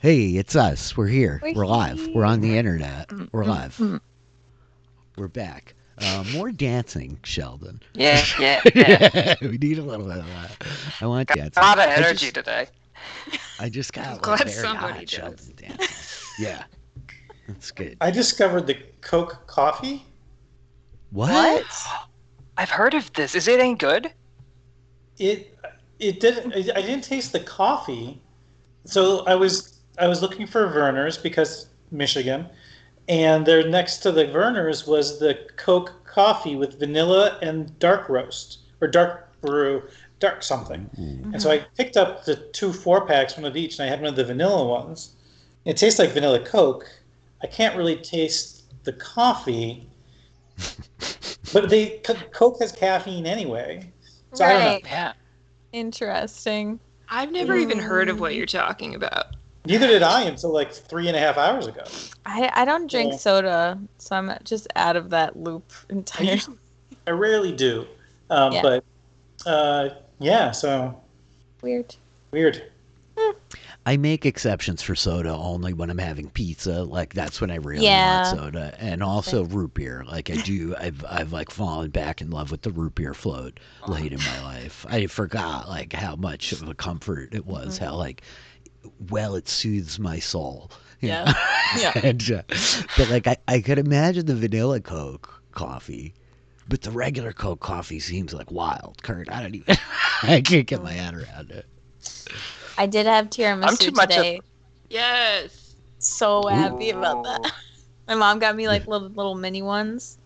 Hey, it's us. We're here. We're We're live. We're on the here. internet. Mm, We're mm, live. mm. We're back. More dancing, Sheldon. Yeah, yeah, yeah. Yeah, we need a little bit of that. I want Got a dancing. lot of I energy just, today. I just I'm got like glad very somebody hot does. Sheldon dancing. Yeah, that's good. I discovered the Coke coffee. What? I've heard of this. Is it any good? It didn't. I didn't taste the coffee, so I was looking for Verner's because Michigan, and there next to the Verner's was the Coke coffee with vanilla and dark roast or dark brew, dark something. Ooh. And so I picked up the 2 4-packs, one of each, and I had one of the vanilla ones. It tastes like vanilla Coke. I can't really taste the coffee, but Coke has caffeine anyway. So I don't know. Right. Yeah. Interesting. I've never even heard of what you're talking about. Neither did I until like 3.5 hours ago. I don't drink Yeah. soda, so I'm just out of that loop entirely. I rarely do, Yeah. but yeah. So Weird. weird. I make exceptions for soda only when I'm having pizza. Like that's when I really Yeah. want soda, and also root beer. Like I do, I've like fallen back in love with the root beer float late in my life. I forgot like how much of a comfort it was. How like well it soothes my soul. you Yeah. know? Yeah. And, but like I could imagine the vanilla Coke coffee. But the regular Coke coffee seems like wild, Kurt. I don't even. I can't get my head around it. I did have I'm tiramisu too much of- today. Yes. So happy about that. My mom got me like little mini ones.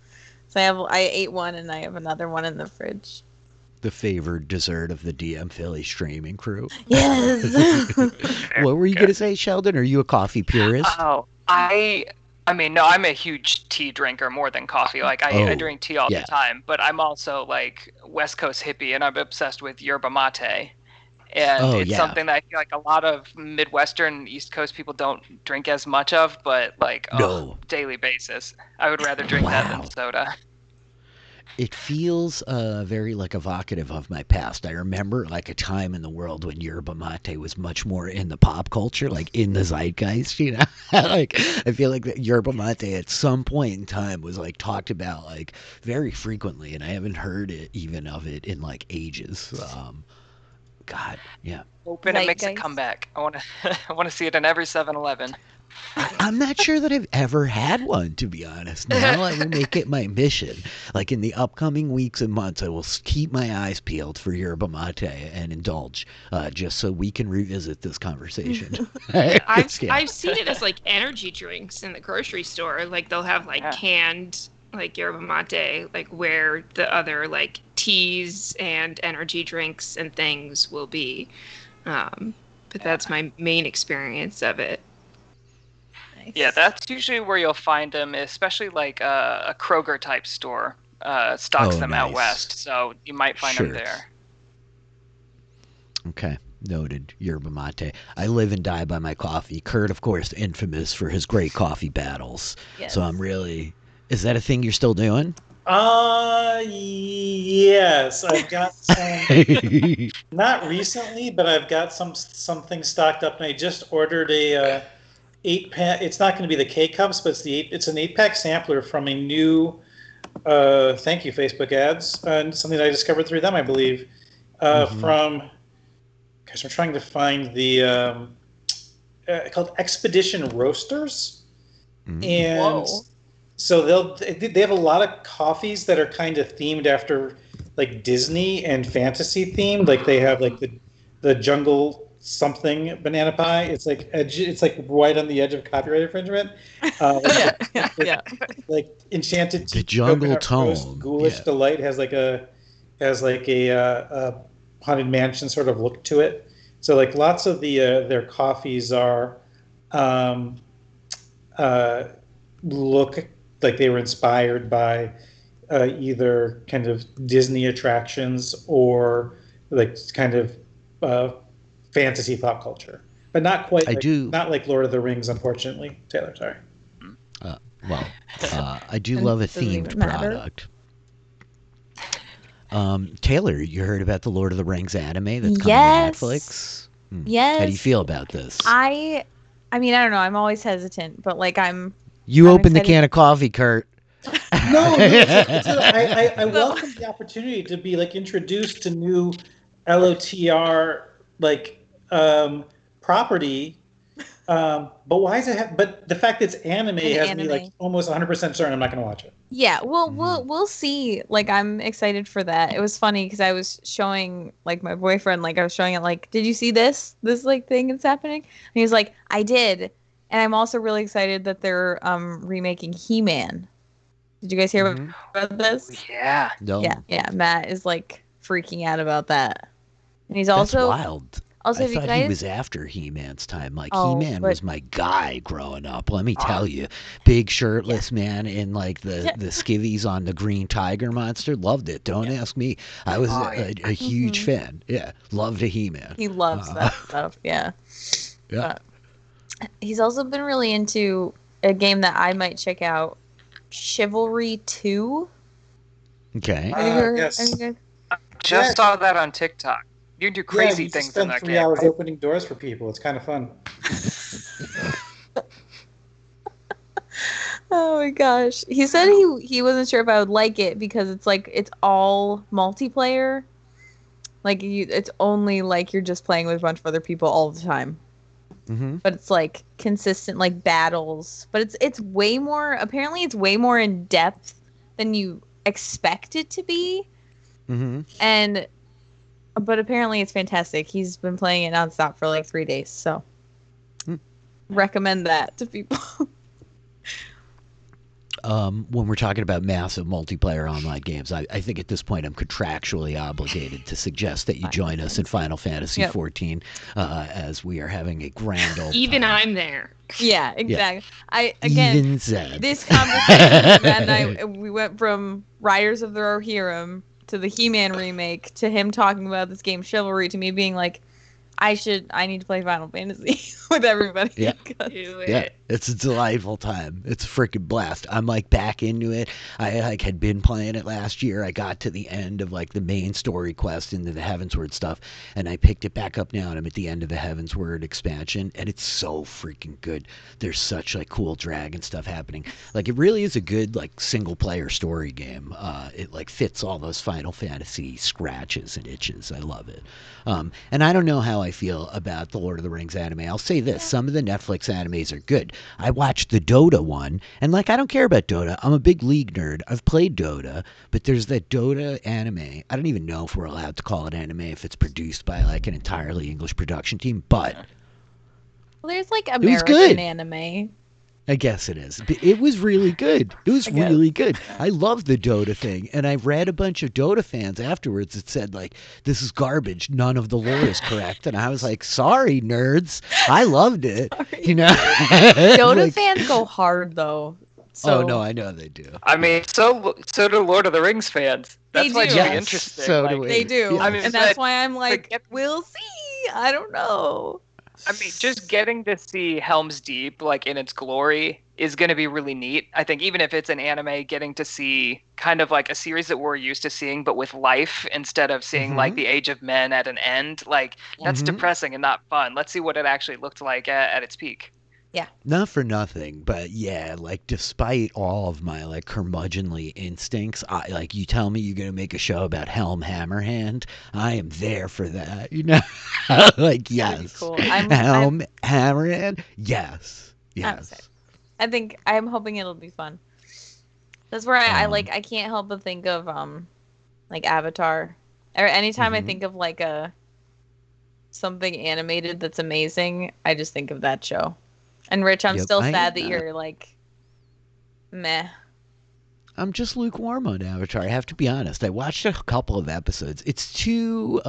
So I ate one and I have another one in the fridge. The favored dessert of the DM Philly streaming crew. Yes. What were you gonna say, Sheldon? Are you a coffee purist? Oh, I mean, no, I'm a huge tea drinker more than coffee. Like I Oh, drink tea all yeah. the time, but I'm also like West Coast hippie, and I'm obsessed with yerba mate. And Oh, it's yeah. something that I feel like a lot of Midwestern, East Coast people don't drink as much of, but like No. daily basis. I would rather drink that Wow. than soda. It feels very like evocative of my past. I remember like a time in the world when yerba mate was much more in the pop culture, like in the zeitgeist. Like I feel like that yerba mate at some point in time was like talked about like very frequently, and I haven't heard it even of it in like ages. God, yeah. Hoping it makes a Zeitgeist. comeback. I want to I want to see it in every 7-Eleven. I'm not sure that I've ever had one, to be honest. Now I will make it my mission. Like in the upcoming weeks and months, I will keep my eyes peeled for yerba mate and indulge, just so we can revisit this conversation. I've Yeah. seen it as like energy drinks in the grocery store. Like they'll have like Yeah. canned like yerba mate, like where the other like teas and energy drinks and things will be. But that's my main experience of it. Nice. Yeah, that's usually where you'll find them, especially like a Kroger type store stocks Oh, them out nice. west. So you might find Sure. them there. Okay, noted. Yerba mate. I live and die by my coffee. Kurt, of course, infamous for his great coffee battles. Yes. So I'm really. Is that a thing you're still doing? Yes, I've got some. Not recently, but I've got something stocked up, and I just ordered a 8-pack. It's not going to be the K cups, but it's an 8-pack sampler from a new. Thank you, Facebook ads, and something that I discovered through them, I believe. From, gosh, I'm trying to find the called Expedition Roasters, and Whoa. so they have a lot of coffees that are kind of themed after like Disney and fantasy themed. Like they have like the jungle something banana pie. It's like right on the edge of copyright infringement. Yeah. Like Enchanted The Tea, Jungle Coconut Roast, Tone, Ghoulish yeah. Delight has like a haunted mansion sort of look to it. So like lots of the their coffees are look like they were inspired by either kind of Disney attractions or like kind of fantasy pop culture, but not quite. Not like Lord of the Rings, unfortunately. Taylor, sorry. Well, I do And love a does it even themed matter? product. Taylor, you heard about the Lord of the Rings anime that's coming Yes. to Netflix? Yes. How do you feel about this? I I mean, I don't know. I'm always hesitant, but like You I'm open the excited. can of coffee, Kurt. No, I welcome the opportunity to be like introduced to new LOTR like property. But why is it? But the fact that it's anime has me like anime. almost 100% certain I'm not going to watch it. Yeah, we'll see. Like I'm excited for that. It was funny because I was showing like my boyfriend, like I was showing it, like, did you see this like thing that's happening? And he was like, I did. And I'm also really excited that they're remaking He-Man. Did you guys hear about this? Yeah. No, Yeah. Matt is like freaking out about that. And he's that's also wild. also I if you thought guys he was after He-Man's time. Like Oh, He-Man but- was my guy growing up. Let me tell you, big shirtless man in like the skivvies on the green tiger monster. Loved it. Don't ask me. I was a huge fan. Yeah, loved a He-Man. he loves that stuff. Yeah. Yeah. He's also been really into a game that I might check out, Chivalry 2. Okay. Have you heard? Yes. Have you guys- Just Yeah. saw that on TikTok. You do crazy you things just in spend that 3 game. hours opening doors for people. It's kind of fun. Oh my gosh. He said he wasn't sure if I would like it because it's like it's all multiplayer. Like it's only like you're just playing with a bunch of other people all the time. Mm-hmm. But it's like consistent like battles. But it's way more, apparently it's way more in depth than you expect it to be. Mm-hmm. But apparently it's fantastic. He's been playing it nonstop for like 3 days, so recommend that to people. When we're talking about massive multiplayer online games, I think at this point I'm contractually obligated to suggest that you join us in Final Fantasy XIV as we are having a grand old Even time. I'm there. Yeah, exactly. Even said. This conversation, Matt and I, we went from Riders of the Rohirrim to the He-Man remake to him talking about this game Chivalry to me being like, I need to play Final Fantasy with everybody. Yeah. Do it. Yeah, it's a delightful time. It's a freaking blast. I'm like back into it. I like had been playing it last year. I got to the end of like the main story quest into the Heavensward stuff, and I picked it back up now, and I'm at the end of the Heavensward expansion, and it's so freaking good. There's such like cool dragon stuff happening. Like it really is a good like single player story game. It like fits all those Final Fantasy scratches and itches. I love it. And I don't know how I feel about the Lord of the Rings anime. I'll say this: some of the Netflix animes are good. I watched the Dota one, and like I don't care about Dota. I'm a big League nerd. I've played Dota, but there's that Dota anime. I don't even know if we're allowed to call it anime if it's produced by like an entirely English production team, but Well, there's like was American good. anime. I guess it is. But it was really good. It was guess. really good. I love the Dota thing. And I read a bunch of Dota fans afterwards that said, like, this is garbage. None of the lore is correct. And I was like, sorry, nerds. I loved it. You know? Dota Like, fans go hard though. So oh, no, I know they do. I mean, so do Lord of the Rings fans. They That's why do. it's Yes, interesting. so like, do we. they do. Yeah. I mean, and that's but- why I'm like, but- we'll see. I don't know. I mean, just getting to see Helm's Deep like in its glory is going to be really neat. I think even if it's an anime, getting to see kind of like a series that we're used to seeing, but with life instead of seeing like the Age of Men at an end, like that's depressing and not fun. Let's see what it actually looked like at its peak. Not for nothing, but yeah, like despite all of my like curmudgeonly instincts, I like you tell me you're gonna make a show about Helm Hammerhand, I am there for that. You know, like yes, cool. Helm Hammerhand, yes, excited. yes. I think I'm hoping it'll be fun. That's where I can't help but think of like Avatar. Or anytime I think of like something animated that's amazing, I just think of that show. And Rich, I'm Yep, still I sad am that you're like meh. I'm just lukewarm on Avatar. I have to be honest. I watched a couple of episodes. It's too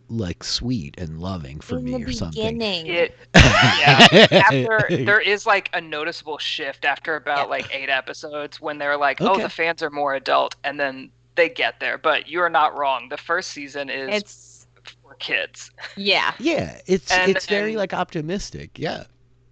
like sweet and loving for In me the or something. beginning. After there is like a noticeable shift after about like 8 episodes when they're like, oh, Okay. the fans are more adult, and then they get there. But you are not wrong. The first season is It's for kids. yeah. Yeah, it's And- very and- like optimistic. Yeah.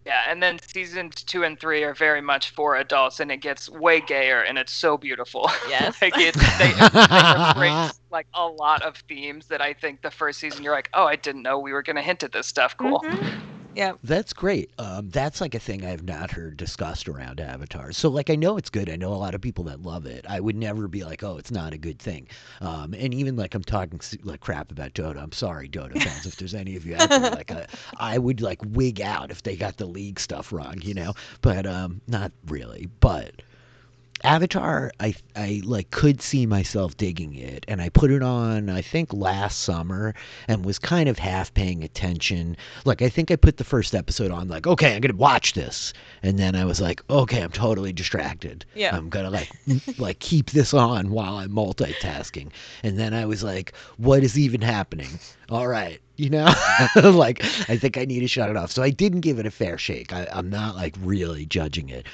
Yeah, and then seasons 2 and 3 are very much for adults, and it gets way gayer, and it's so beautiful. Yes. Like they embrace like a lot of themes that I think the first season you're like, oh, I didn't know we were gonna hint at this stuff. Cool. Mhm. Yep. That's great. That's like a thing I have not heard discussed around Avatar. So like I know it's good. I know a lot of people that love it. I would never be like, oh, it's not a good thing. And even like I'm talking like crap about Dota. I'm sorry, Dota fans, if there's any of you out there. Like I would like wig out if they got the league stuff wrong, you know. But not really. But Avatar, I like could see myself digging it, and I put it on I think last summer and was kind of half paying attention. Like I think I put the first episode on like, okay, I'm gonna watch this, and then I was like, okay, I'm totally distracted. Yeah. I'm gonna like keep this on while I'm multitasking, and then I was like, what is even happening? All right, you know, like I think I need to shut it off. So I didn't give it a fair shake. I'm not like really judging it.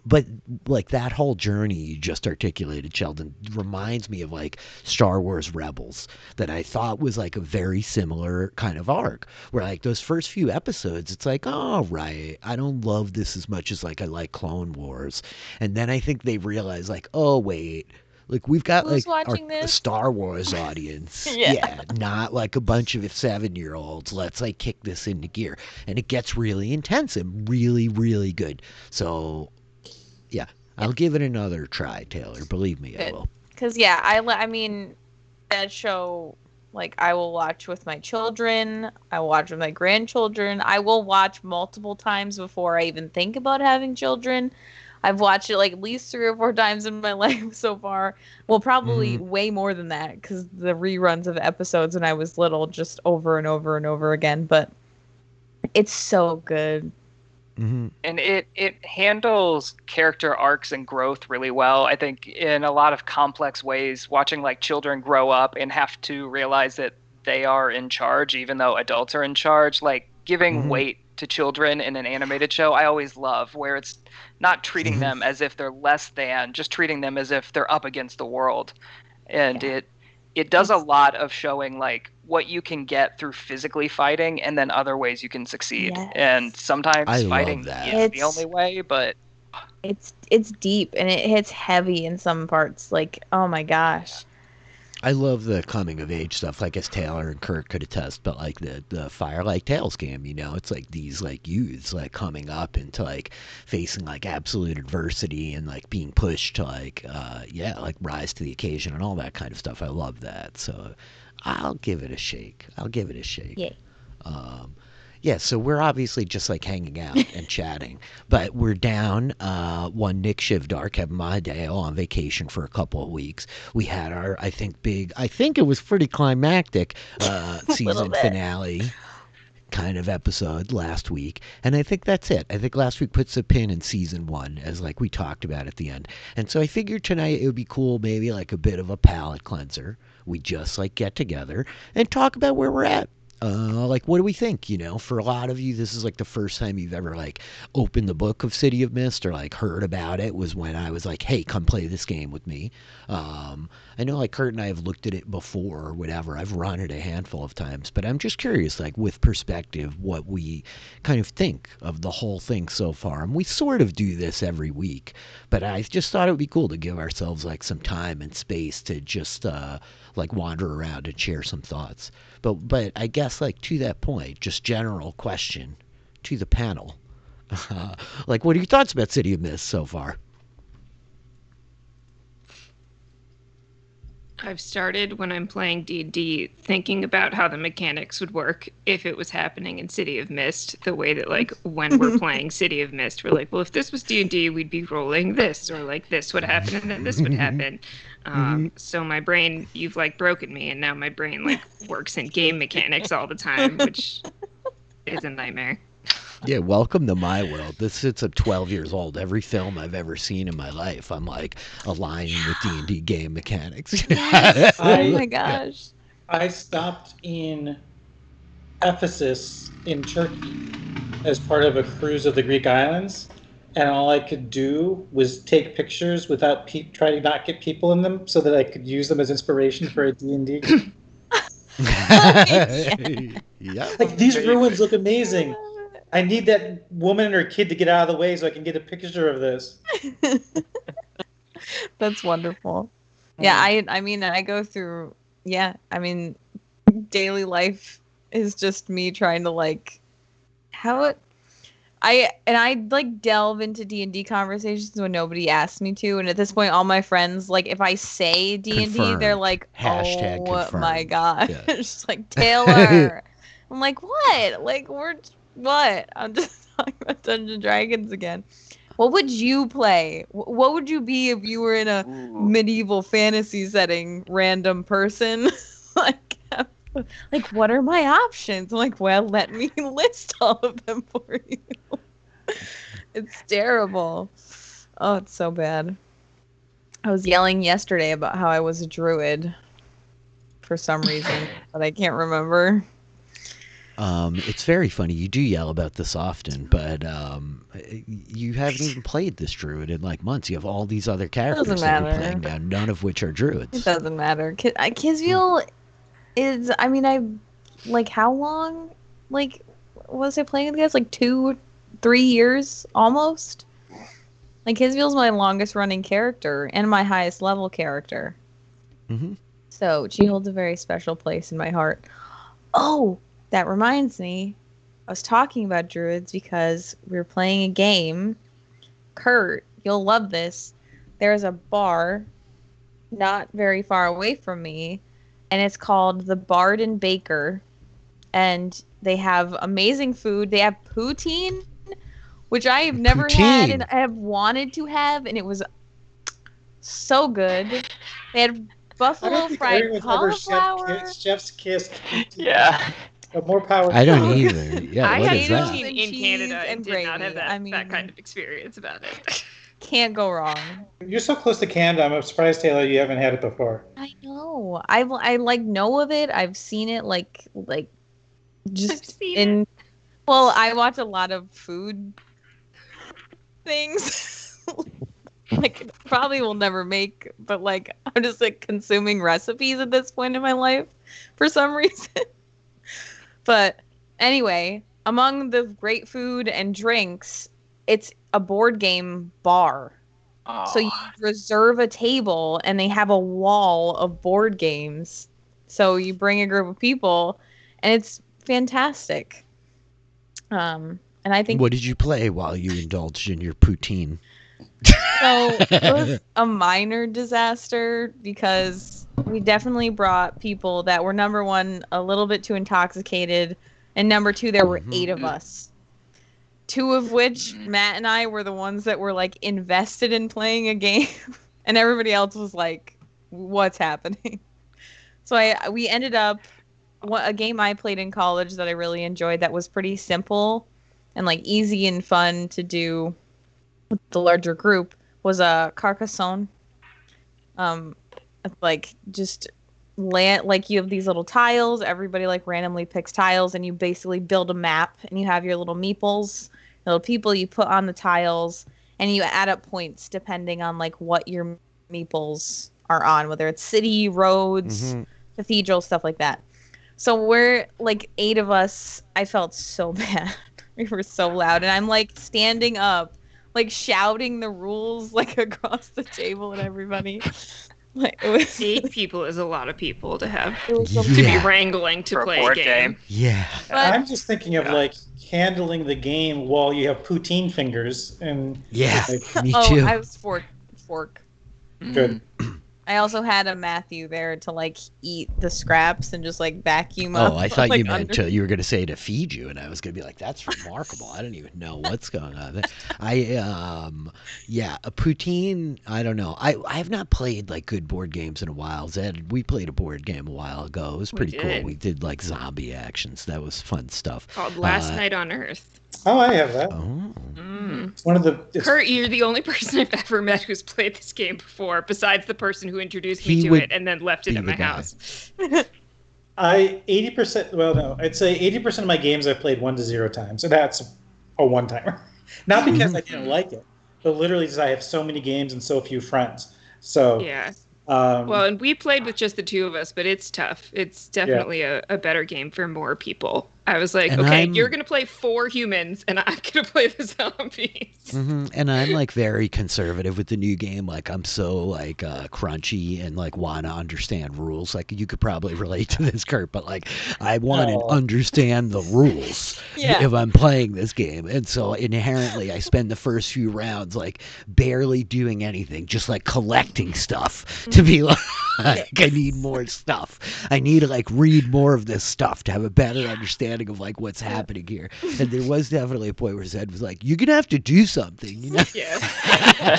But like that whole journey you just articulated, Sheldon, reminds me of like Star Wars Rebels, that I thought was like a very similar kind of arc, where like those first few episodes, it's like, oh, right, I don't love this as much as like I like Clone Wars. And then I think they realize like, oh, wait, like we've got Who's like watching a this? Star Wars audience. Yeah. Not like a bunch of 7-year-olds. Let's like kick this into gear. And it gets really intense and really, really good. So yeah, I'll give it another try, Taylor. Believe me, I Good. will. Because yeah, I mean, that show, like I will watch with my children. I will watch with my grandchildren. I will watch multiple times before I even think about having children. I've watched it like at least 3 or 4 times in my life so far. Well, probably way more than that because the reruns of episodes when I was little just over and over and over again. But it's so good. Mm-hmm. And it handles character arcs and growth really well. I think in a lot of complex ways, watching like children grow up and have to realize that they are in charge, even though adults are in charge, like giving weight to children in an animated show, I always love, where it's not treating them as if they're less than, just treating them as if they're up against the world. And it does a lot of showing like what you can get through physically fighting and then other ways you can succeed. Yes. And sometimes I love fighting that. is the only way, but It's deep and it hits heavy in some parts. Like, oh my gosh. I love the coming of age stuff, like as Taylor and Kurt could attest, but like the Firelight Tales game, you know, it's like these like youths like coming up into like facing like absolute adversity and like being pushed to like like rise to the occasion and all that kind of stuff. I love that. So I'll give it a shake. Yay. Yeah, so we're obviously just like hanging out and chatting, but we're down one Nick Shivdar, Kevin Mahadeo on vacation for a couple of weeks. We had our, I think it was pretty climactic season finale kind of episode last week, and I think that's it. I think last week puts a pin in season 1, as like we talked about at the end. And so I figured tonight it would be cool, maybe like a bit of a palate cleanser. We just like get together and talk about where we're at. Like, what do we think? You know, for a lot of you, this is like the first time you've ever like opened the book of City of Mist or like heard about it, was when I was like, hey, come play this game with me. I know like Kurt and I have looked at it before or whatever. I've run it a handful of times, but I'm just curious, like with perspective, what we kind of think of the whole thing so far. And we sort of do this every week, but I just thought it would be cool to give ourselves like some time and space to just like wander around and share some thoughts. But I guess like to that point, just general question to the panel. Like, what are your thoughts about City of Mist so far? I've started when I'm playing D&D thinking about how the mechanics would work if it was happening in City of Mist, the way that like when we're playing City of Mist, we're like, well, if this was D&D, we'd be rolling this, or like this would happen and then this would happen. So my brain, you've like broken me, and now my brain like works in game mechanics all the time, which is a nightmare. Yeah, welcome to my world. This sits at 12 years old. Every film I've ever seen in my life, I'm like aligning with D&D game mechanics. Oh my gosh. I stopped in Ephesus in Turkey as part of a cruise of the Greek islands, and all I could do was take pictures without try to not get people in them, so that I could use them as inspiration for a D&D. Yeah. Like, these ruins look amazing. I need that woman and her kid to get out of the way so I can get a picture of this. That's wonderful. Yeah, I mean, I go through, daily life is just me trying to like I like delve into D&D conversations when nobody asks me to, and at this point all my friends, like, if I say D&D, they're Confirmed. like, Hashtag oh confirmed. my god. Yeah. It's like, Taylor. I'm like, what? Like, what? I'm just talking about Dungeons and Dragons again. What would you play? What would you be if you were in a medieval fantasy setting, random person? Like, what are my options? I'm like, well, let me list all of them for you. It's terrible. Oh, it's so bad. I was yelling yesterday about how I was a druid for some reason, but I can't remember. It's very funny. You do yell about this often, but you haven't even played this druid in like months. You have all these other characters Doesn't that you're matter. playing now, none of which are druids. It doesn't matter. Kisviel is, I mean, like, how long? Like, was I playing with you guys? Like 2-3 years almost? Like, Kisviel's my longest running character and my highest level character. Mm-hmm. So she holds a very special place in my heart. Oh, that reminds me. I was talking about druids because we were playing a game. Kurt, you'll love this. There's a bar not very far away from me, and it's called the Bard and Baker, and they have amazing food. They have poutine, which I have never had and I have wanted to have, and it was so good. They had buffalo fried cauliflower. Chef's kiss. Yeah. But more power. I don't either. Yeah, I what had is that? poutine in Cheese Canada and and did not have gravy. I mean- that kind of experience about it. Can't go wrong. You're so close to Canada. I'm surprised, Taylor, you haven't had it before. I know. I like know of it. I've seen it like just I've seen in. Well, I watch a lot of food things. Like, probably will never make, but like I'm just like consuming recipes at this point in my life for some reason. But anyway, among the great food and drinks, it's a board game bar. So you reserve a table and they have a wall of board games. So you bring a group of people and it's fantastic. And I think What did you play while you indulged in your poutine? so it was a minor disaster because we definitely brought people that were, number one, a little bit too intoxicated, and number two, there were 8 of us. 2 of which, Matt and I, were the ones that were like invested in playing a game, and everybody else was like, what's happening? So we ended up, a game I played in college that I really enjoyed that was pretty simple and like easy and fun to do with the larger group was a Carcassonne. Like just land, like you have these little tiles, everybody like randomly picks tiles and you basically build a map and you have your little meeples, little people you put on the tiles, and you add up points depending on like what your meeples are on, whether it's city, roads, cathedral, stuff like that. So we're like 8 of us. I felt so bad. We were so loud, and I'm like standing up, like shouting the rules like across the table at everybody. Like, it was 8 people is a lot of people to have It was to be Yeah. wrangling to For a play board a game. Yeah. But- I'm just thinking of like handling the game while you have poutine fingers and Yeah. like, Me oh, too. I was fork. good. I also had a Matthew there to like eat the scraps and just like vacuum up. Oh, I thought like, you meant under- you were going to say to feed you, and I was going to be like, "That's remarkable." I don't even know what's going on there. Yeah, a poutine. I don't know. I have not played like good board games in a while. Zed, we played a board game a while ago. It was We pretty cool. did. We did like zombie actions. That was fun stuff. Called Last Uh, Night on Earth. Oh, I have that. Oh, It's one of the. It's, Kurt, you're the only person I've ever met who's played this game before, besides the person who introduced me He to would it and then left it be at my the guy. house. I 80%. Well, no, I'd say 80% of my games I've played 1 to 0 times, and that's a one-timer. Not because I didn't like it, but literally because I have so many games and so few friends. So Yeah. well, And we played with just the 2 of us, but it's tough. It's definitely a better game for more people. I was like, And okay, I'm- you're gonna play 4 humans, and I'm gonna play the zombies. And I'm like very conservative with the new game. Like I'm so like crunchy and like want to understand rules. Like you could probably relate to this, Kurt, but like I want to Oh. understand the rules Yeah. if I'm playing this game. And so inherently, I spend the first few rounds like barely doing anything, just like collecting stuff to be like, I need more stuff. I need to like read more of this stuff to have a better understanding of like what's happening here. And there was definitely a point where Zed was like, "You're gonna have to do something," you know? Yeah.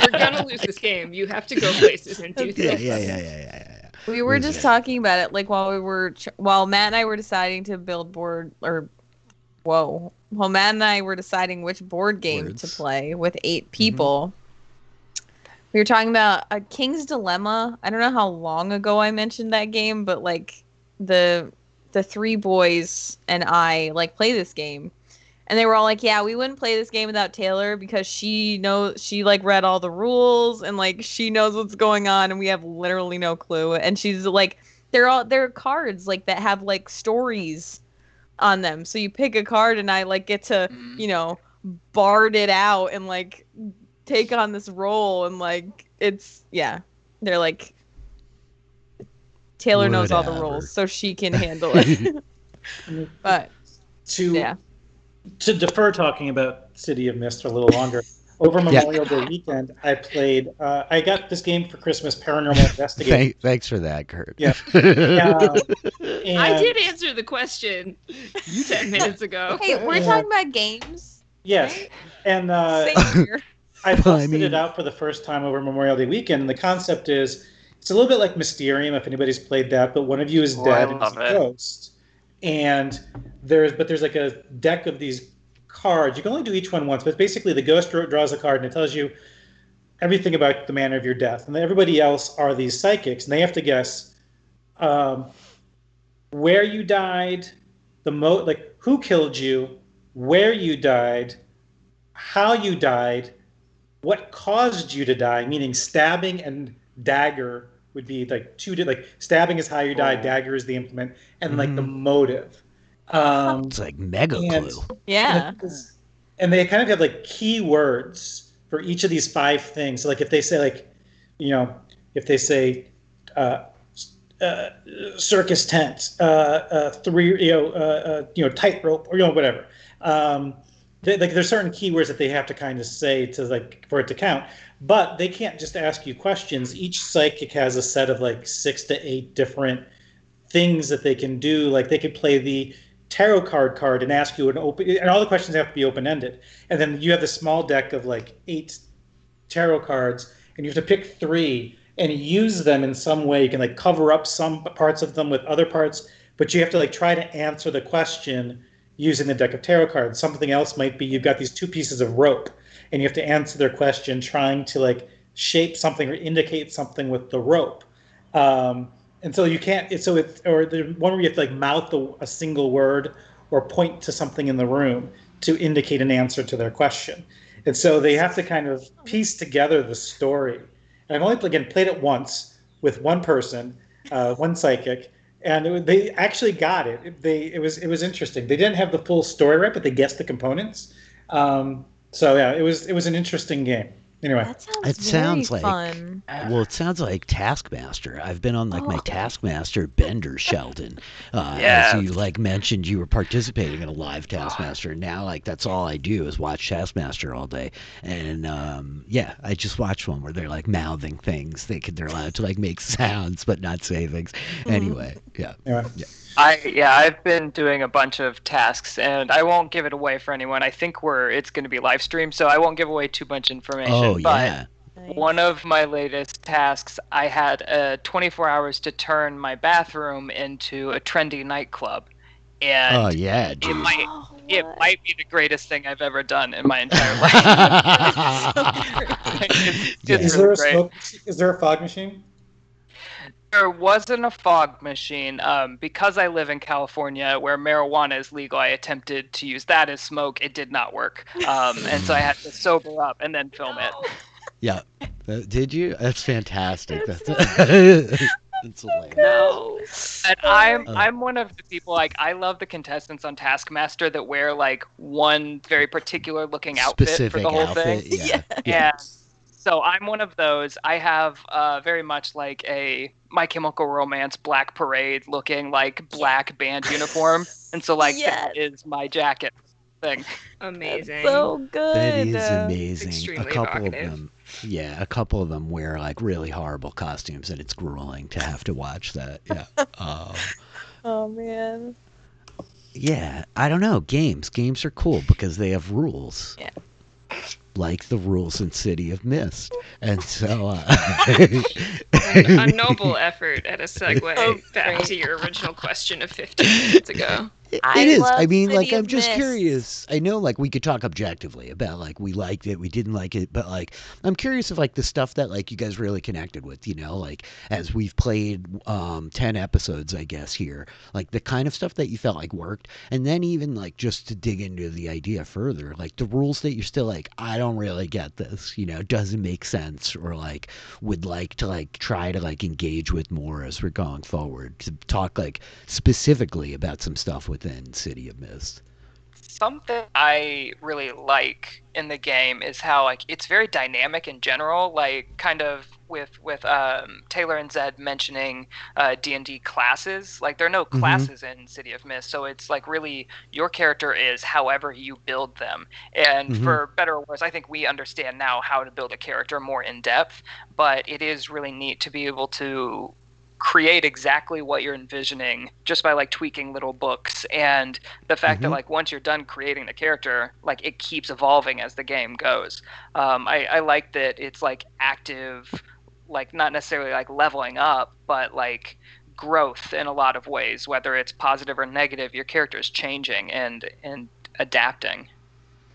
We're gonna lose this game. You have to go places and do Yeah, things. yeah. We were Was just it? talking about it, like while Matt and I were deciding to build while Matt and I were deciding which board game to Words. play with 8 people. We were talking about a King's Dilemma. I don't know how long ago I mentioned that game, but like the 3 boys and I like play this game. And they were all like, "Yeah, we wouldn't play this game without Taylor because she like read all the rules and like she knows what's going on and we have literally no clue." And she's like, they're cards like that have like stories on them. So you pick a card and I like get to, bard it out and like take on this role and like they're like Taylor knows all the Whatever. rules so she can handle it. But To defer talking about City of Mist for a little longer, over Memorial Day weekend, I played. I got this game for Christmas, Paranormal Investigator. Thanks for that, Kurt. Yeah. And I did answer the question 10 minutes ago. hey, we're talking about games. Yes, and Same here. I Well, I busted mean- it out for the first time over Memorial Day weekend, and the concept is it's a little bit like Mysterium, if anybody's played that, but one of you is Oh, dead I and love is a it. ghost. And there's like a deck of these cards. You can only do each one once, but basically the ghost draws a card and it tells you everything about the manner of your death. And then everybody else are these psychics, and they have to guess where you died, like who killed you, where you died, how you died, what caused you to die, meaning stabbing and dagger would be like like stabbing is how you die, dagger is the implement, and like the motive. It's like mega And- clue. Yeah. And they kind of have like key words for each of these 5 things. So like if they say like, if they say circus tent, tightrope, or whatever. There's certain keywords that they have to kind of say to like for it to count. But they can't just ask you questions. Each psychic has a set of like 6 to 8 different things that they can do. Like they could play the tarot card and ask you and all the questions have to be open-ended. And then you have this small deck of like 8 tarot cards, and you have to pick 3 and use them in some way. You can like cover up some parts of them with other parts, but you have to like try to answer the question using the deck of tarot cards. Something else might be you've got these 2 pieces of rope, and you have to answer their question trying to like shape something or indicate something with the rope. And so you can't. Or the one where you have to like mouth a single word or point to something in the room to indicate an answer to their question. And so they have to kind of piece together the story. And I've only played it once with one person, one psychic, and they actually got it. It was interesting. They didn't have the full story right, but they guessed the components. So yeah, it was an interesting game. Anyway, That sounds It sounds very like- fun. Well, it sounds like Taskmaster. I've been on like my Taskmaster bender, Sheldon. Yeah. As you like mentioned, you were participating in a live Taskmaster. And now, like that's all I do is watch Taskmaster all day. And I just watched one where they're like mouthing things. They're allowed to like make sounds but not say things. Anyway, yeah. anyway. I've been doing a bunch of tasks, and I won't give it away for anyone. I think it's going to be live streamed, so I won't give away too much information. Oh but yeah. one of my latest tasks, I had 24 hours to turn my bathroom into a trendy nightclub, and Oh yeah, dude. it might be the greatest thing I've ever done in my entire life. Yeah. It's Is there a great. is there a fog machine? There wasn't a fog machine. Because I live in California where marijuana is legal, I attempted to use that as smoke. It did not work. And so I had to sober up and then film it. Yeah. Did you? That's fantastic. That's That's It's hilarious. No. And I'm one of the people, like, I love the contestants on Taskmaster that wear like one very particular looking outfit for Specific the whole outfit. thing. Yeah. And so I'm one of those. I have very much like a My Chemical Romance Black Parade looking like black band uniform, and so like that is my jacket thing. Amazing. So good. That is amazing. Extremely a couple evocative. of them, yeah, a couple of them wear like really horrible costumes, and it's grueling to have to watch that. Yeah. Oh man. Yeah, I don't know. Games are cool because they have rules. Yeah. Like the rules in City of Mist. And so A noble effort at a segue Oh, back great. to your original question of 15 minutes ago. It I is. love I mean, City like, of I'm just Mist. curious. I know, like, we could talk objectively about, like, we liked it, we didn't like it, but, like, I'm curious of, like, the stuff that, like, you guys really connected with, you know, like, as we've played 10 episodes, I guess, here, like, the kind of stuff that you felt like worked, and then even, like, just to dig into the idea further, like, the rules that you're still like, I don't really get this, you know, doesn't make sense, or, like, would like to, like, try to, like, engage with more as we're going forward, to talk, like, specifically about some stuff within City of Mist. Something I really like in the game is how like it's very dynamic in general, like kind of with Taylor and Zed mentioning D&D classes. Like there are no classes in City of Mist, so it's like really your character is however you build them. And for better or worse, I think we understand now how to build a character more in depth, but it is really neat to be able to create exactly what you're envisioning just by like tweaking little books, and the fact that like once you're done creating the character, like it keeps evolving as the game goes. I like that it's like active, like not necessarily like leveling up, but like growth in a lot of ways, whether it's positive or negative. Your character is changing and adapting.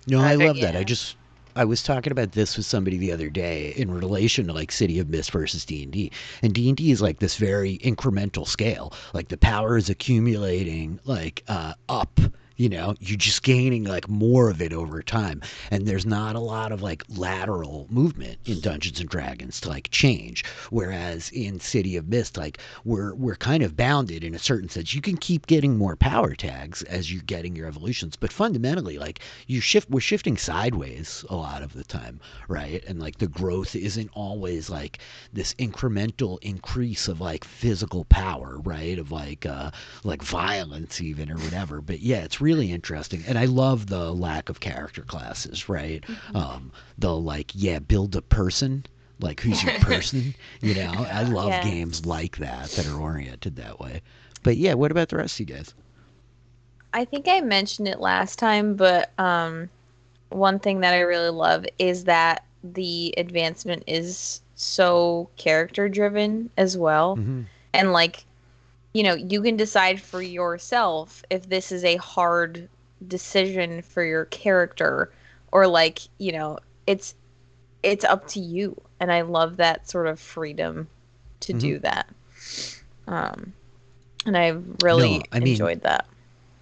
No, I I think- love that. I was talking about this with somebody the other day in relation to like City of Mist versus D&D. And D&D is like this very incremental scale. Like the power is accumulating like up, you know, you're just gaining like more of it over time. And there's not a lot of like lateral movement in Dungeons and Dragons to like change. Whereas in City of Mist, like we're kind of bounded in a certain sense. You can keep getting more power tags as you're getting your evolutions, but fundamentally, like we're shifting sideways a lot of the time, right? And like the growth isn't always like this incremental increase of like physical power, right? Of like violence even or whatever. But yeah, it's really interesting, and I love the lack of character classes, right? The like, yeah, build a person, like who's your person, you know? I love Yes. games like that are oriented that way. But yeah, what about the rest of you guys? I think I mentioned it last time, but one thing that I really love is that the advancement is so character driven as well. And like, you know, you can decide for yourself if this is a hard decision for your character, or like, you know, it's up to you. And I love that sort of freedom to do that. And I've really No, I mean, enjoyed that.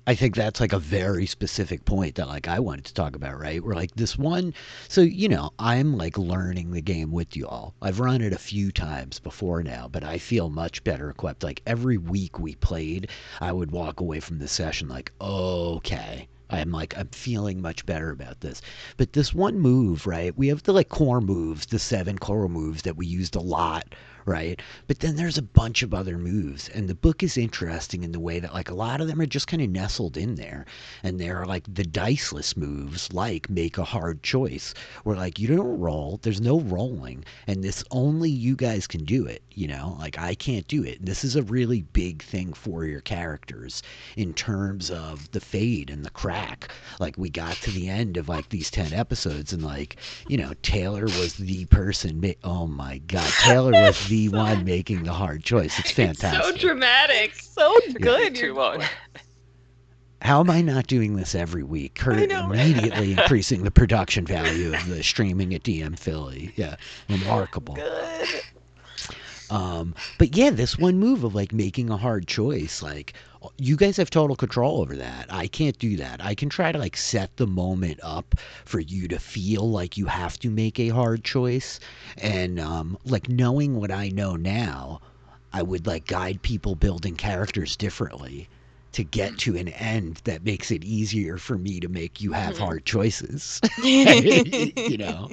I think that's like a very specific point that like I wanted to talk about, right? We're like this one, so you know, I'm like learning the game with you all. I've run it a few times before now, but I feel much better equipped. Like every week we played, I would walk away from the session like, okay, I'm feeling much better about this. But this one move, right? We have the like core moves, the 7 core moves that we used a lot, right? But then there's a bunch of other moves, and the book is interesting in the way that like a lot of them are just kind of nestled in there, and there are like the diceless moves, like make a hard choice, where like you don't roll, there's no rolling, and this only you guys can do it, you know, like I can't do it. And this is a really big thing for your characters in terms of the fade and the crack. Like we got to the end of like these 10 episodes, and like, you know, Taylor was the person oh my god, Taylor was the one making the hard choice. It's fantastic. So dramatic. So good. Too long. How am I not doing this every week? Kurt immediately increasing the production value of the streaming at DM Philly. Yeah, remarkable. Good. But yeah, this one move of like making a hard choice, like you guys have total control over that. I can't do that. I can try to like set the moment up for you to feel like you have to make a hard choice, and like knowing what I know now, I would like guide people building characters differently to get to an end that makes it easier for me to make you have hard choices. You know,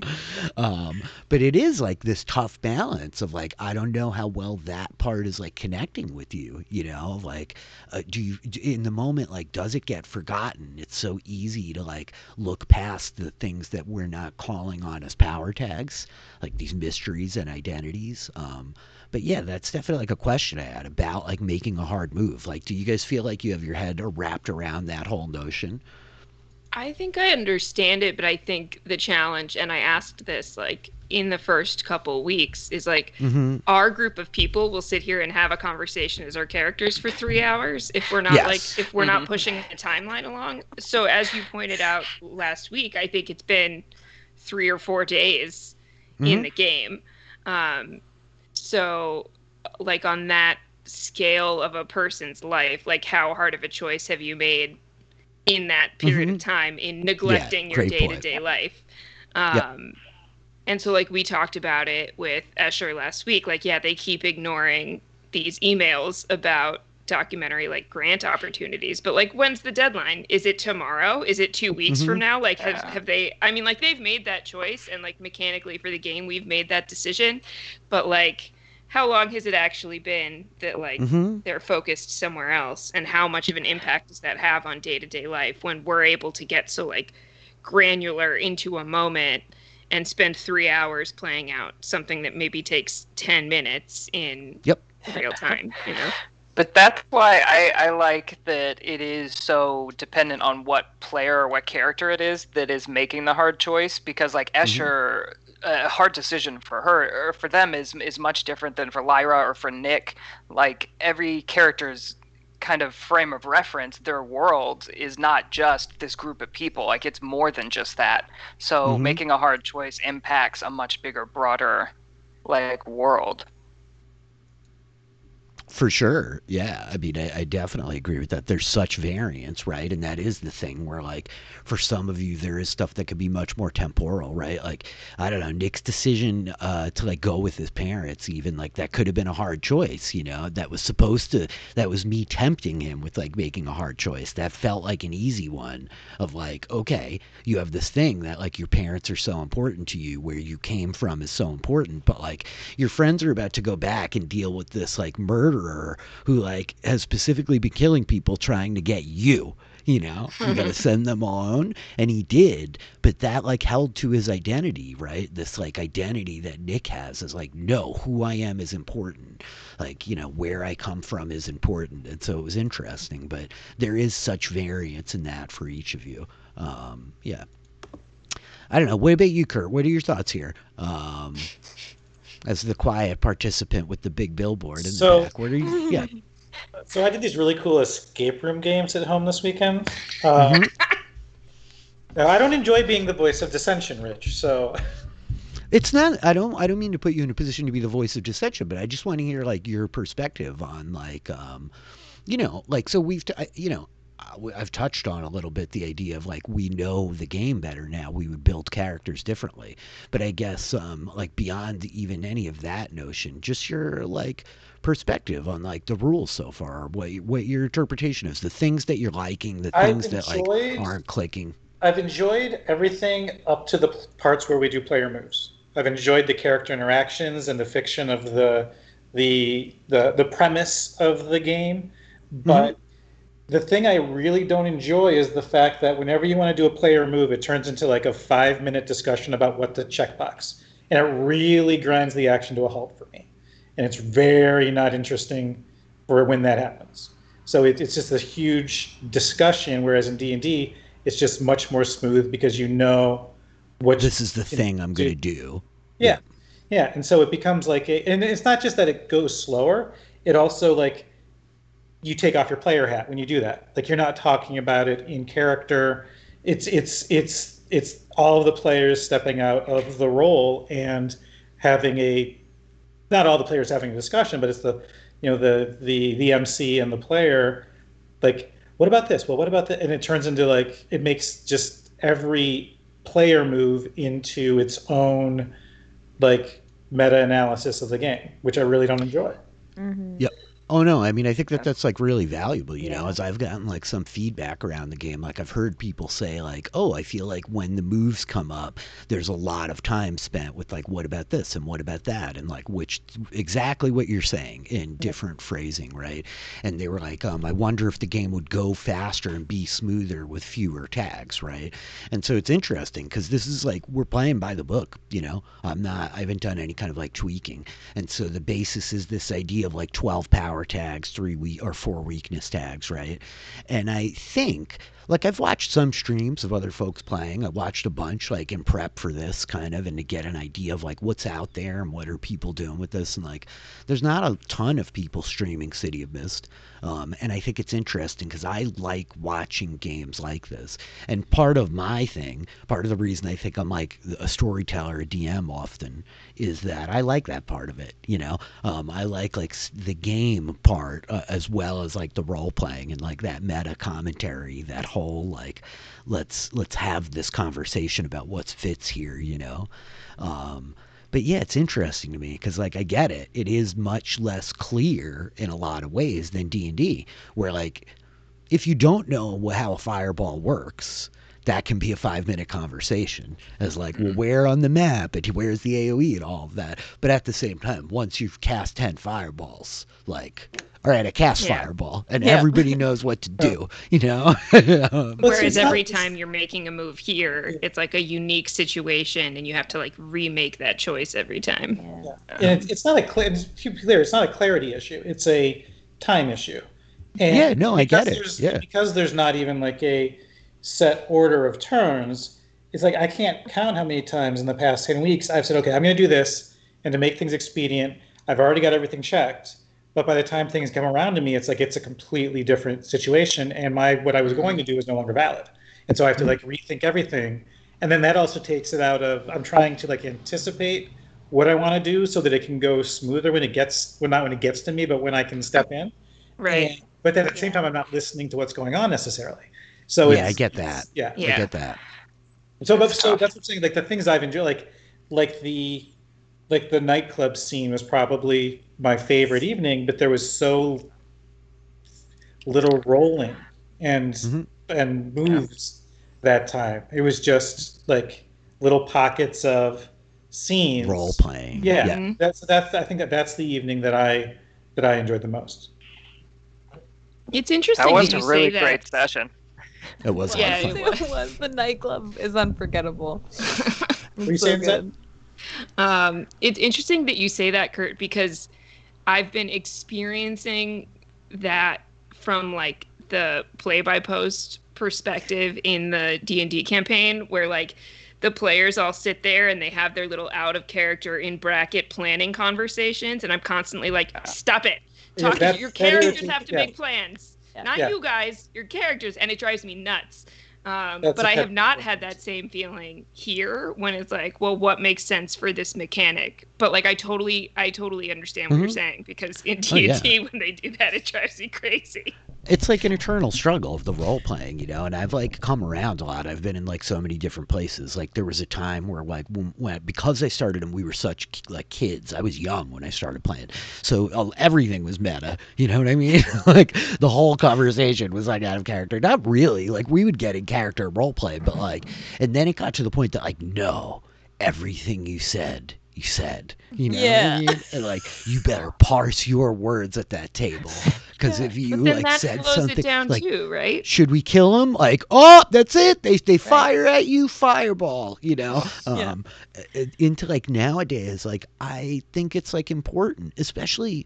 but it is like this tough balance of like, I don't know how well that part is like connecting with you, you know, like do you in the moment, like does it get forgotten? It's so easy to like look past the things that we're not calling on as power tags, like these mysteries and identities. But yeah, that's definitely like a question I had about like making a hard move. Like, do you guys feel like you have your head wrapped around that whole notion? I think I understand it, but I think the challenge, and I asked this like in the first couple weeks, is like Mm-hmm. our group of people will sit here and have a conversation as our characters for 3 hours if we're not Yes. if we're not pushing the timeline along. So as you pointed out last week, I think it's been 3 or 4 days in Mm-hmm. the game. Um, so like on that scale of a person's life, like how hard of a choice have you made in that period of time in neglecting your great point. day-to-day life? Yep. And so like we talked about it with Escher last week, like yeah, they keep ignoring these emails about documentary like grant opportunities, but like when's the deadline? Is it tomorrow? Is it 2 weeks from now? Like have they, I mean, like they've made that choice, and like mechanically for the game we've made that decision, but like how long has it actually been that like Mm-hmm. they're focused somewhere else, and how much of an impact does that have on day-to-day life when we're able to get so like granular into a moment and spend 3 hours playing out something that maybe takes 10 minutes in Yep. real time, you know? But that's why I like that it is so dependent on what player or what character it is that is making the hard choice. Because like Escher, a hard decision for her or for them is much different than for Lyra or for Nick. Like every character's kind of frame of reference, their world is not just this group of people. Like it's more than just that. So making a hard choice impacts a much bigger, broader like world. For sure. Yeah. I mean, I definitely agree with that. There's such variance, right? And that is the thing where, like, for some of you, there is stuff that could be much more temporal, right? Like, I don't know, Nick's decision to, like, go with his parents, even, like, that could have been a hard choice, you know? That was me tempting him with, like, making a hard choice. That felt like an easy one of, like, okay, you have this thing that, like, your parents are so important to you, where you came from is so important, but, like, your friends are about to go back and deal with this, like, murderer who like has specifically been killing people trying to get you, you know. You gotta send them alone, and he did, but that like held to his identity, right? This like identity that Nick has is like, no, who I am is important, like, you know, where I come from is important. And so it was interesting, but there is such variance in that for each of you. Yeah, I don't know, what about you, Kurt? What are your thoughts here, as the quiet participant with the big billboard in the back? What are you? Yeah. So I did these really cool escape room games at home this weekend. Mm-hmm. Now I don't enjoy being the voice of dissension, Rich. So It's not. I don't mean to put you in a position to be the voice of dissension, but I just want to hear like your perspective on like, you know, like so you know. I've touched on a little bit the idea of like we know the game better now. We would build characters differently, but I guess like beyond even any of that notion, just your like perspective on like the rules so far. What your interpretation is, the things that you're liking, the things that like aren't clicking. I've enjoyed everything up to the parts where we do player moves. I've enjoyed the character interactions and the fiction of the premise of the game, but the thing I really don't enjoy is the fact that whenever you want to do a player move, it turns into like a 5-minute discussion about what the checkbox, and it really grinds the action to a halt for me, and it's very not interesting for when that happens. So it's just a huge discussion, whereas in D&D it's just much more smooth because you know what This is the thing I'm going to do. Yeah. And so it becomes like and it's not just that it goes slower, it also like you take off your player hat when you do that. Like you're not talking about it in character. It's all of the players stepping out of the role and having not all the players having a discussion, but it's the MC and the player like, what about this? Well, what about that? And it turns into like, it makes just every player move into its own like meta analysis of the game, which I really don't enjoy. Mm-hmm. Yep. Oh no, I mean I think that that's like really valuable, you know, Yeah. as I've gotten like some feedback around the game. Like I've heard people say like, "Oh, I feel like when the moves come up, there's a lot of time spent with like what about this and what about that and like which exactly what you're saying in different phrasing, right?" And they were like, I wonder if the game would go faster and be smoother with fewer tags, right? And so it's interesting cuz this is like we're playing by the book, you know. I haven't done any kind of like tweaking. And so the basis is this idea of like 12 power tags, 4 weakness tags, right? And I think like I've watched some streams of other folks playing. I watched a bunch like in prep for this kind of and to get an idea of like what's out there and what are people doing with this and like there's not a ton of people streaming City of Mist. And I think it's interesting because I like watching games like this. And part of the reason I think I'm like a storyteller, a DM often, is that I like that part of it. You know, I like the game part as well as like the role playing and like that meta commentary, that whole like let's have this conversation about what fits here. You know. But yeah, it's interesting to me because like I get it. It is much less clear in a lot of ways than D&D, where like if you don't know how a fireball works, that can be a 5 minute conversation as like, well, where on the map and where's the AoE and all of that. But at the same time, once you've cast 10 fireballs, like, all right, I cast Yeah. fireball and Yeah. everybody knows what to do, you know? Whereas it's not- every time you're making a move here, it's like a unique situation, and you have to like remake that choice every time. Yeah. And it's not a to be clear, it's not a clarity issue. It's a time issue. And Yeah, no, I get it. there's- Yeah. Because there's not even like a set order of turns, it's like I can't count how many times in the past 10 weeks I've said, okay, I'm going to do this. And to make things expedient, I've already got everything checked. But by the time things come around to me, it's like it's a completely different situation. And what I was going to do is no longer valid. And so I have to like rethink everything. And then that also takes it out of, I'm trying to like anticipate what I want to do so that it can go smoother when it gets, well, not when it gets to me, but when I can step in. Right. But then at the same time, I'm not listening to what's going on necessarily. So Yeah, I get that. Yeah. I Yeah. get that. So That's that's tough. what I'm saying. Like the things I've enjoyed, like the nightclub scene was probably my favorite evening, but there was so little rolling and Mhm. and moves that time. It was just like little pockets of scenes. Role playing. Yeah, Yeah. Mhm. that's I think that's the evening that I enjoyed the most. It's interesting That was that a you really say that. great session. It was a Yeah, lot of it fun. was. The nightclub is unforgettable. Were you It's so saying that? good. It's interesting that you say that, Kurt, because I've been experiencing that from like the play-by-post perspective in the D&D campaign, where like the players all sit there and they have their little out of character in bracket planning conversations, and I'm constantly like, stop it. Yeah, Your that characters irritates- have to yeah. make plans. Yeah. Not Yeah. you guys, your characters, and it drives me nuts. That's But a I pet have not peeve. had that same feeling here when it's like, well, what makes sense for this mechanic? But like, I totally understand what you're Mhm. saying, because in Oh, yeah. D&D, when they do that, it drives me crazy. It's like an eternal struggle of the role playing, you know, and I've like come around a lot. I've been in like so many different places. Like there was a time where like when because I started and we were such like kids, I was young when I started playing. So everything was meta, you know what I mean? Like the whole conversation was like out of character. Not really. Like we would get in character role play, but like and then it got to the point that like no, everything you said, you know what Yeah. I mean? And like you better parse your words at that table. Because if you But then like that said slows something it down like, too, right? should we kill him? Like, oh, that's it. They fire at you, fireball. You know, Yeah. into like nowadays, like I think it's like important, especially.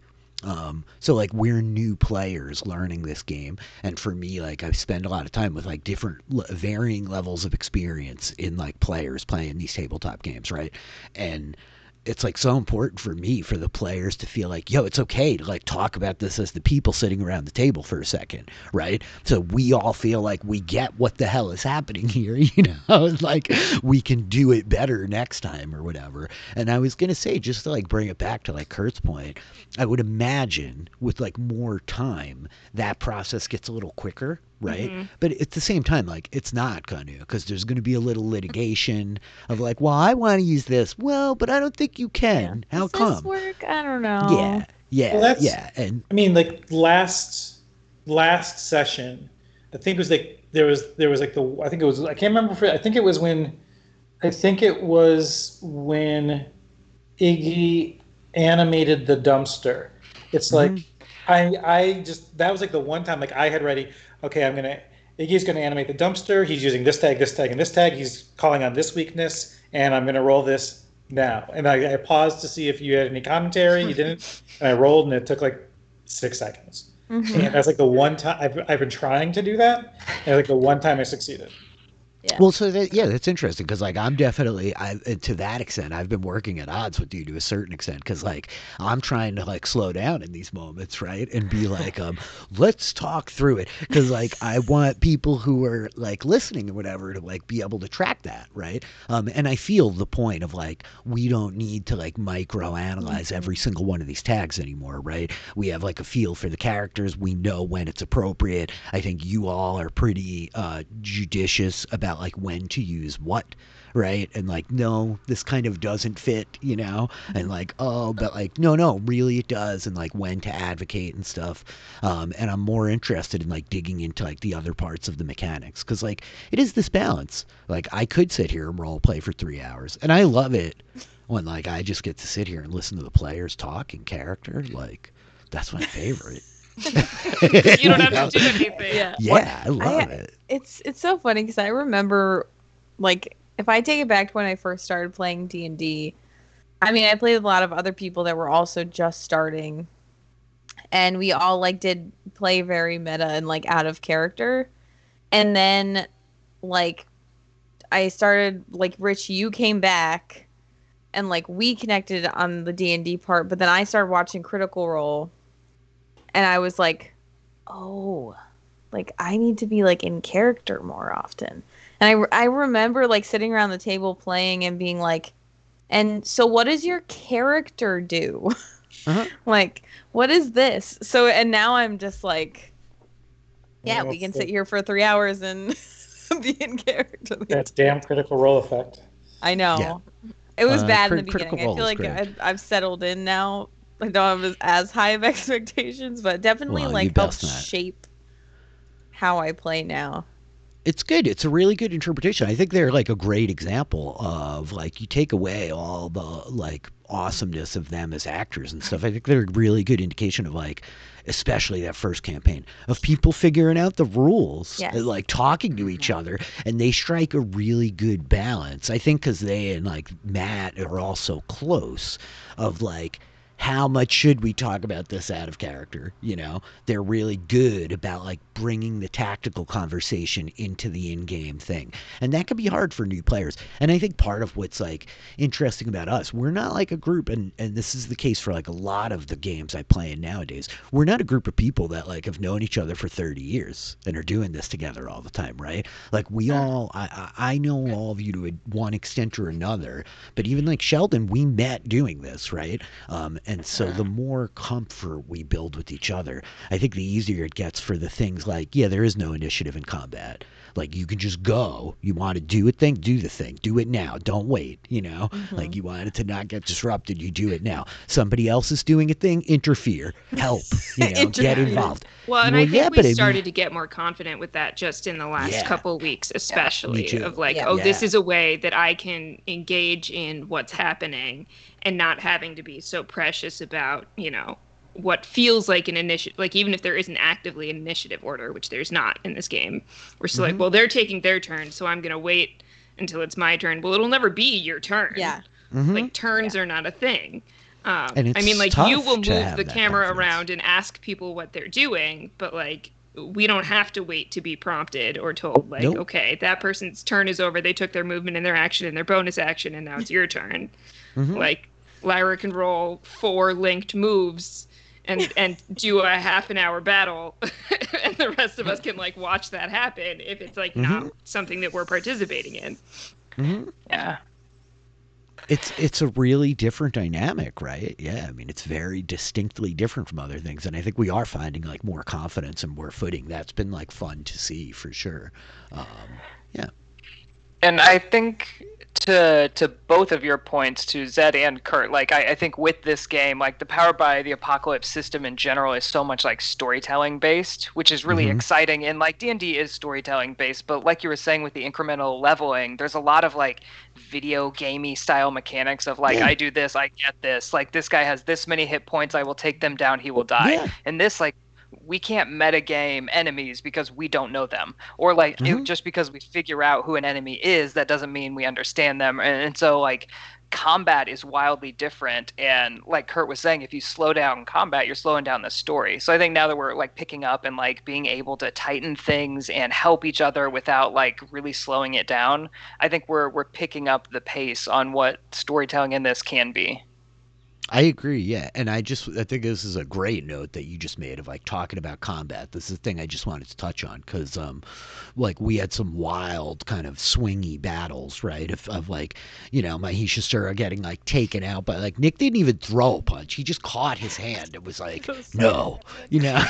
So like we're new players learning this game, and for me, like I spend a lot of time with like different varying levels of experience in like players playing these tabletop games, right? And it's like so important for me for the players to feel like, yo, it's okay to like talk about this as the people sitting around the table for a second, right? So we all feel like we get what the hell is happening here, you know, like we can do it better next time or whatever. And I was gonna say, just to like bring it back to like Kurt's point, I would imagine with like more time that process gets a little quicker, right? Mhm. But at the same time, like it's not gonna, because there's gonna be a little litigation of like, well, I want to use this, well, but I don't think you can. How Does come? this work? I don't know. Yeah, Yeah, Well, that's. yeah, and I mean, like last session, I think it was like there was like the I think it was I can't remember. I think it was when Iggy animated the dumpster. It's like mhm. I just that was like the one time like I had ready. Okay, Iggy's gonna animate the dumpster. He's using this tag, and this tag. He's calling on this weakness, and I'm gonna roll this now. And I paused to see if you had any commentary. You didn't, and I rolled, and it took like 6 seconds. Mhm. And that's like the one time I've been trying to do that, and like the one time I succeeded. Yeah. Well, so that's interesting because like I'm definitely to that extent I've been working at odds with you to a certain extent because like I'm trying to like slow down in these moments, right, and be like let's talk through it because like I want people who are like listening or whatever to like be able to track that, right, and I feel the point of like we don't need to like micro analyze every single one of these tags anymore, right? We have like a feel for the characters, we know when it's appropriate. I think you all are pretty judicious about like when to use what, right? And like, no, this kind of doesn't fit, and like, oh, but like, no, really it does, and like when to advocate and stuff. And I'm more interested in like digging into like the other parts of the mechanics because like it is this balance. Like I could sit here and role play for 3 hours, and I love it when like I just get to sit here and listen to the players talk in character. Like that's my favorite. You don't have to do anything. Yeah. Yeah, I love it. It's so funny because I remember, like, if I take it back to when I first started playing D&D, I mean, I played with a lot of other people that were also just starting, and we all like did play very meta and like out of character. And then, like, I started like Rich, you came back, and like we connected on the D&D part, but then I started watching Critical Role, and I was like, oh, like I need to be like in character more often. And I remember like sitting around the table playing and being like, and so what does your character do? Uh-huh. Like, what is this? So, and now I'm just like, yeah, Well, we can sit here for 3 hours and be in character. That damn Critical Role effect. I know. Yeah. It was bad in the Critical beginning. I Role feel is like great. I've settled in now. I don't have as high of expectations, but definitely Well, you like best helped not. shape how I play now. It's good. It's a really good interpretation. I think they're like a great example of like you take away all the like awesomeness of them as actors and stuff. I think they're a really good indication of like, especially that first campaign of people figuring out the rules, Yes. and, like talking to each other, and they strike a really good balance. I think because they and like Matt are all so close of like. How much should we talk about this out of character? They're really good about like bringing the tactical conversation into the in-game thing, and that can be hard for new players. And I think part of what's like interesting about us, we're not like a group, and this is the case for like a lot of the games I play in nowadays. We're not a group of people that like have known each other for 30 years and are doing this together all the time, right? Like we all, I know all of you to one extent or another, but even like Sheldon, we met doing this, right? And so the more comfort we build with each other, I think the easier it gets for the things like, yeah, there is no initiative in combat. Like you can just go. You want to do a thing, do the thing. Do it now. Don't wait. Like you want it to not get disrupted, you do it now. Somebody else is doing a thing, interfere, help. Get Interfere. involved. Well, and Well, I think yeah, but I we mean- started to get more confident with that just in the last Yeah. couple of weeks, especially too. of like, Yeah. oh, this Yeah. is a way that I can engage in what's happening and not having to be so precious about, what feels like an initiative. Like even if there isn't actively an initiative order, which there's not in this game, we're still like, well, they're taking their turn, so I'm gonna wait until it's my turn. Well, it'll never be your turn. Yeah. Mhm. Like turns are not a thing. And it's I mean, like tough you will to move have the that camera confidence. around and ask people what they're doing, but like we don't have to wait to be prompted or told. Like, Nope. okay, that person's turn is over. They took their movement and their action and their bonus action, and now it's your turn. Mhm. Like Lyra can roll 4 linked moves and do a half an hour battle, and the rest of us can like watch that happen if it's like not something that we're participating in. Mhm. Yeah. It's a really different dynamic, right? Yeah, I mean, it's very distinctly different from other things, and I think we are finding like more confidence and more footing. That's been like fun to see for sure. Yeah. And I think to both of your points, to Zed and Kurt, like I think with this game, like the Powered by the Apocalypse system in general is so much like storytelling based, which is really exciting. And like D&D is storytelling based, but like you were saying with the incremental leveling, there's a lot of like video gamey style mechanics of like I do this, I get this. Like this guy has this many hit points, I will take them down, he will die. Yeah. And this like we can't metagame enemies because we don't know them, or like just because we figure out who an enemy is, that doesn't mean we understand them. And so like combat is wildly different, and like Kurt was saying, if you slow down combat, you're slowing down the story. So I think now that we're like picking up and like being able to tighten things and help each other without like really slowing it down, I think we're picking up the pace on what storytelling in this can be. I agree, yeah. And I think this is a great note that you just made of like talking about combat. This is the thing I just wanted to touch on because like we had some wild kind of swingy battles, right? Of like, you know, Mahisha Sura getting like taken out by like Nick didn't even throw a punch. He just caught his hand. It was like, no, you know,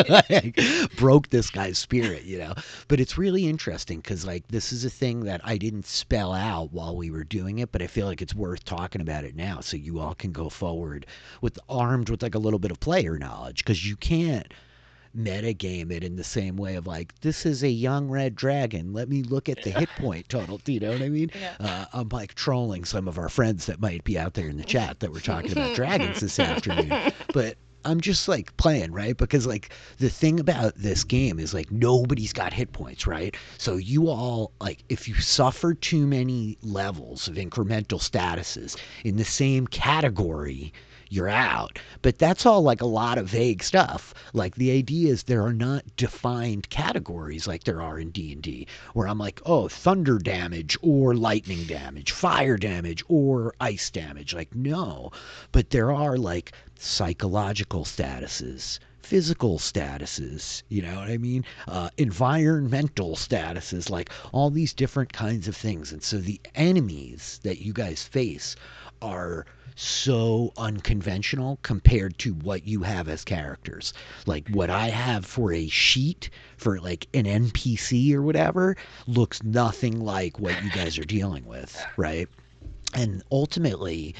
like, broke this guy's spirit, you know. But it's really interesting because like this is a thing that I didn't spell out while we were doing it, but I feel like it's worth talking about it now so you all can go forward armed with like a little bit of player knowledge, because you can't metagame it in the same way of like, this is a young red dragon, let me look at the hit point total. Do you know what I mean? I'm like trolling some of our friends that might be out there in the chat that were talking about dragons this afternoon, but I'm just like playing, right? Because like the thing about this game is like nobody's got hit points, right? So you all like, if you suffer too many levels of incremental statuses in the same category, you're out. But that's all like a lot of vague stuff. Like the idea is there are not defined categories like there are in D&D, where I'm like, oh, thunder damage or lightning damage, fire damage or ice damage. Like, no. But there are like psychological statuses, physical statuses, you know what I mean? Environmental statuses, like all these different kinds of things. And so the enemies that you guys face are so unconventional compared to what you have as characters. Like what I have for a sheet for like an NPC or whatever looks nothing like what you guys are dealing with, right? And ultimately,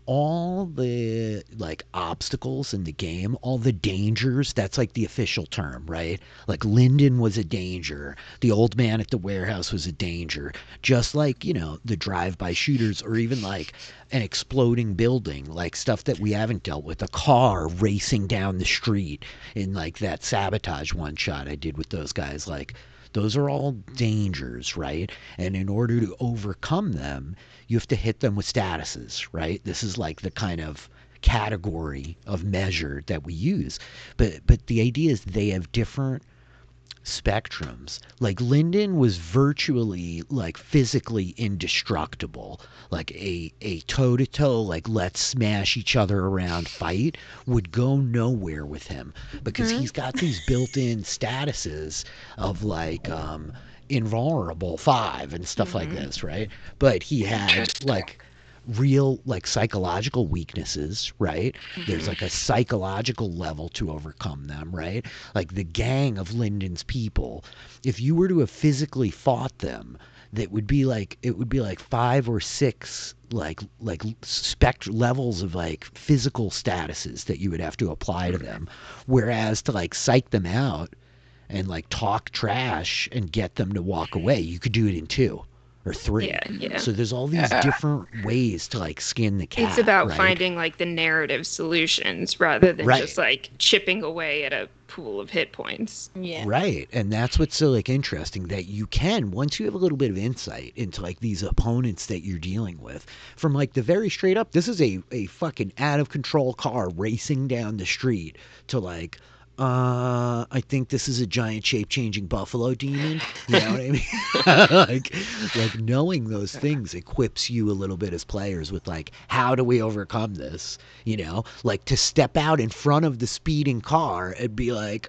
all the like obstacles in the game, all the dangers, that's like the official term, right? Like Linden was a danger, the old man at the warehouse was a danger, just like, you know, the drive-by shooters, or even like an exploding building, like stuff that we haven't dealt with, a car racing down the street in like that Sabotage one shot I did with those guys. Like those are all dangers, right? And in order to overcome them, you have to hit them with statuses, right? This is like the kind of category of measure that we use. But the idea is they have different spectrums. Like Linden was virtually like physically indestructible. Like a toe-to-toe, like let's smash each other around fight would go nowhere with him, because he's got these built-in statuses of like invulnerable 5 and stuff like this, right? But he had like real like psychological weaknesses, right? There's like a psychological level to overcome them, right? Like the gang of Linden's people, if you were to have physically fought them, that would be like, it would be like 5 or 6 like levels of like physical statuses that you would have to apply to them, whereas to like psych them out and like talk trash and get them to walk away, you could do it in 2 or 3. Yeah. So there's all these different ways to like skin the cat. It's about right? finding like the narrative solutions rather than just like chipping away at a pool of hit points. Yeah. Right. And that's what's so like interesting, that you can, once you have a little bit of insight into like these opponents that you're dealing with, from like the very straight up, this is a fucking out of control car racing down the street, to like, I think this is a giant shape-changing buffalo demon. You know what I mean? like knowing those things equips you a little bit as players with like, how do we overcome this? You know, like to step out in front of the speeding car and be like,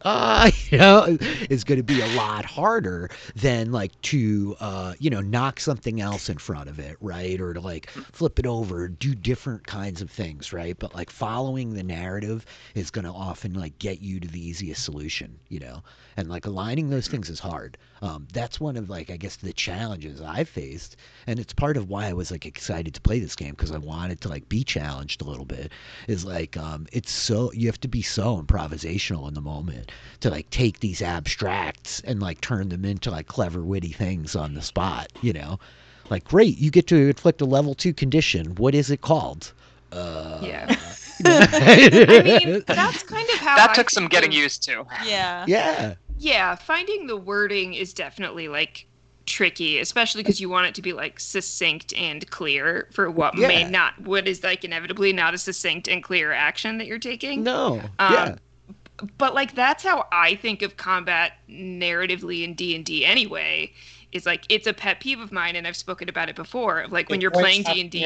you know, is going to be a lot harder than like to, you know, knock something else in front of it, right? Or to like flip it over, do different kinds of things, right? But like following the narrative is going to often like get you to the easiest solution, and like aligning those things is hard. That's one of like, I guess, the challenges I've faced, and it's part of why I was like excited to play this game, because I wanted to like be challenged a little bit. Is like, it's so, you have to be so improvisational in the moment to like take these abstracts and like turn them into like clever, witty things on the spot. Like, great, you get to inflict a level 2 condition. What is it called? Yeah. I mean, that's kind of how That I took some think getting of- used to. Yeah. Yeah. Yeah, finding the wording is definitely like tricky, especially because you want it to be like succinct and clear for what what is like inevitably not a succinct and clear action that you're taking. No. Um, Yeah. But like that's how I think of combat narratively in D&D anyway. Is like it's a pet peeve of mine, and I've spoken about it before. Of like when you're playing D&D,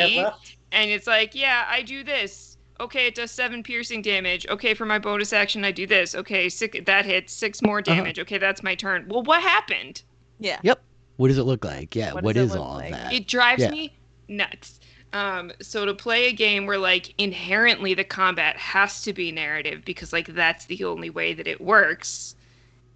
and it's like, yeah, I do this. Okay, it does 7 piercing damage. Okay, for my bonus action, I do this. Okay, that hits 6 more damage. Okay, that's my turn. Well, what happened? Yeah. Yep. What does it look like? Yeah. What What does it is look all like? of that? It drives Yeah. me nuts. So to play a game where like inherently the combat has to be narrative because like that's the only way that it works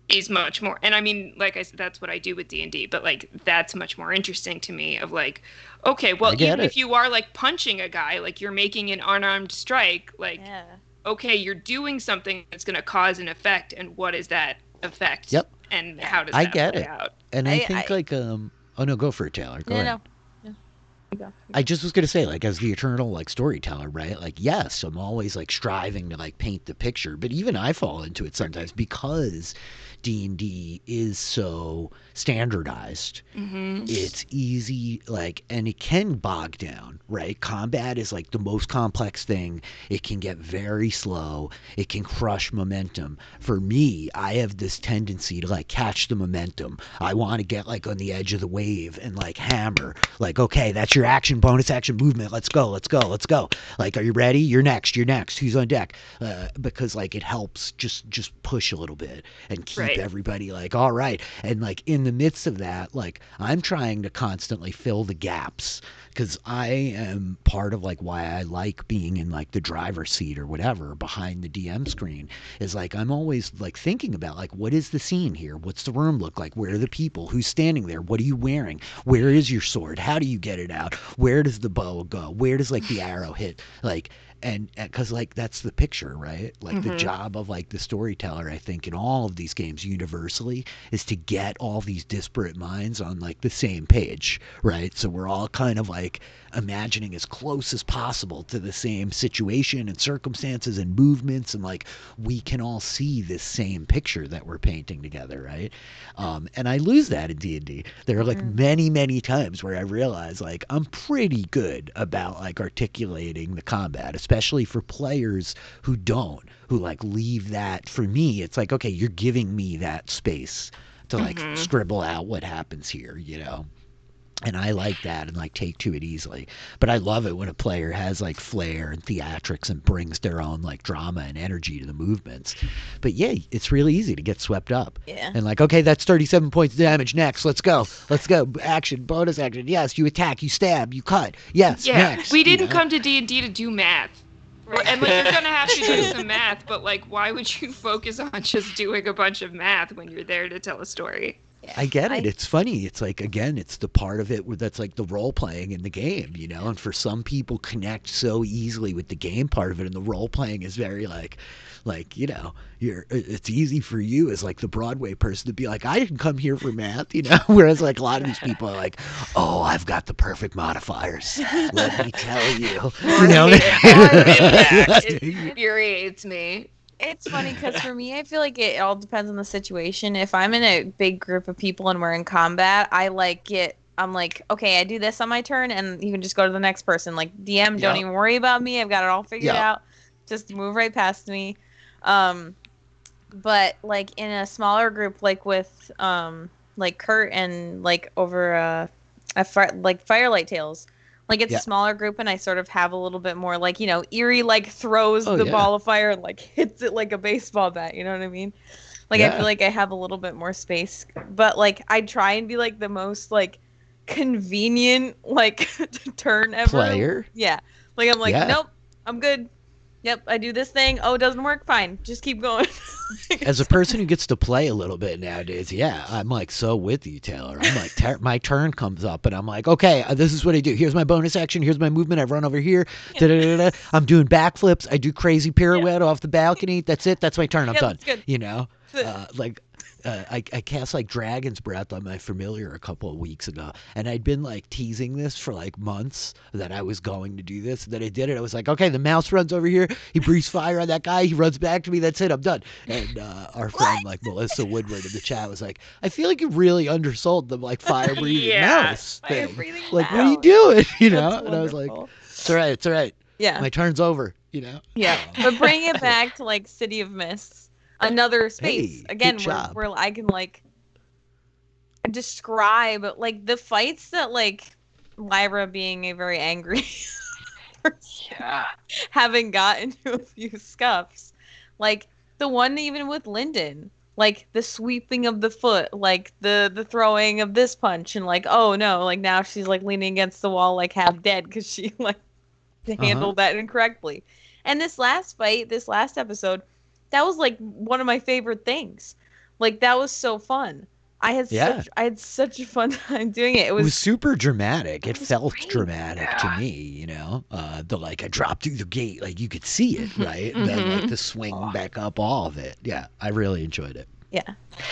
is much more. And I mean, like I said, that's what I do with D&D, but like that's much more interesting to me of like, okay, well, I get even it. if you are like punching a guy, like you're making an unarmed strike, like, Yeah. okay, you're doing something that's going to cause an effect. And what is that effect? Yep. And how does I that get play it. out? And I think I- like, oh no, go for it, Taylor. Go ahead. No. You go. I just was gonna say, like, as the eternal like storyteller, right? Like, yes, I'm always like striving to like paint the picture, but even I fall into it sometimes because D&D is so standardized. Mm-hmm. It's easy, like, and it can bog down, right? Combat is like the most complex thing. It can get very slow. It can crush momentum. For me, I have this tendency to like catch the momentum. I want to get like on the edge of the wave and like hammer, like, okay, that's your action, bonus action movement. Let's go, let's go, let's go. Like, are you ready? You're next. You're next. Who's on deck? Because like it helps just push a little bit and keep Right. everybody like, all right. And like in the midst of that, like I'm trying to constantly fill the gaps because I am part of like why I like being in like the driver's seat or whatever behind the DM screen is like I'm always like thinking about like what is the scene here? What's the room look like? Where are the people? Who's standing there? What are you wearing? Where is your sword? How do you get it out? Where does the bow go? Where does like the arrow hit? Like and because like that's the picture, right? Like the Mhm. job of like the storyteller, I think in all of these games universally is to get all these disparate minds on like the same page, right? So we're all kind of like imagining as close as possible to the same situation and circumstances and movements, and like we can all see this same picture that we're painting together, right? And I lose that in D&D. There are like many times where I realize like I'm pretty good about like articulating the combat, especially for players who don't, who like leave that. For me, it's like, okay, you're giving me that space to like Mhm. scribble out what happens here, and I like that and like take to it easily. But I love it when a player has like flair and theatrics and brings their own like drama and energy to the movements. But yeah, it's really easy to get swept up. Yeah. And like, okay, that's 37 points of damage. Next, let's go. Let's go. Action, bonus action. Yes, you attack, you stab, you cut. Yes, Yeah, next. we you didn't know? come to D&D to do math. And like you're gonna have to do some math, but like why would you focus on just doing a bunch of math when you're there to tell a story? I get it. It's funny. It's like, again, it's the part of it where that's like the role playing in the game, and for some people connect so easily with the game part of it, and the role playing is very like it's easy for you as like the Broadway person to be like, I didn't come here for math, whereas like a lot of these people are like, oh, I've got the perfect modifiers. Let me tell you, It infuriates me. It's funny because for me, I feel like it all depends on the situation. If I'm in a big group of people and we're in combat, I'm like, okay, I do this on my turn, and you can just go to the next person. Like, DM, don't Yep. even worry about me. I've got it all figured Yep. out. Just move right past me. But like in a smaller group, like with like Kurt and like over like Firelight Tales. Like it's Yeah. a smaller group, and I sort of have a little bit more like, Eerie like throws Oh, the yeah. ball of fire and like hits it like a baseball bat. You know what I mean? Like I Yeah. feel like I have a little bit more space, but like I try and be like the most like convenient like turn ever. Player? Yeah. Like I'm like, Yeah. nope, I'm good. Yep, I do this thing. Oh, it doesn't work. Fine, just keep going. As a person who gets to play a little bit nowadays, yeah, I'm like so with you, Taylor. I'm like, my turn comes up, and I'm like, okay, this is what I do. Here's my bonus action. Here's my movement. I run over here. Da-da-da-da. I'm doing backflips. I do crazy pirouette off the balcony. That's it. That's my turn. I'm done. That's good. You know, I cast like Dragon's Breath on my familiar a couple of weeks ago, and I'd been like teasing this for like months that I was going to do this. And then I did it. I was like, okay, the mouse runs over here. He breathes fire on that guy. He runs back to me. That's it. I'm done. And our friend like Melissa Woodward in the chat was like, I feel like you really undersold the like fire breathing mouse thing. Fire-breathing Like, what are mouse. you doing? You know? That's And I was like, wonderful. it's all right. It's all right. Yeah. My turn's over. You know? Yeah, but bring it back to like City of Mists, another space Hey, again good where, job. where I can like describe like the fights that like Lyra being a very angry Yeah. having got into a few scuffs, like the one even with Lyndon, like the sweeping of the foot, like the throwing of this punch, and like oh no, like now she's like leaning against the wall like half dead because she like handled that incorrectly. And this last fight, this last episode, that was like one of my favorite things. Like that was so fun. I had such a fun time doing it. It It was was super dramatic. It was felt great. dramatic to me, you know. The like I dropped through the gate, like you could see it, right? And then like the swing back up, all of it. Yeah, I really enjoyed it. yeah.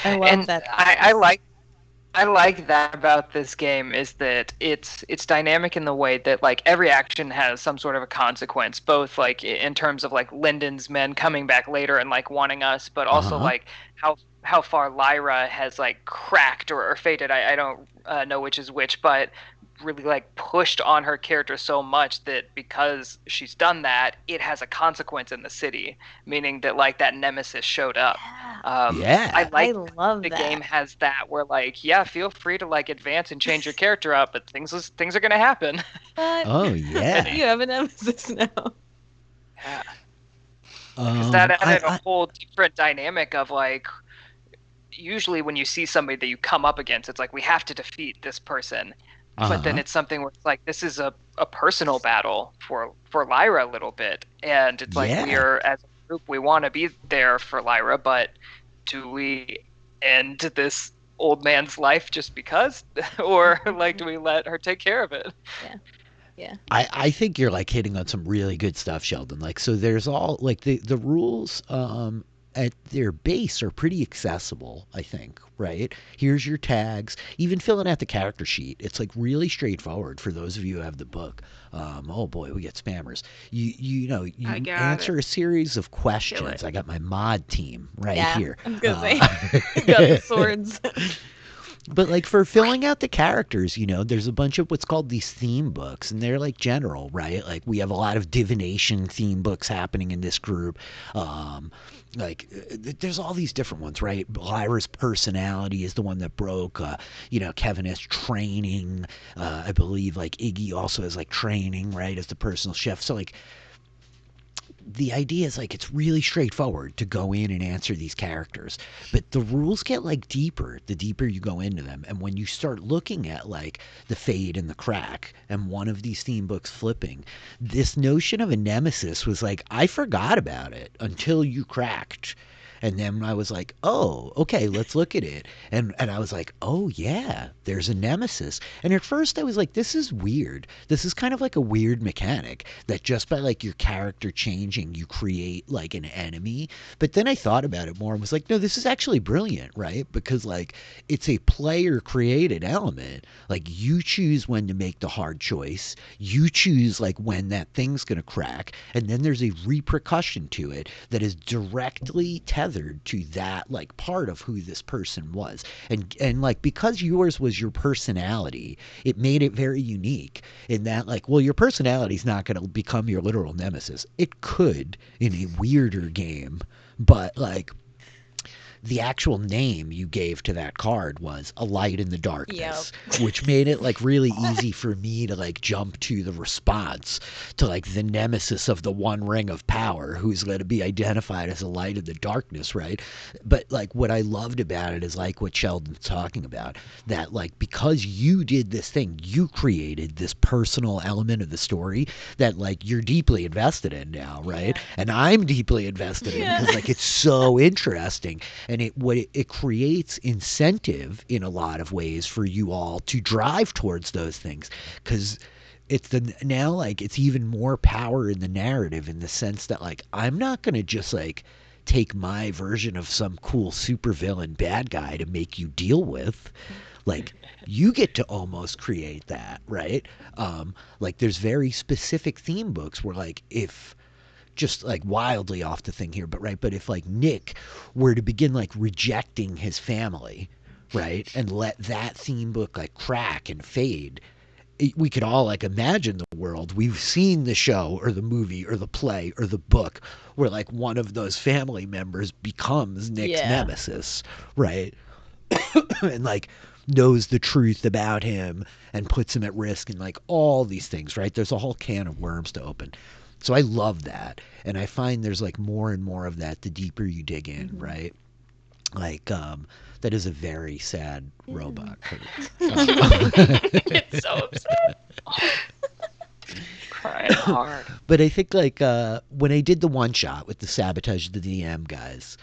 I love And that. I like that about this game is that it's dynamic in the way that like every action has some sort of a consequence, both like in terms of like Lyndon's men coming back later and like wanting us, but also Uh-huh. like how far Lyra has like cracked or faded. I don't know which is which, but really like pushed on her character so much that because she's done that, it has a consequence in the city, meaning that like that nemesis showed up. Yeah. I like I love the that. game has that where like yeah, feel free to like advance and change your character up, but things are gonna happen. But Oh yeah. you have an nemesis now. Yeah, because that added I- a whole different dynamic of like usually when you see somebody that you come up against, it's like we have to defeat this person. But then Uh-huh. it's something where it's like this is a personal battle for Lyra a little bit, and it's like Yeah. we're as a group we want to be there for Lyra, but do we end this old man's life just because, or like do we let her take care of it? I think you're like hitting on some really good stuff, Sheldon. Like so there's all like the rules at their base are pretty accessible, I think, right? Here's your tags. Even filling out the character sheet, it's like really straightforward for those of you who have the book. Oh boy, we get spammers. You know, you I got answer it. a series of Kill questions. it. I got my mod team right Yeah, here. I was gonna say. Uh, Got the swords. But like for filling out the characters, you know, there's a bunch of what's called these theme books, and they're like general, right? Like we have a lot of divination theme books happening in this group. There's all these different ones, right? Lyra's personality is the one that broke. You know, Kevin has training. I believe like Iggy also has like training, right, as the personal chef. So like the idea is like it's really straightforward to go in and answer these characters, but the rules get like deeper the deeper you go into them. And when you start looking at like the fade and the crack and one of these theme books flipping, this notion of a nemesis was like I forgot about it until you cracked. And then I was like, oh, okay, let's look at it. And I was like, oh, yeah, there's a nemesis. And at first I was like, this is weird. This is kind of like a weird mechanic that just by like your character changing, you create like an enemy. But then I thought about it more and was like, no, this is actually brilliant, right? Because like it's a player created element. Like you choose when to make the hard choice. You choose like when that thing's going to crack. And then there's a repercussion to it that is directly tethered to that like part of who this person was. And like because yours was your personality, it made it very unique in that like, well, your personality is not going to become your literal nemesis. It could in a weirder game, but like the actual name you gave to that card was A Light in the Darkness, which made it like really easy for me to like jump to the response to like the nemesis of the One Ring of Power, who's going to be identified as a light in the darkness, right? But like what I loved about it is like what Sheldon's talking about, that like because you did this thing, you created this personal element of the story that like you're deeply invested in now, right? And I'm deeply invested in because like it's so interesting, and it creates incentive in a lot of ways for you all to drive towards those things, because now like it's even more power in the narrative, in the sense that like I'm not gonna just like take my version of some cool supervillain bad guy to make you deal with. Like you get to almost create that, right? Like there's very specific theme books where like, if just like wildly off the thing here, but if like Nick were to begin like rejecting his family, right, and let that theme book like crack and fade, we could all like imagine the world. We've seen the show or the movie or the play or the book where like one of those family members becomes Nick's nemesis, right? And like knows the truth about him and puts him at risk, and like all these things, right? There's a whole can of worms to open. So I love that, and I find there's like more and more of that the deeper you dig in, right? Like that is a very sad robot. It's so upset. Crying hard. But I think like when I did the one shot with the Sabotage the DM guys,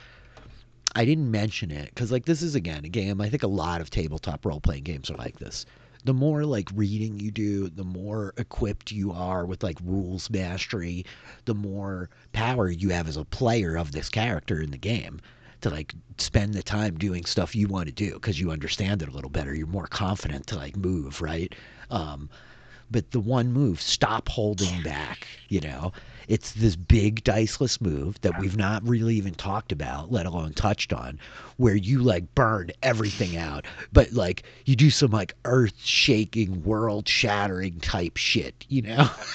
I didn't mention it because like this is again a game. I think a lot of tabletop role playing games are like this. The more like reading you do, the more equipped you are with like rules mastery, the more power you have as a player of this character in the game to like spend the time doing stuff you want to do because you understand it a little better. You're more confident to like move, right? But the one move, stop holding back, it's this big diceless move that we've not really even talked about, let alone touched on, where you like burn everything out, but like you do some like earth shaking, world shattering type shit,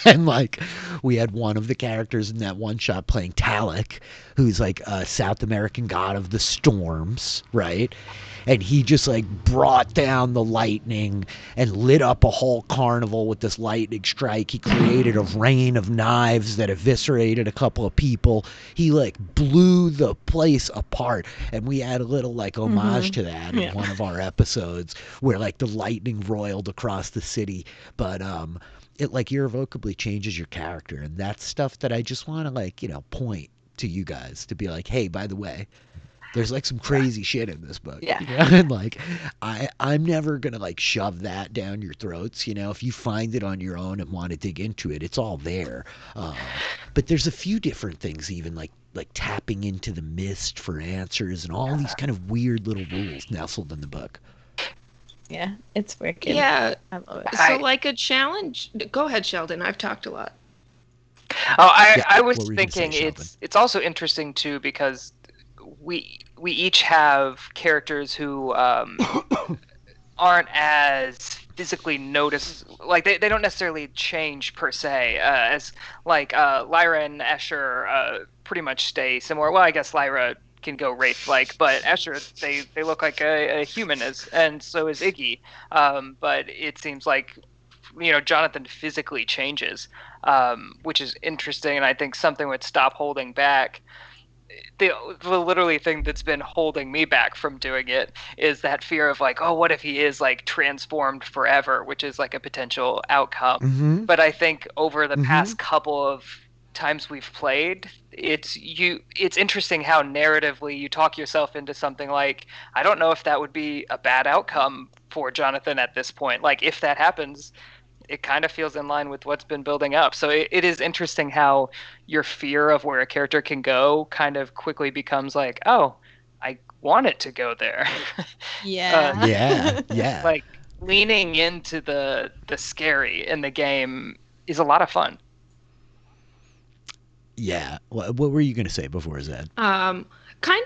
and like we had one of the characters in that one shot playing Talik, who's like a South American god of the storms, right? And he just like brought down the lightning and lit up a whole carnival with this lightning strike. He created a rain of knives that eviscerated a couple of people. He like blew the place apart. And we had a little like homage to that in one of our episodes where like the lightning roiled across the city. But it like irrevocably changes your character. And that's stuff that I just want to like, point to you guys to be like, hey, by the way, there's like some crazy shit in this book. And like I'm never gonna like shove that down your throats. If you find it on your own and want to dig into it, it's all there. But there's a few different things, even like tapping into the mist for answers and all these kind of weird little rules nestled in the book. Yeah, it's wicked. Yeah, I love it. So like a challenge. Go ahead, Sheldon. I've talked a lot. Oh, I was what were you gonna thinking say, Sheldon? it's also interesting too because we each have characters who aren't as physically like they don't necessarily change per se, as like Lyra and Escher pretty much stay similar. Well, I guess Lyra can go wraith like, but Escher they look like a human, and so is Iggy. But it seems like Jonathan physically changes, which is interesting, and I think something would stop holding back. The literally thing that's been holding me back from doing it is that fear of like, oh, what if he is like transformed forever, which is like a potential outcome. But I think over the past couple of times we've played, it's interesting how narratively you talk yourself into something like, I don't know if that would be a bad outcome for Jonathan at this point. Like if that happens, it kind of feels in line with what's been building up. So it is interesting how your fear of where a character can go kind of quickly becomes like, oh, I want it to go there. Yeah. Like leaning into the scary in the game is a lot of fun. Yeah. What were you going to say before, Zed? Kind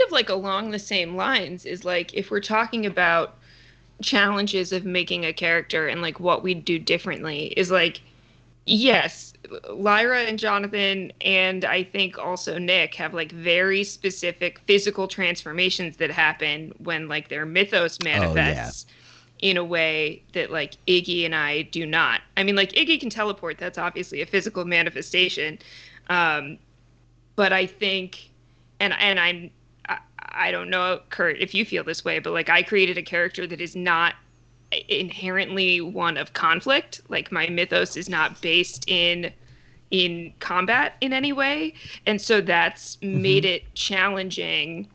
of like along the same lines is like if we're talking about challenges of making a character and like what we'd do differently is like Yes, Lyra and Jonathan, and I think also Nick have like very specific physical transformations that happen when like their mythos manifests in a way that like Iggy and I do not. I mean, like Iggy can teleport, that's obviously a physical manifestation. But I think, I don't know, Kurt, if you feel this way, but like I created a character that is not inherently one of conflict. Like my mythos is not based in combat in any way, and so that's made it challenging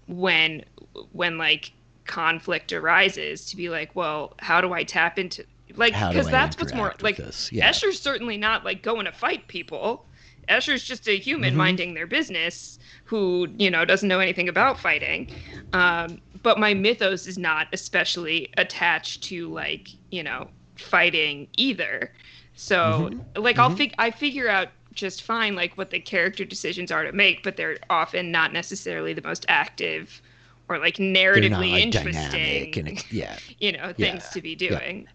when like conflict arises to be like, well, how do I tap into like, because that's what's more like Escher's certainly not like going to fight people. Escher's just a human minding their business who, you know, doesn't know anything about fighting. But my mythos is not especially attached to like, you know, fighting either. So like I figure out just fine like what the character decisions are to make, but they're often not necessarily the most active or like narratively not, like, interesting and you know, things to be doing.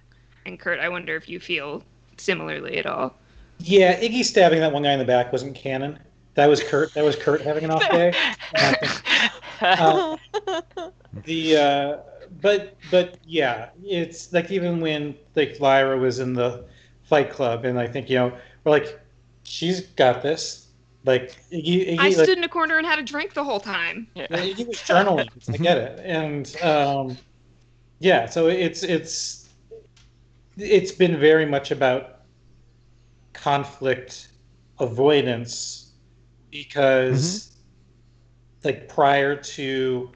And Kurt, I wonder if you feel similarly at all. Yeah, Iggy stabbing that one guy in the back wasn't canon. That was Kurt. That was Kurt having an off day. But yeah, it's like even when like Lyra was in the Fight Club, and I think, you know, we're like, she's got this. Like Iggy I stood in a corner and had a drink the whole time. Yeah. Iggy was journaling. I get it, and yeah, so it's been very much about conflict avoidance, because like prior to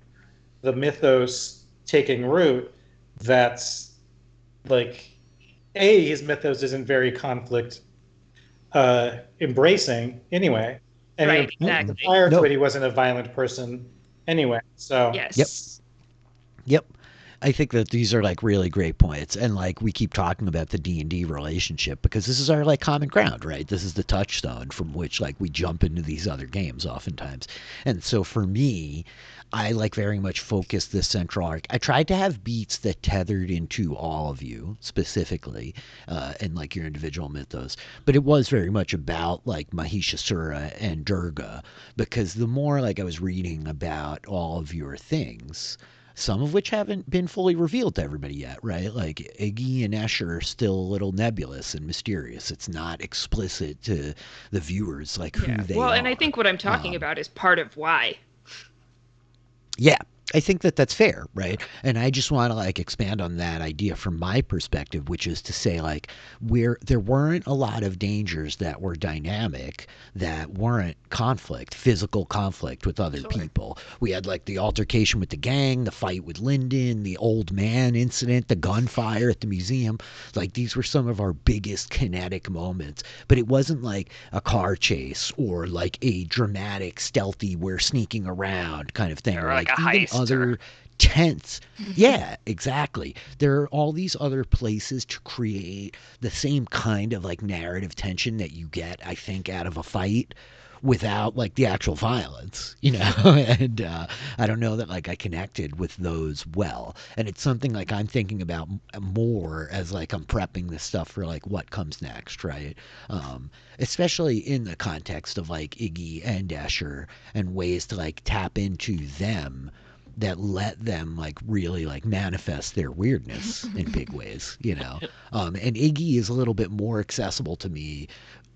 the mythos taking root, that's like his mythos isn't very conflict embracing anyway, and exactly. prior to it he wasn't a violent person anyway, so yes. Yep. I think that these are like really great points, and like we keep talking about the D&D relationship because this is our like common ground, right? This is the touchstone from which like we jump into these other games oftentimes. And so for me, I like very much focus this central arc. I tried to have beats that tethered into all of you specifically, and like your individual mythos, but it was very much about like Mahishasura and Durga, because the more like I was reading about all of your things, some of which haven't been fully revealed to everybody yet, right? Like Iggy and Escher are still a little nebulous and mysterious. It's not explicit to the viewers, like who they are. Well, and I think what I'm talking about is part of why. Yeah, I think that that's fair, right? And I just want to like expand on that idea from my perspective, which is to say like where there weren't a lot of dangers that were dynamic, that weren't physical conflict with other people. We had like the altercation with the gang, the fight with Lyndon, the old man incident, the gunfire at the museum. Like these were some of our biggest kinetic moments, but it wasn't like a car chase or like a dramatic stealthy we're sneaking around kind of thing. Or like a heist. Other tense. Yeah, exactly. There are all these other places to create the same kind of like narrative tension that you get, I think, out of a fight without like the actual violence, you know. And I don't know that like I connected with those well, and it's something like I'm thinking about more as like I'm prepping this stuff for like what comes next, right? Especially in the context of like Iggy and Escher, and ways to like tap into them that let them like really like manifest their weirdness in big ways, you know. And Iggy is a little bit more accessible to me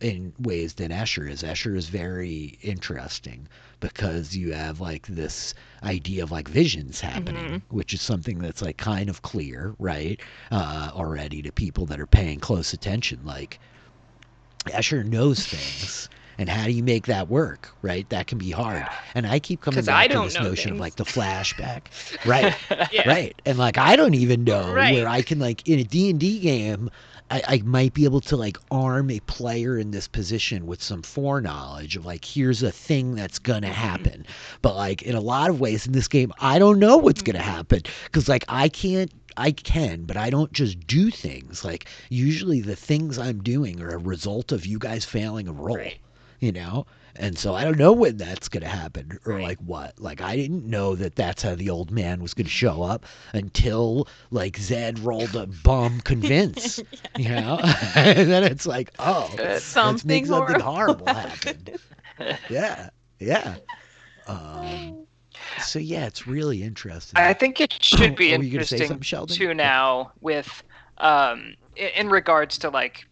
in ways than Escher is. Escher is very interesting because you have like this idea of like visions happening, which is something that's like kind of clear, right? Already to people that are paying close attention. Like Escher knows things. And how do you make that work, right? That can be hard. And I keep coming back to this notion of like the flashback. Right, right. And like I don't even know where I can like in a D&D game, I might be able to like arm a player in this position with some foreknowledge of like, here's a thing that's gonna happen. But like in a lot of ways in this game, I don't know what's gonna happen because like I can, but I don't just do things. Like usually the things I'm doing are a result of you guys failing a roll. you know? And so I don't know when that's going to happen or like what. Like I didn't know that that's how the old man was going to show up until like Zed rolled a bum convince, you know? And then it's like, oh, let's make something horrible happen. Yeah. Yeah. So yeah, it's really interesting. I think it should be Were you gonna say interesting something, Sheldon? too now with in regards to like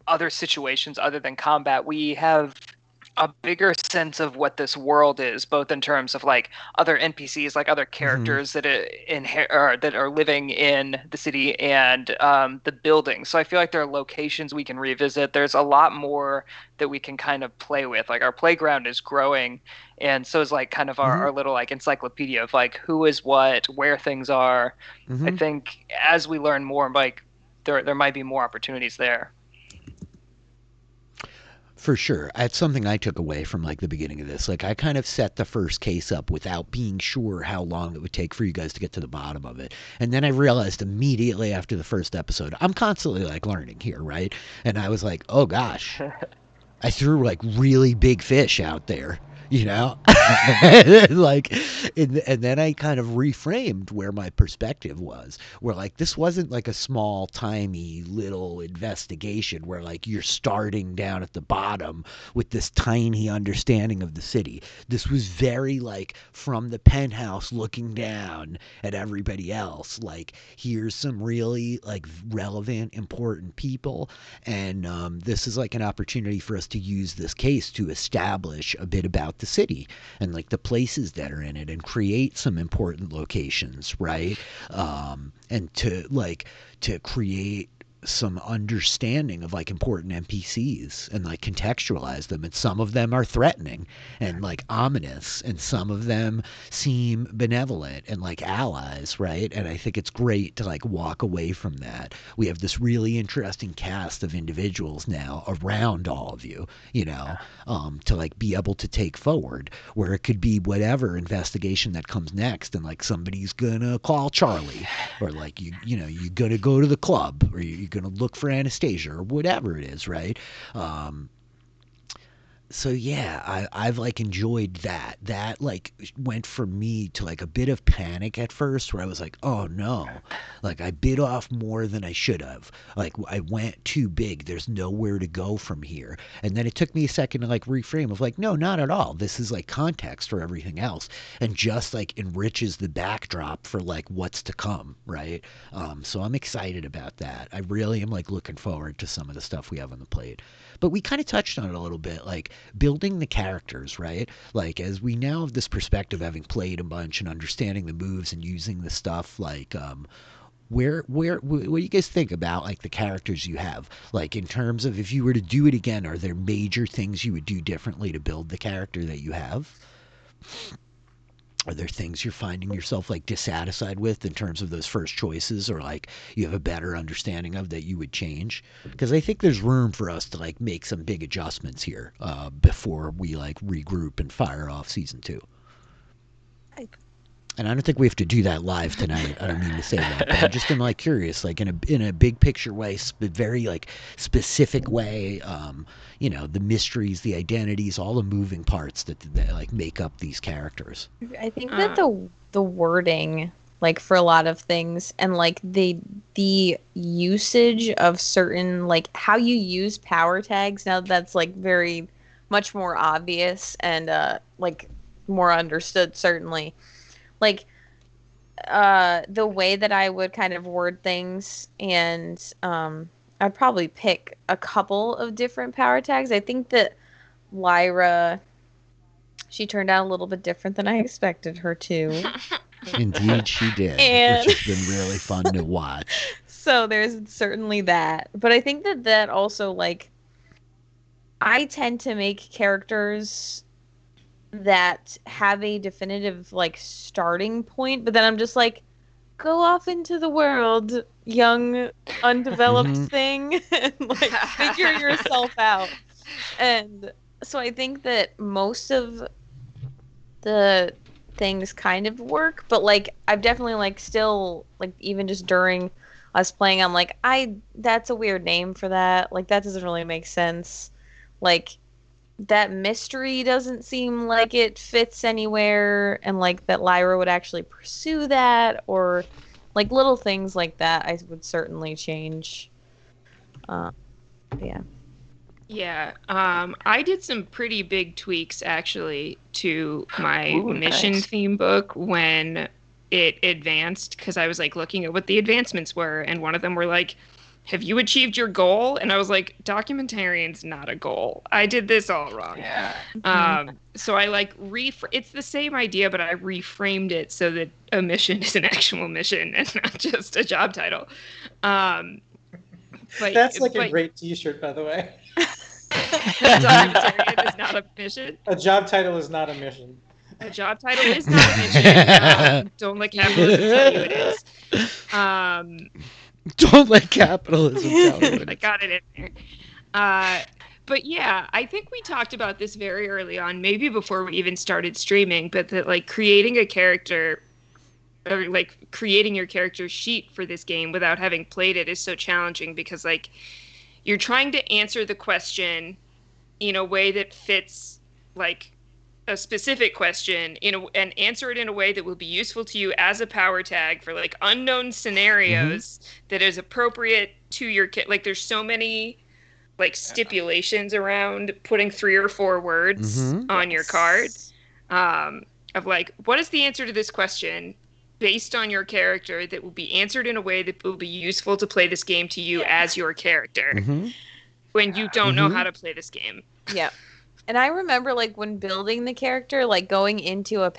other situations other than combat. We have a bigger sense of what this world is, both in terms of like other NPCs, like other characters that that are living in the city, and the buildings. So I feel like there are locations we can revisit. There's a lot more that we can kind of play with. Like our playground is growing, and so is like kind of our little like encyclopedia of like who is what, where things are. I think as we learn more, like there might be more opportunities there. For sure. That's something I took away from like the beginning of this. Like I kind of set the first case up without being sure how long it would take for you guys to get to the bottom of it. And then I realized immediately after the first episode, I'm constantly like learning here, right? And I was like, oh gosh, I threw like really big fish out there, you know? Like, and then I kind of reframed where my perspective was, where like this wasn't like a small, timey little investigation where like you're starting down at the bottom with this tiny understanding of the city. This was very like from the penthouse looking down at everybody else. Like, here's some really like relevant, important people, and this is like an opportunity for us to use this case to establish a bit about the city and like the places that are in it and create some important locations, right? And to create some understanding of like important NPCs and like contextualize them, and some of them are threatening and like ominous, and some of them seem benevolent and like allies, right? And I think it's great to like walk away from that. We have this really interesting cast of individuals now around all of you, you know, to like be able to take forward, where it could be whatever investigation that comes next, and like somebody's gonna call Charlie, or like you know you're gonna go to the club, or you're gonna look for Anastasia, or whatever it is, right? So yeah, I've like enjoyed that. That like went for me to like a bit of panic at first, where I was like, oh no, like I bit off more than I should have. Like I went too big. There's nowhere to go from here. And then it took me a second to like reframe of like, no, not at all. This is like context for everything else, and just like enriches the backdrop for like what's to come, right? So I'm excited about that. I really am like looking forward to some of the stuff we have on the plate. But we kind of touched on it a little bit, like building the characters, right? Like as we now have this perspective, having played a bunch and understanding the moves and using the stuff, like what do you guys think about like the characters you have? Like in terms of if you were to do it again, are there major things you would do differently to build the character that you have? Are there things you're finding yourself like dissatisfied with in terms of those first choices, or like you have a better understanding of that you would change? Because I think there's room for us to like make some big adjustments here before we like regroup and fire off season 2. And I don't think we have to do that live tonight. I don't mean to say that, but I just am like curious, like in a big picture way, very like specific way. You know, the mysteries, the identities, all the moving parts that like make up these characters. I think that the wording, like for a lot of things, and like the usage of certain, like how you use power tags now, that's like very much more obvious and like more understood, certainly. Like the way that I would kind of word things, and I'd probably pick a couple of different power tags. I think that Lyra, she turned out a little bit different than I expected her to. Indeed she did, And which has been really fun to watch. So there's certainly that. But I think that also, like, I tend to make characters that have a definitive like starting point, but then I'm just like, go off into the world, young undeveloped thing, and like figure yourself out. And so I think that most of the things kind of work, but like I've definitely like still like even just during us playing, I'm like, that's a weird name for that, like that doesn't really make sense. Like that mystery doesn't seem like it fits anywhere, and like that Lyra would actually pursue that, or like little things like that I would certainly change. Yeah. Yeah, I did some pretty big tweaks actually to my Ooh, mission nice. theme book when it advanced, because I was like looking at what the advancements were, and one of them were like, "Have you achieved your goal?" And I was like, "Documentarian's not a goal. I did this all wrong." Yeah. So I like it's the same idea, but I reframed it so that a mission is an actual mission and not just a job title. But That's like a great T-shirt, by the way. Documentarian is not a mission. A job title is not a mission. A job title is not a mission. Don't let capitalism tell you it is. Don't let capitalism tell you I got it in there. But yeah, I think we talked about this very early on, maybe before we even started streaming, but that like creating a character, or like creating your character sheet for this game without having played it is so challenging, because like you're trying to answer the question in a way that fits like a specific question and answer it in a way that will be useful to you as a power tag for like unknown scenarios that is appropriate to your kit. Like there's so many like stipulations around putting 3 or 4 words on your card, of like, what is the answer to this question based on your character that will be answered in a way that will be useful to play this game to you as your character when you don't know how to play this game. Yeah. And I remember like when building the character, like going into a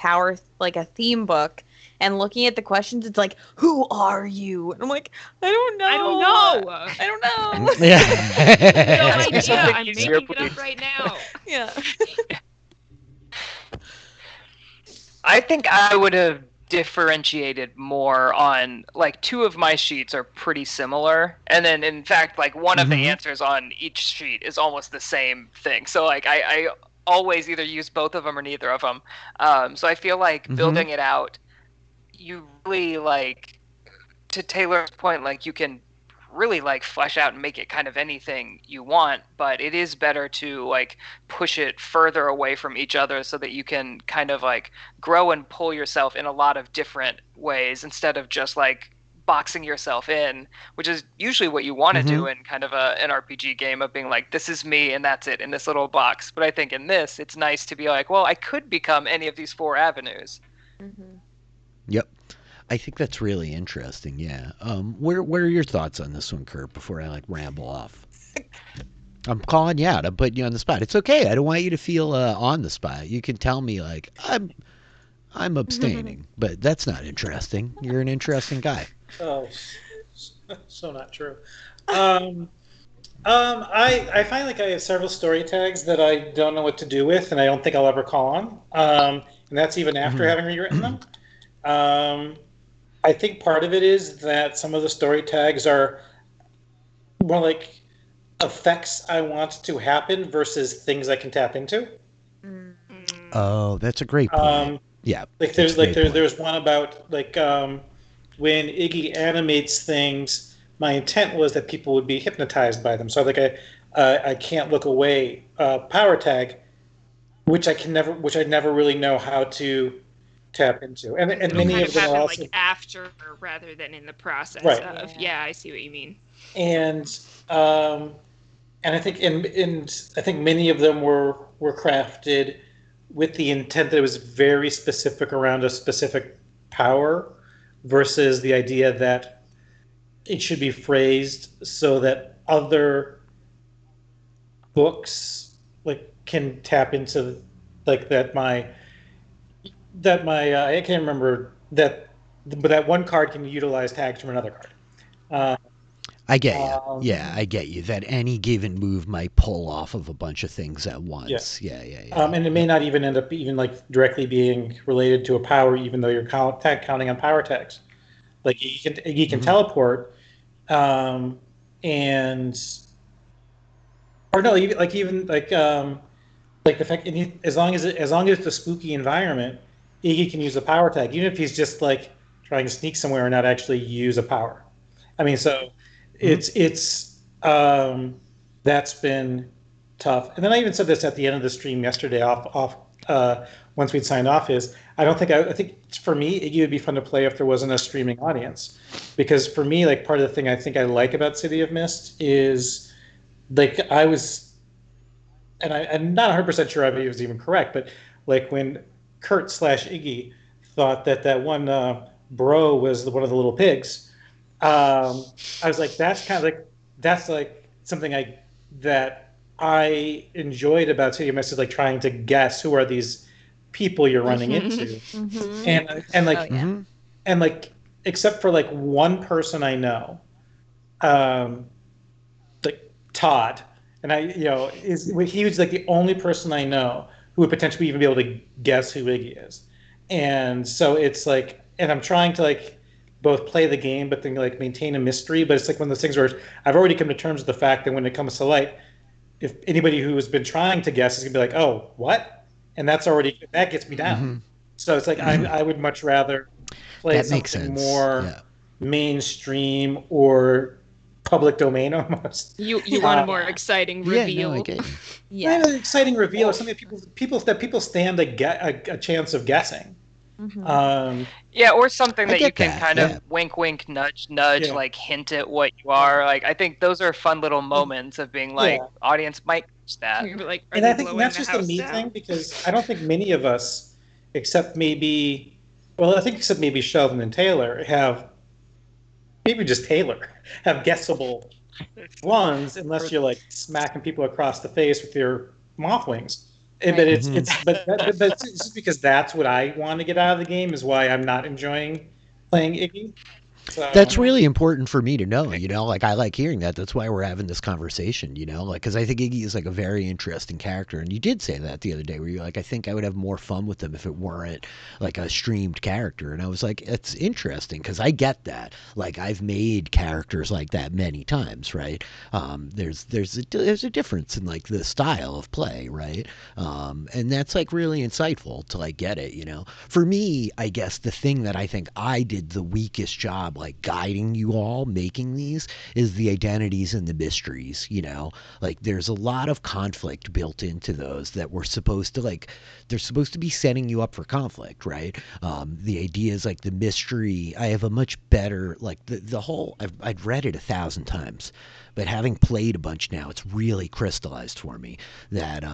a theme book and looking at the questions, it's like, who are you? And I'm like, I don't know. I don't know. Yeah. No Ask me idea. something I'm easier, making it up please. right now. Yeah. I think I would have differentiated more on like 2 of my sheets are pretty similar, and then in fact like one of the answers on each sheet is almost the same thing. So like I always either use both of them or neither of them. So I feel like building it out, you really like, to Taylor's point, like you can really like flesh out and make it kind of anything you want, but it is better to like push it further away from each other so that you can kind of like grow and pull yourself in a lot of different ways instead of just like boxing yourself in, which is usually what you want to do in kind of an RPG game, of being like, this is me and that's it in this little box. But I think in this, it's nice to be like, well, I could become any of these 4 avenues. Yep. I think that's really interesting. Yeah. What are your thoughts on this one, Kurt? Before I like ramble off, I'm calling you out. I'm putting you on the spot. It's okay. I don't want you to feel on the spot. You can tell me like I'm abstaining, but that's not interesting. You're an interesting guy. Oh, so not true. I find like I have several story tags that I don't know what to do with, and I don't think I'll ever call on. And that's even after having rewritten them. I think part of it is that some of the story tags are more like effects I want to happen versus things I can tap into. Oh, that's a great point. Yeah. Like there's one about like when Iggy animates things, my intent was that people would be hypnotized by them. So like I can't look away power tag, which I never really know how to tap into, and many kind of of them happen are also like after rather than in the process Right. of. Yeah, I see what you mean. and I think I think many of them were crafted with the intent that it was very specific around a specific power versus the idea that it should be phrased so that other books like can tap into like that my I can't remember that, but that one card can utilize tags from another card. I get you. Yeah, I get you. That any given move might pull off of a bunch of things at once. Yeah. And it may not even end up even like directly being related to a power, even though you're counting on power tags. Like he can teleport, and or no, even the fact, as long as it's a spooky environment, Iggy can use a power tag, even if he's just like trying to sneak somewhere and not actually use a power. I mean, so it's that's been tough. And then I even said this at the end of the stream yesterday once we'd signed off, is I think for me Iggy would be fun to play if there wasn't a streaming audience, because for me, like, part of the thing I think I like about City of Mist is, like, I'm not 100% sure if it was even correct, but like when Kurt slash Iggy thought that one bro was one of the little pigs, I was like, that's like something that I enjoyed about City of Mist, is like trying to guess who are these people you're running into, and like Oh, yeah. Mhm. and like, except for like one person I know, like Todd, and he was like the only person I know who would potentially even be able to guess who Iggy is. And so it's like, and I'm trying to like both play the game but then like maintain a mystery, but it's like one of those things where I've already come to terms with the fact that when it comes to light, if anybody who has been trying to guess is gonna be like, oh, what? And that gets me down. Mhm. So it's like, I would much rather play That makes something sense. more Yeah. mainstream or public domain almost. You want a more exciting Yeah, reveal. no, I get you. Yeah. An exciting reveal, or something that people stand a chance of guessing. Mhm. Yeah, or something I that you get can that, kind yeah. of wink, wink, nudge, nudge, Yeah. like hint at what you are. Like, I think those are fun little moments of being like, Yeah. audience might catch that. You're like, are And they I think blowing that's the just a house me down? thing, because I don't think many of us, except maybe Sheldon and Taylor, maybe just Taylor, have guessable ones, unless you're like smacking people across the face with your moth wings. But Right. it's just because that's what I want to get out of the game, is why I'm not enjoying playing Iggy. So That's really important for me to know, like, I like hearing that. That's why we're having this conversation, like, because I think Iggy is like a very interesting character. And you did say that the other day, where you're like, I think I would have more fun with him if it weren't like a streamed character. And I was like, it's interesting, because I get that. Like, I've made characters like that many times, right? There's a difference in like the style of play, right? And that's like really insightful to like get it, For me, I guess the thing that I think I did the weakest job like guiding you all making these is the identities and the mysteries. Like, there's a lot of conflict built into those that we're supposed to like, they're supposed to be setting you up for conflict, right? The idea is like the mystery. I have a much better like the whole, I've read it 1,000 times, but having played a bunch now, it's really crystallized for me that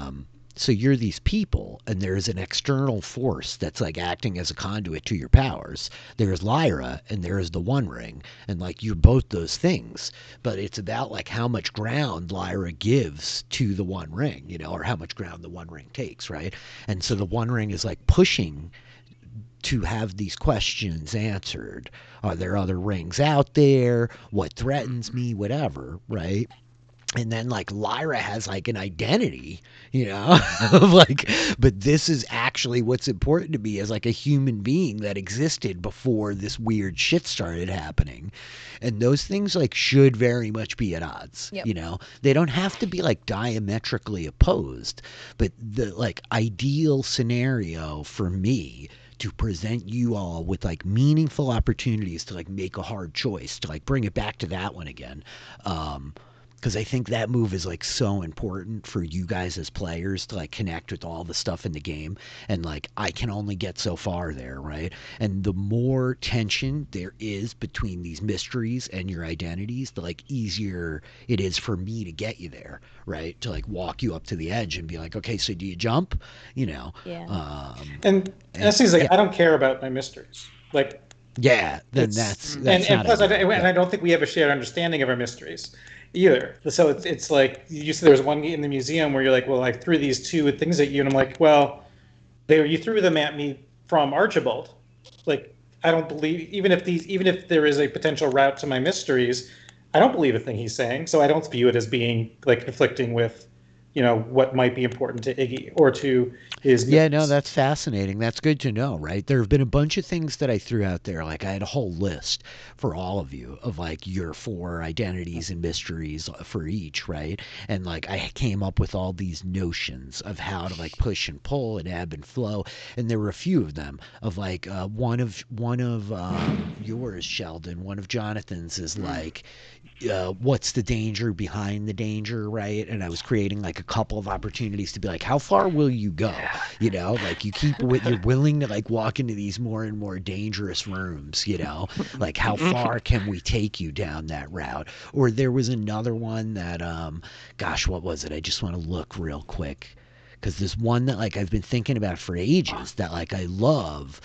so you're these people, and there's an external force that's like acting as a conduit to your powers. There's Lyra, and there's the One Ring, and like you're both those things. But it's about like how much ground Lyra gives to the One Ring, or how much ground the One Ring takes, right? And so the One Ring is like pushing to have these questions answered. Are there other rings out there? What threatens me? Whatever, right? And then like Lyra has like an identity, of like, but this is actually what's important to me as like a human being that existed before this weird shit started happening. And those things like should very much be at odds. Yep. They don't have to be like diametrically opposed, but the like ideal scenario for me to present you all with like meaningful opportunities to like make a hard choice, to like bring it back to that one again. Because I think that move is like so important for you guys as players to like connect with all the stuff in the game. And like I can only get so far there, right? And the more tension there is between these mysteries and your identities, the like easier it is for me to get you there, right? To like walk you up to the edge and be like, okay, so do you jump? Yeah. And that's things like, yeah. I don't care about my mysteries. Like, yeah, then it's- that's and not plus, ideal. I don't think we have a shared understanding of our mysteries either. So it's like, you said there was one in the museum where you're like, well, I threw these two things at you, and I'm like, well, you threw them at me from Archibald. Like, I don't believe, even if there is a potential route to my mysteries, I don't believe a thing he's saying. So I don't view it as being like conflicting with, what might be important to Iggy or to his. Yeah, no, that's fascinating. That's good to know, right? There have been a bunch of things that I threw out there. Like I had a whole list for all of you of like your 4 identities and mysteries for each, right? And like I came up with all these notions of how to like push and pull and ebb and flow. And there were a few of them of like one of yours, Sheldon, one of Jonathan's is like what's the danger behind the danger, right? And I was creating like a a couple of opportunities to be like, how far will you go? You know, like you're willing to like walk into these more and more dangerous rooms, you know, like how far can we take you down that route? Or there was another one that, gosh, what was it? I just want to look real quick. Because there's one that like I've been thinking about for ages that like I love.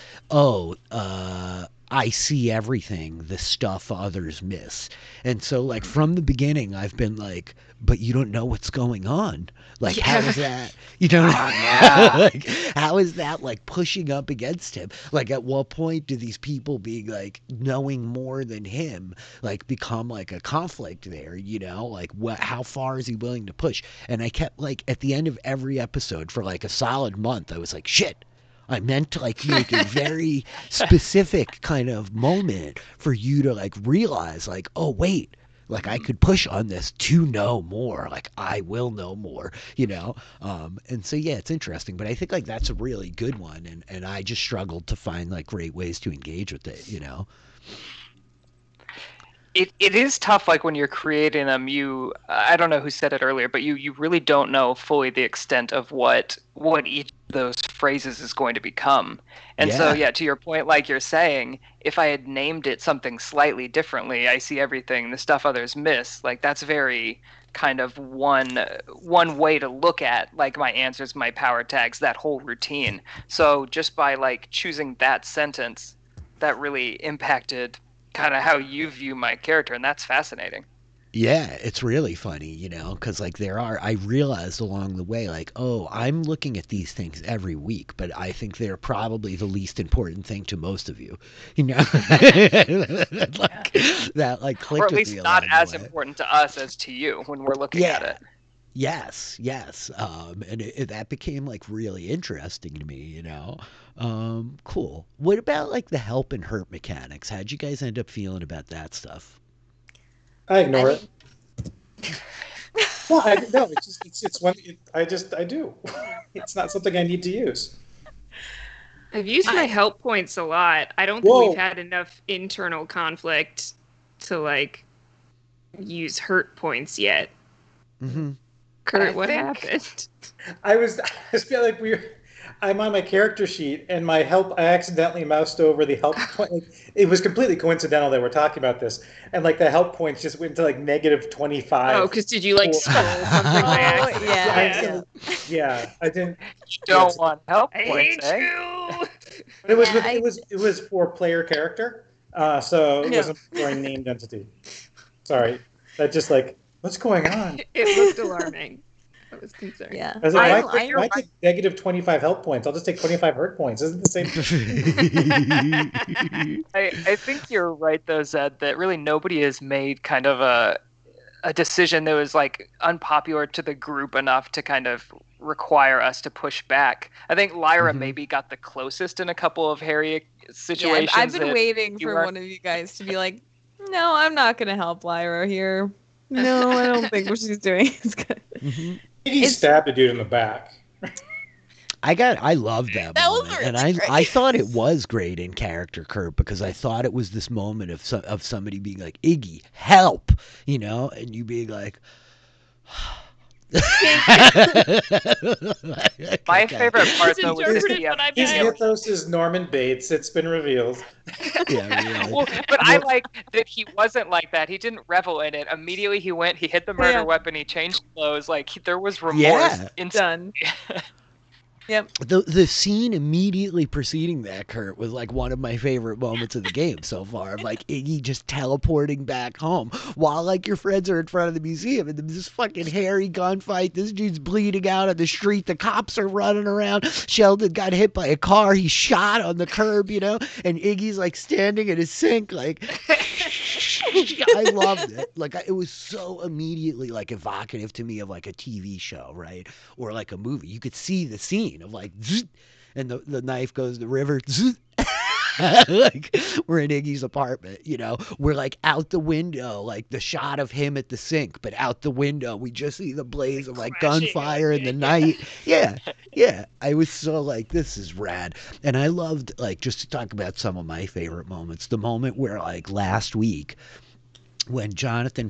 I see everything, the stuff others miss. And so like from the beginning I've been like, but you don't know what's going on. Like how is that? You know, like how is that like pushing up against him? Like at what point do these people being like knowing more than him like become like a conflict there, you know? Like how far is he willing to push? And I kept like at the end of every episode for like a solid month I was like, shit, I meant to like make a very specific kind of moment for you to like realize like, oh wait, like I could push on this to know more. Like I will know more, you know? And so yeah, it's interesting. But I think like that's a really good one, and I just struggled to find like great ways to engage with it, you know? It is tough, like when you're creating them, I don't know who said it earlier, but you really don't know fully the extent of what each of those phrases is going to become. And so yeah, to your point, like you're saying, if I had named it something slightly differently, I see everything, the stuff others miss, like that's very kind of one way to look at like my answers, my power tags, that whole routine. So just by like choosing that sentence, that really impacted kind of how you view my character, and that's fascinating. Yeah, it's really funny, you know, because like I realized along the way, like, oh, I'm looking at these things every week, but I think they're probably the least important thing to most of you, you know, like, that like clicked or at with least me not along the as way. important to us as to you when we're looking at it. Yes. And that became like really interesting to me, you know. Cool. What about like the help and hurt mechanics? How'd you guys end up feeling about that stuff? I ignore it. No, it's one. I do. It's not something I need to use. I've used my help points a lot. I don't think we've had enough internal conflict to like use hurt points yet. Mm-hmm. Kurt, what happened? I feel like I'm on my character sheet, and my help, I accidentally moused over the help point. Like, it was completely coincidental that we're talking about this. And like the help points just went to like -25. Oh, because did you like scroll something by accident? Yeah, I didn't. You don't want help I points, hate eh? you. But it was for player character, so it wasn't for a named entity. Sorry, that just like, what's going on? It looked alarming. I was concerned. Yeah. I was like, why take -25 help points? I'll just take 25 hurt points. Isn't it the same? I think you're right though, Zed, that really nobody has made kind of a decision that was like unpopular to the group enough to kind of require us to push back. I think Lyra maybe got the closest in a couple of hairy situations. Yeah, I've been waiting for one of you guys to be like, no, I'm not going to help Lyra here. No, I don't think what she's doing is good. He stabbed a dude in the back. I loved that moment, was really and great. I thought it was great in character, Kurt, because I thought it was this moment of somebody being like, Iggy, help, you know, and you being like. My favorite part though was interpreted the what I His meant. mythos is Norman Bates. It's been revealed. Yeah, really. Well, but I like that he wasn't like that. He didn't revel in it. Immediately he hit the murder weapon, he changed clothes. Like there was remorse. Done. Yep. The scene immediately preceding that, Kurt, was like one of my favorite moments of the game so far. Like Iggy just teleporting back home while like your friends are in front of the museum and this fucking hairy gunfight. This dude's bleeding out on the street. The cops are running around. Sheldon got hit by a car. He's shot on the curb, you know, and Iggy's like standing in his sink, like. I loved it. Like it was so immediately like evocative to me of like a TV show, right, or like a movie. You could see the scene of like, zzz, and the knife goes to the river. Zzz. Like we're in Iggy's apartment, you know. We're like out the window, like the shot of him at the sink, but out the window we just see the blaze of like gunfire in the night. Yeah. I was so like, this is rad, and I loved like just to talk about some of my favorite moments. The moment where like last week when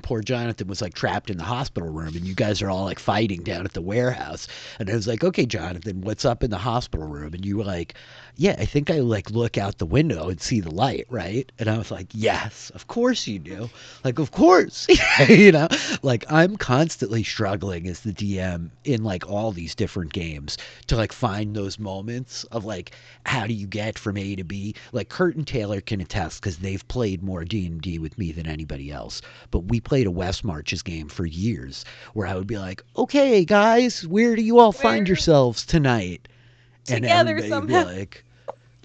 poor Jonathan was like trapped in the hospital room and you guys are all like fighting down at the warehouse. And I was like, okay, Jonathan, what's up in the hospital room? And you were like, yeah, I think I like look out the window and see the light, right? And I was like, yes, of course you do. Like, of course, you know, like I'm constantly struggling as the DM in like all these different games to like find those moments of like, how do you get from A to B? Like Kurt and Taylor can attest because they've played more D&D with me than anybody else. But we played a West Marches game for years where I would be like, okay, guys, where do you all find yourselves tonight? And Together everybody would somehow. be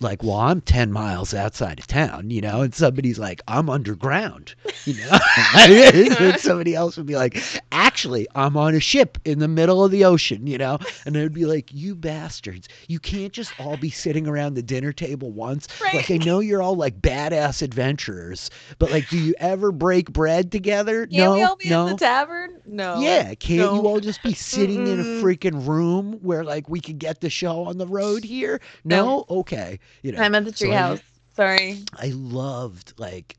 like, well, I'm 10 miles outside of town, you know, and somebody's like, I'm underground, you know, and somebody else would be like, actually, I'm on a ship in the middle of the ocean, you know, and I'd be like, you bastards, you can't just all be sitting around the dinner table once. Right. Like, I know you're all like badass adventurers, but like, do you ever break bread together? Can't we No, all be no. in the tavern? No. Yeah, can't No. you all just be sitting in a Mm-mm. freaking room where like we could get the show on the road here? No, okay, you know. I'm at the so treehouse. Sorry. I loved like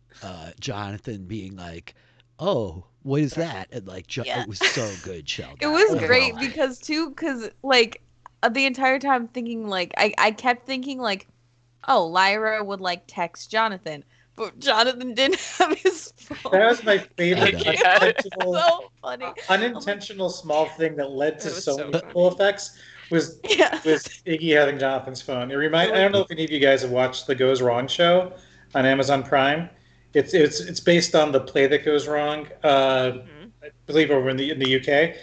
Jonathan being like, "Oh, what is that?" And like, Yeah. it was so good, Sheldon. It was Oh, great my. because like the entire time thinking like I kept thinking like, oh, Lyra would like text Jonathan, but Jonathan didn't have his phone. That was my favorite Yeah. unintentional, So funny. unintentional small thing that led to That was so so many funny. cool effects was Yeah. Iggy having Jonathan's phone. I don't know if any of you guys have watched the Goes Wrong show on Amazon Prime. It's based on the play that goes wrong. I believe over in the UK.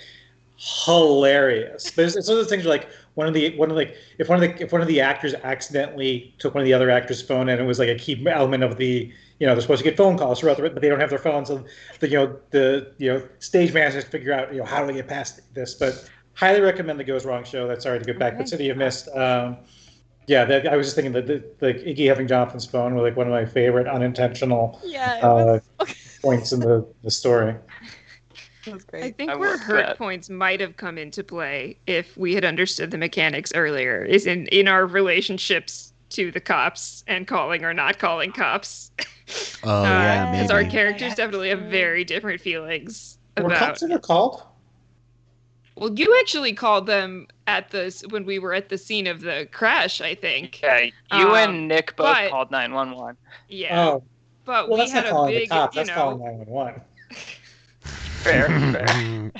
Hilarious. But it's one of those things where like if one of the actors accidentally took one of the other actors' phone and it was like a key element of the they're supposed to get phone calls throughout but they don't have their phones, so the stage manager has to figure out how do we get past this. But highly recommend the Goes Wrong show. That's sorry to get back, but City of Mist. Yeah, I was just thinking that the Iggy having Jonathan's phone was like one of my favorite unintentional Yeah, it was, points in the story. it was I great. think I where love hurt that. points might have come into play if we had understood the mechanics earlier is in our relationships to the cops and calling or not calling cops. Oh yeah, Because maybe. our characters definitely have very different feelings Were about. cops ever called? Well, you actually called them when we were at the scene of the crash, I think. Yeah, you Um, and Nick both but- called 911. Yeah. Oh, But well, we that's had not a calling big, the cops. you That's know, calling 911. Fair,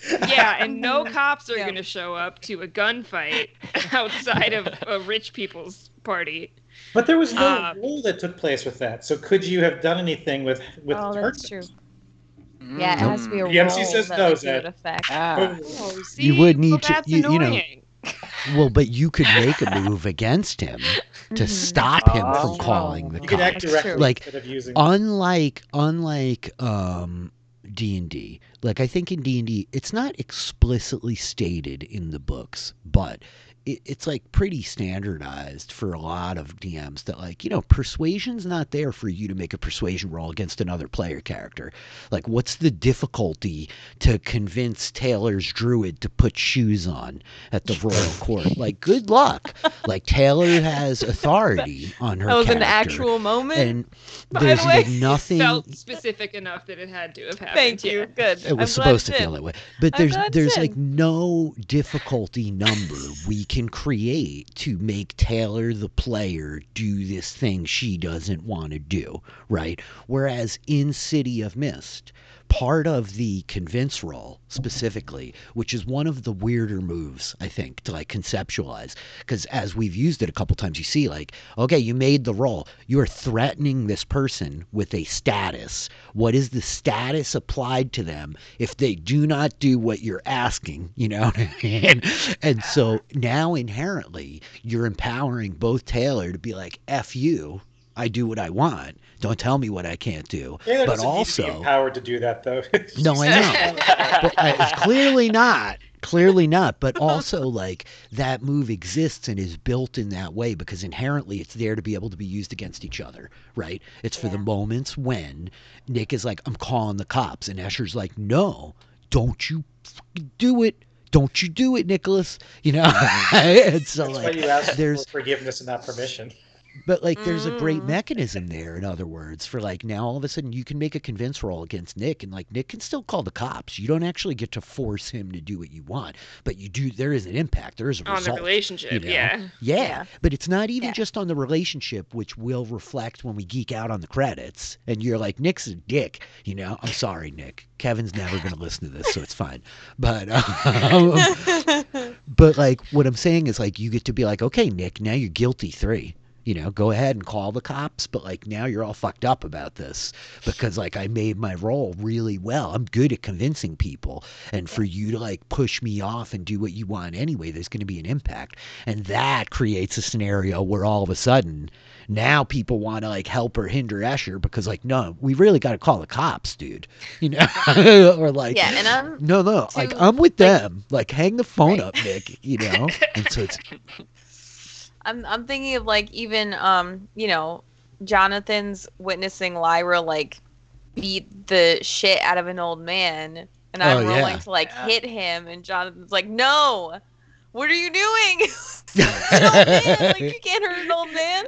fair. yeah, and no cops are Yeah. going to show up to a gunfight outside of a rich people's party. But there was no Um, rule that took place with that. So could you have done anything with Oh, that's Hurtman? true. Yeah, it has to be a The MC roll says that no, like, you Zed. would affect. Ah. Oh, see? You would need well, to- that's you know, annoying. Well, but you could make a move against him to Mhm. stop him from Oh. calling the You could act cops. That's directly true. Like, instead of using. Unlike D&D, like I think in D&D it's not explicitly stated in the books, but it's like pretty standardized for a lot of DMs that like, persuasion's not there for you to make a persuasion roll against another player character. Like, what's the difficulty to convince Taylor's druid to put shoes on at the royal court? Like, good luck. Like, Taylor has authority on her That was character. an actual moment. And by there's the way. like nothing. Felt specific enough that it had to have happened. Thank you. yeah. Good. It was I'm glad supposed to it feel did. that way, but I'm glad it there's did. like no difficulty number we can create to make Taylor the player do this thing she doesn't want to do, right? Whereas in City of Mist, part of the convince roll specifically, which is one of the weirder moves, I think, to like conceptualize, because as we've used it a couple times, you see like, okay, you made the roll. You are threatening this person with a status. What is the status applied to them if they do not do what you're asking, you know what I mean? And so now inherently you're empowering both Taylor to be like, F you, I do what I want. Don't tell me what I can't do. Taylor But doesn't need to be also, empowered to do that, though. no, I know. But it's clearly not. Clearly not. But also, like, that move exists and is built in that way because inherently it's there to be able to be used against each other, right? It's for the moments when Nick is like, I'm calling the cops. And Escher's like, no, don't you fucking do it. Don't you do it, Nicholas. You know? And so, That's why like, you ask there's for forgiveness and not permission. But like, there's a great Mm. mechanism there. In other words, for like now, all of a sudden, you can make a convince roll against Nick, and like Nick can still call the cops. You don't actually get to force him to do what you want, but you do. There is an impact. There is a On the result. relationship, know? yeah. Yeah, but it's not even Yeah. just on the relationship, which will reflect when we geek out on the credits. And you're like, Nick's a dick. I'm sorry, Nick. Kevin's never gonna listen to this, so it's fine. But but like, what I'm saying is like, you get to be like, okay, Nick, now you're guilty 3. Go ahead and call the cops, but like now you're all fucked up about this because like I made my role really well. I'm good at convincing people, and for you to like push me off and do what you want anyway, there's going to be an impact, and that creates a scenario where all of a sudden now people want to like help or hinder Escher because like, no, we really got to call the cops, dude. Or like, Yeah, and I'm no, like too, I'm with like- them. Like, hang the phone Right. up, Nick. And so it's I'm thinking of like even Jonathan's witnessing Lyra like beat the shit out of an old man, and I'm Oh, yeah. rolling to like Yeah. hit him, and Jonathan's like, "No, what are you doing? It's an old man. Like you can't hurt an old man."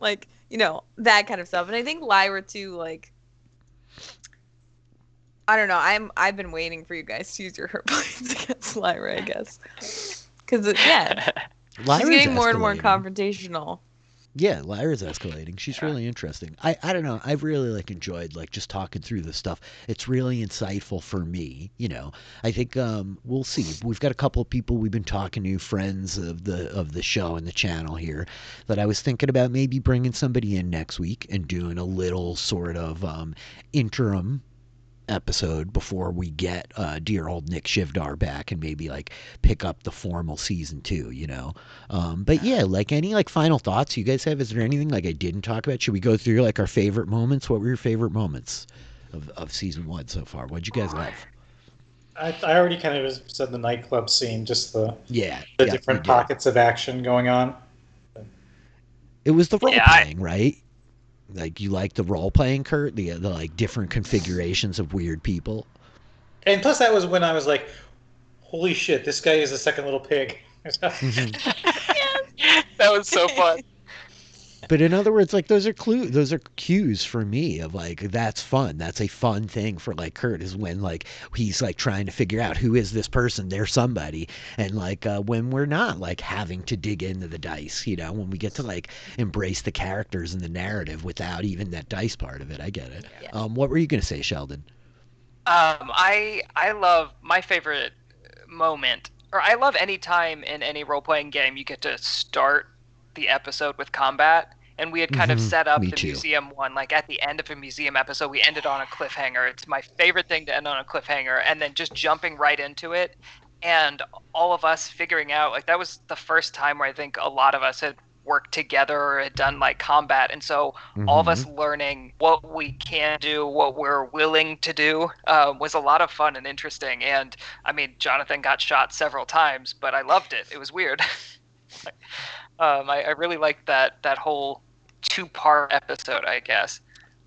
Like that kind of stuff. And I think Lyra too. Like I don't know. I've been waiting for you guys to use your hurt points against Lyra. I guess because she's Lyra's getting more and more escalating. confrontational. Yeah, Lyra's escalating. She's really interesting. I don't know. I've really like enjoyed like just talking through this stuff. It's really insightful for me. I think we'll see. We've got a couple of people we've been talking to, friends of the show and the channel here, that I was thinking about maybe bringing somebody in next week and doing a little sort of interim episode before we get dear old Nick Shivdar back and maybe like pick up the formal season 2, but yeah, like any like final thoughts you guys have? Is there anything like I didn't talk about? Should we go through like our favorite moments? What were your favorite moments of season 1 so far? What'd you guys love? I already kind of said the nightclub scene, just the Yeah, different you did. pockets of action going on. It was the role Yeah, playing, right? Like you like the role playing, Kurt? The like different configurations of weird people. And plus, that was when I was like, "Holy shit, this guy is a second little pig." That was so fun. But in other words, like those are cues for me of like that's fun. That's a fun thing for like Kurt, is when like he's like trying to figure out who is this person. They're somebody, and like when we're not like having to dig into the dice, when we get to like embrace the characters and the narrative without even that dice part of it. I get it. Yeah. What were you gonna say, Sheldon? I love my favorite moment, or I love any time in any role playing game you get to start the episode with combat. And we had kind of set up Me the too. museum one, like at the end of a museum episode, we ended on a cliffhanger. It's my favorite thing to end on a cliffhanger, and then just jumping right into it, and all of us figuring out, like that was the first time where I think a lot of us had worked together or had done like combat, and so all of us learning what we can do, what we're willing to do, was a lot of fun and interesting. And I mean, Jonathan got shot several times, but I loved it. It was weird. I really liked that whole 2-part episode, I guess.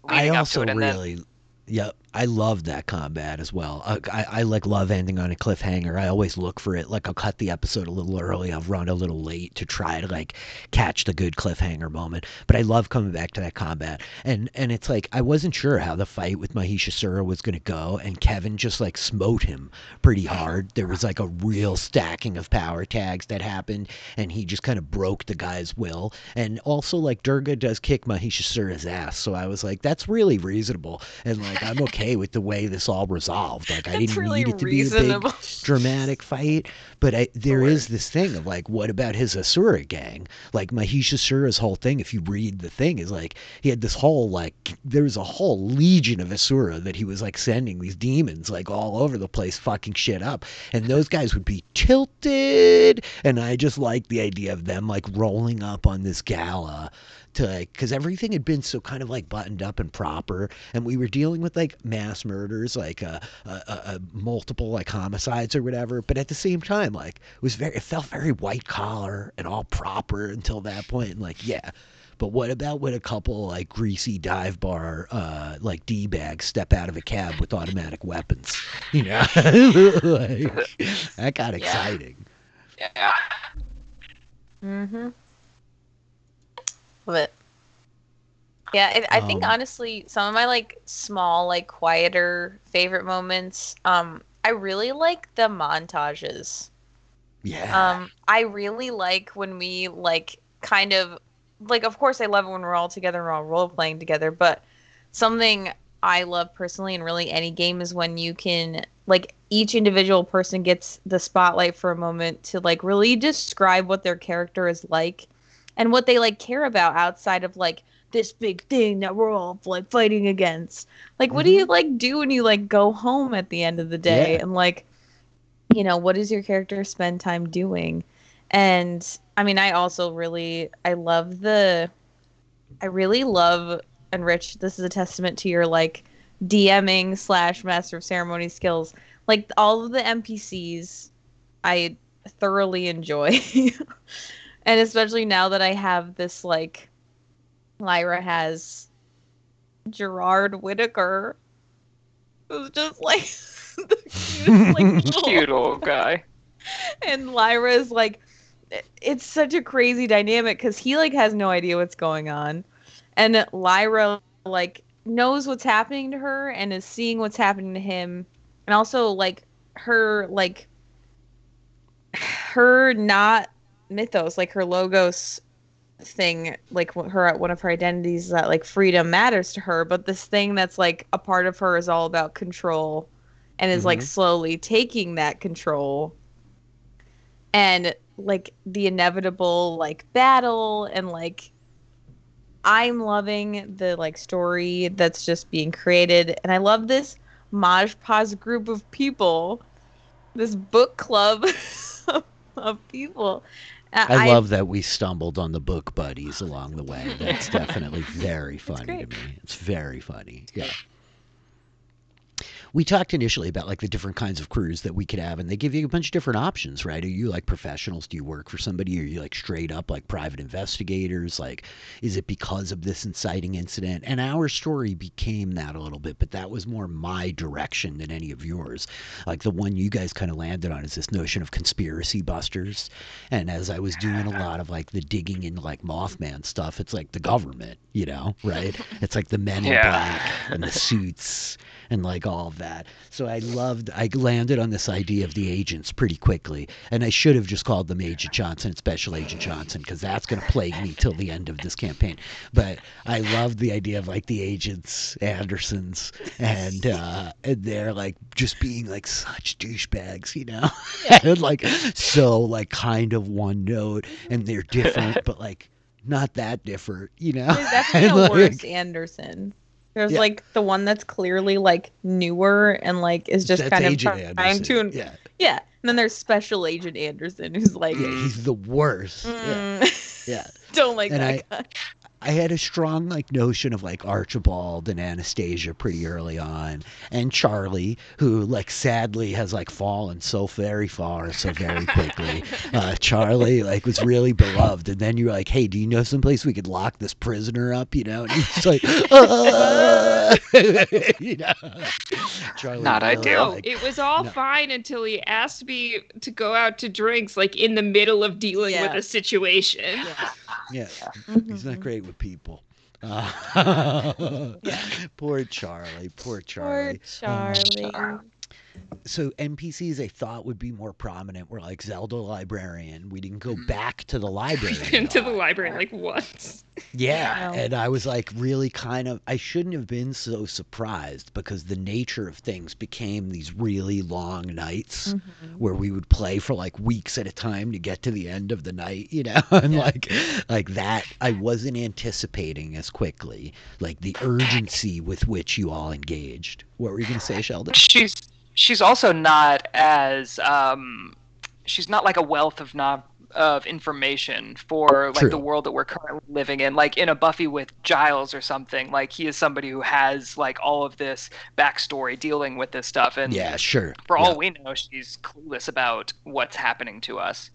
I Leading up also to it, and then really, yep, I love that combat as well. I like love ending on a cliffhanger. I always look for it. Like I'll cut the episode a little early. I'll run a little late to try to like catch the good cliffhanger moment. But I love coming back to that combat. And it's like I wasn't sure how the fight with Mahishasura was gonna go, and Kevin just like smote him pretty hard. There was like a real stacking of power tags that happened, and he just kind of broke the guy's will. And also like Durga does kick Mahishasura's ass, so I was like, that's really reasonable, and like I'm okay with the way this all resolved. Like I That's didn't really need it to reasonable. be a big dramatic fight, but there is this thing of like, what about his Asura gang? Like Mahishasura's whole thing, if you read the thing, is like he had this whole like there was a whole legion of Asura that he was like sending these demons like all over the place, fucking shit up, and those guys would be tilted. And I just like the idea of them like rolling up on this gala to like, because everything had been so kind of like buttoned up and proper, and we were dealing with like mass murders, like multiple like homicides or whatever, but at the same time like it felt very white collar and all proper until that point. And like, yeah, but what about when a couple like greasy dive bar like D-bags step out of a cab with automatic weapons, like, that got exciting. yeah. Mm-hmm. Love it. Yeah, I think honestly, some of my like small, like quieter favorite moments. I really like the montages. Yeah. I really like when we like kind of like. Of course, I love it when we're all together and we're all role playing together. But something I love personally in really any game is when you can like each individual person gets the spotlight for a moment to like really describe what their character is like and what they like care about outside of like this big thing that we're all like fighting against. Like, what do you like do when you like go home at the end of the day Yeah. and like, you know, what does your character spend time doing? And I mean, I really love, and Rich, this is a testament to your like DMing slash master of ceremony skills. Like all of the NPCs, I thoroughly enjoy, and especially now that I have this like Lyra has Gerard Whitaker, who's just like the cutest, like little Cute old guy. and Lyra is like, it's such a crazy dynamic because he like has no idea what's going on, and Lyra like knows what's happening to her and is seeing what's happening to him, and also like her not mythos, like her logos thing, like her one of her identities is that like freedom matters to her, but this thing that's like a part of her is all about control and is like slowly taking that control, and like the inevitable like battle, and like I'm loving the like story that's just being created, and I love this Maj Paz group of people, this book club of people. I love that we stumbled on the book buddies along the way. That's definitely very funny to me. It's very funny. Yeah. We talked initially about like the different kinds of crews that we could have, and they give you a bunch of different options, right? Are you like professionals? Do you work for somebody? Are you like straight up like private investigators? Like, is it because of this inciting incident? And our story became that a little bit, but that was more my direction than any of yours. Like the one you guys kind of landed on is this notion of conspiracy busters. And as I was doing a lot of like the digging into like Mothman stuff, it's like the government, you know, right? It's like the men in black and the suits and like all of that. So I landed on this idea of the agents pretty quickly, and I should have just called them Agent Johnson and Special Agent Johnson, because that's going to plague me till the end of this campaign. But I loved the idea of like the agents, Andersons, and they're like just being like such douchebags, you know, and like so like kind of one note, and they're different, but like not that different, you know. There's definitely a worse Anderson. There's like the one that's clearly like newer and like is just kind of trying to and then there's Special Agent Anderson who's like he's the worst. Yeah. Don't like that guy. I had a strong like notion of like Archibald and Anastasia pretty early on, and Charlie, who like sadly has like fallen so very far so very quickly. Charlie like was really beloved, and then you're like, hey, do you know someplace we could lock this prisoner up? You know, and he's like, you know, Charlie. Not ideal. No, it was all fine until he asked me to go out to drinks, like in the middle of dealing with a situation. Yeah, he's not great with people. Poor Charlie. Poor Charlie. So NPCs I thought would be more prominent were like Zelda librarian. We didn't go back to the library. Into the library like once. Yeah, and I was like really kind of, I shouldn't have been so surprised, because the nature of things became these really long nights where we would play for like weeks at a time to get to the end of the night, you know, and like that I wasn't anticipating as quickly, like the urgency with which you all engaged. What were you going to say, Sheldon? She's also not as she's not like a wealth of information for like the world that we're currently living in. Like in a Buffy with Giles or something, like he is somebody who has like all of this backstory dealing with this stuff, and for all we know, she's clueless about what's happening to us.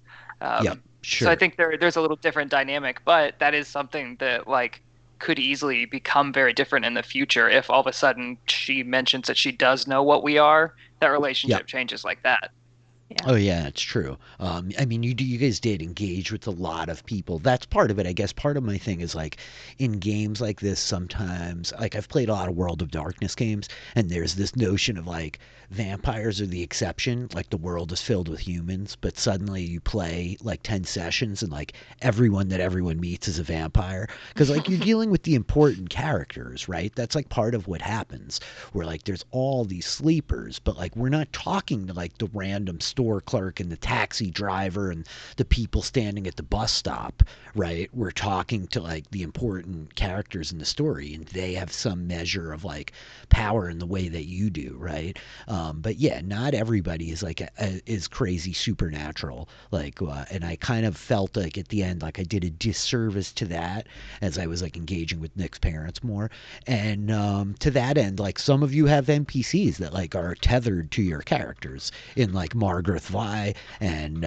So I think there's a little different dynamic, but that is something that like could easily become very different in the future if all of a sudden she mentions that she does know what we are. That relationship changes like that. Oh yeah, it's true. I mean, you guys did engage with a lot of people. That's part of it, I guess. Part of my thing is like in games like this, sometimes like I've played a lot of World of Darkness games, and there's this notion of like vampires are the exception. Like the world is filled with humans, but suddenly you play like 10 sessions and like everyone that everyone meets is a vampire because like you're dealing with the important characters, right? That's like part of what happens. Where like there's all these sleepers, but like we're not talking to like the random store clerk and the taxi driver and the people standing at the bus stop, right? We're talking to like the important characters in the story, and they have some measure of like power in the way that you do, right? But yeah, not everybody is like is crazy supernatural, like, and I kind of felt like at the end like I did a disservice to that as I was like engaging with Nick's parents more, and to that end, like some of you have NPCs that like are tethered to your characters in like Margaret Vi and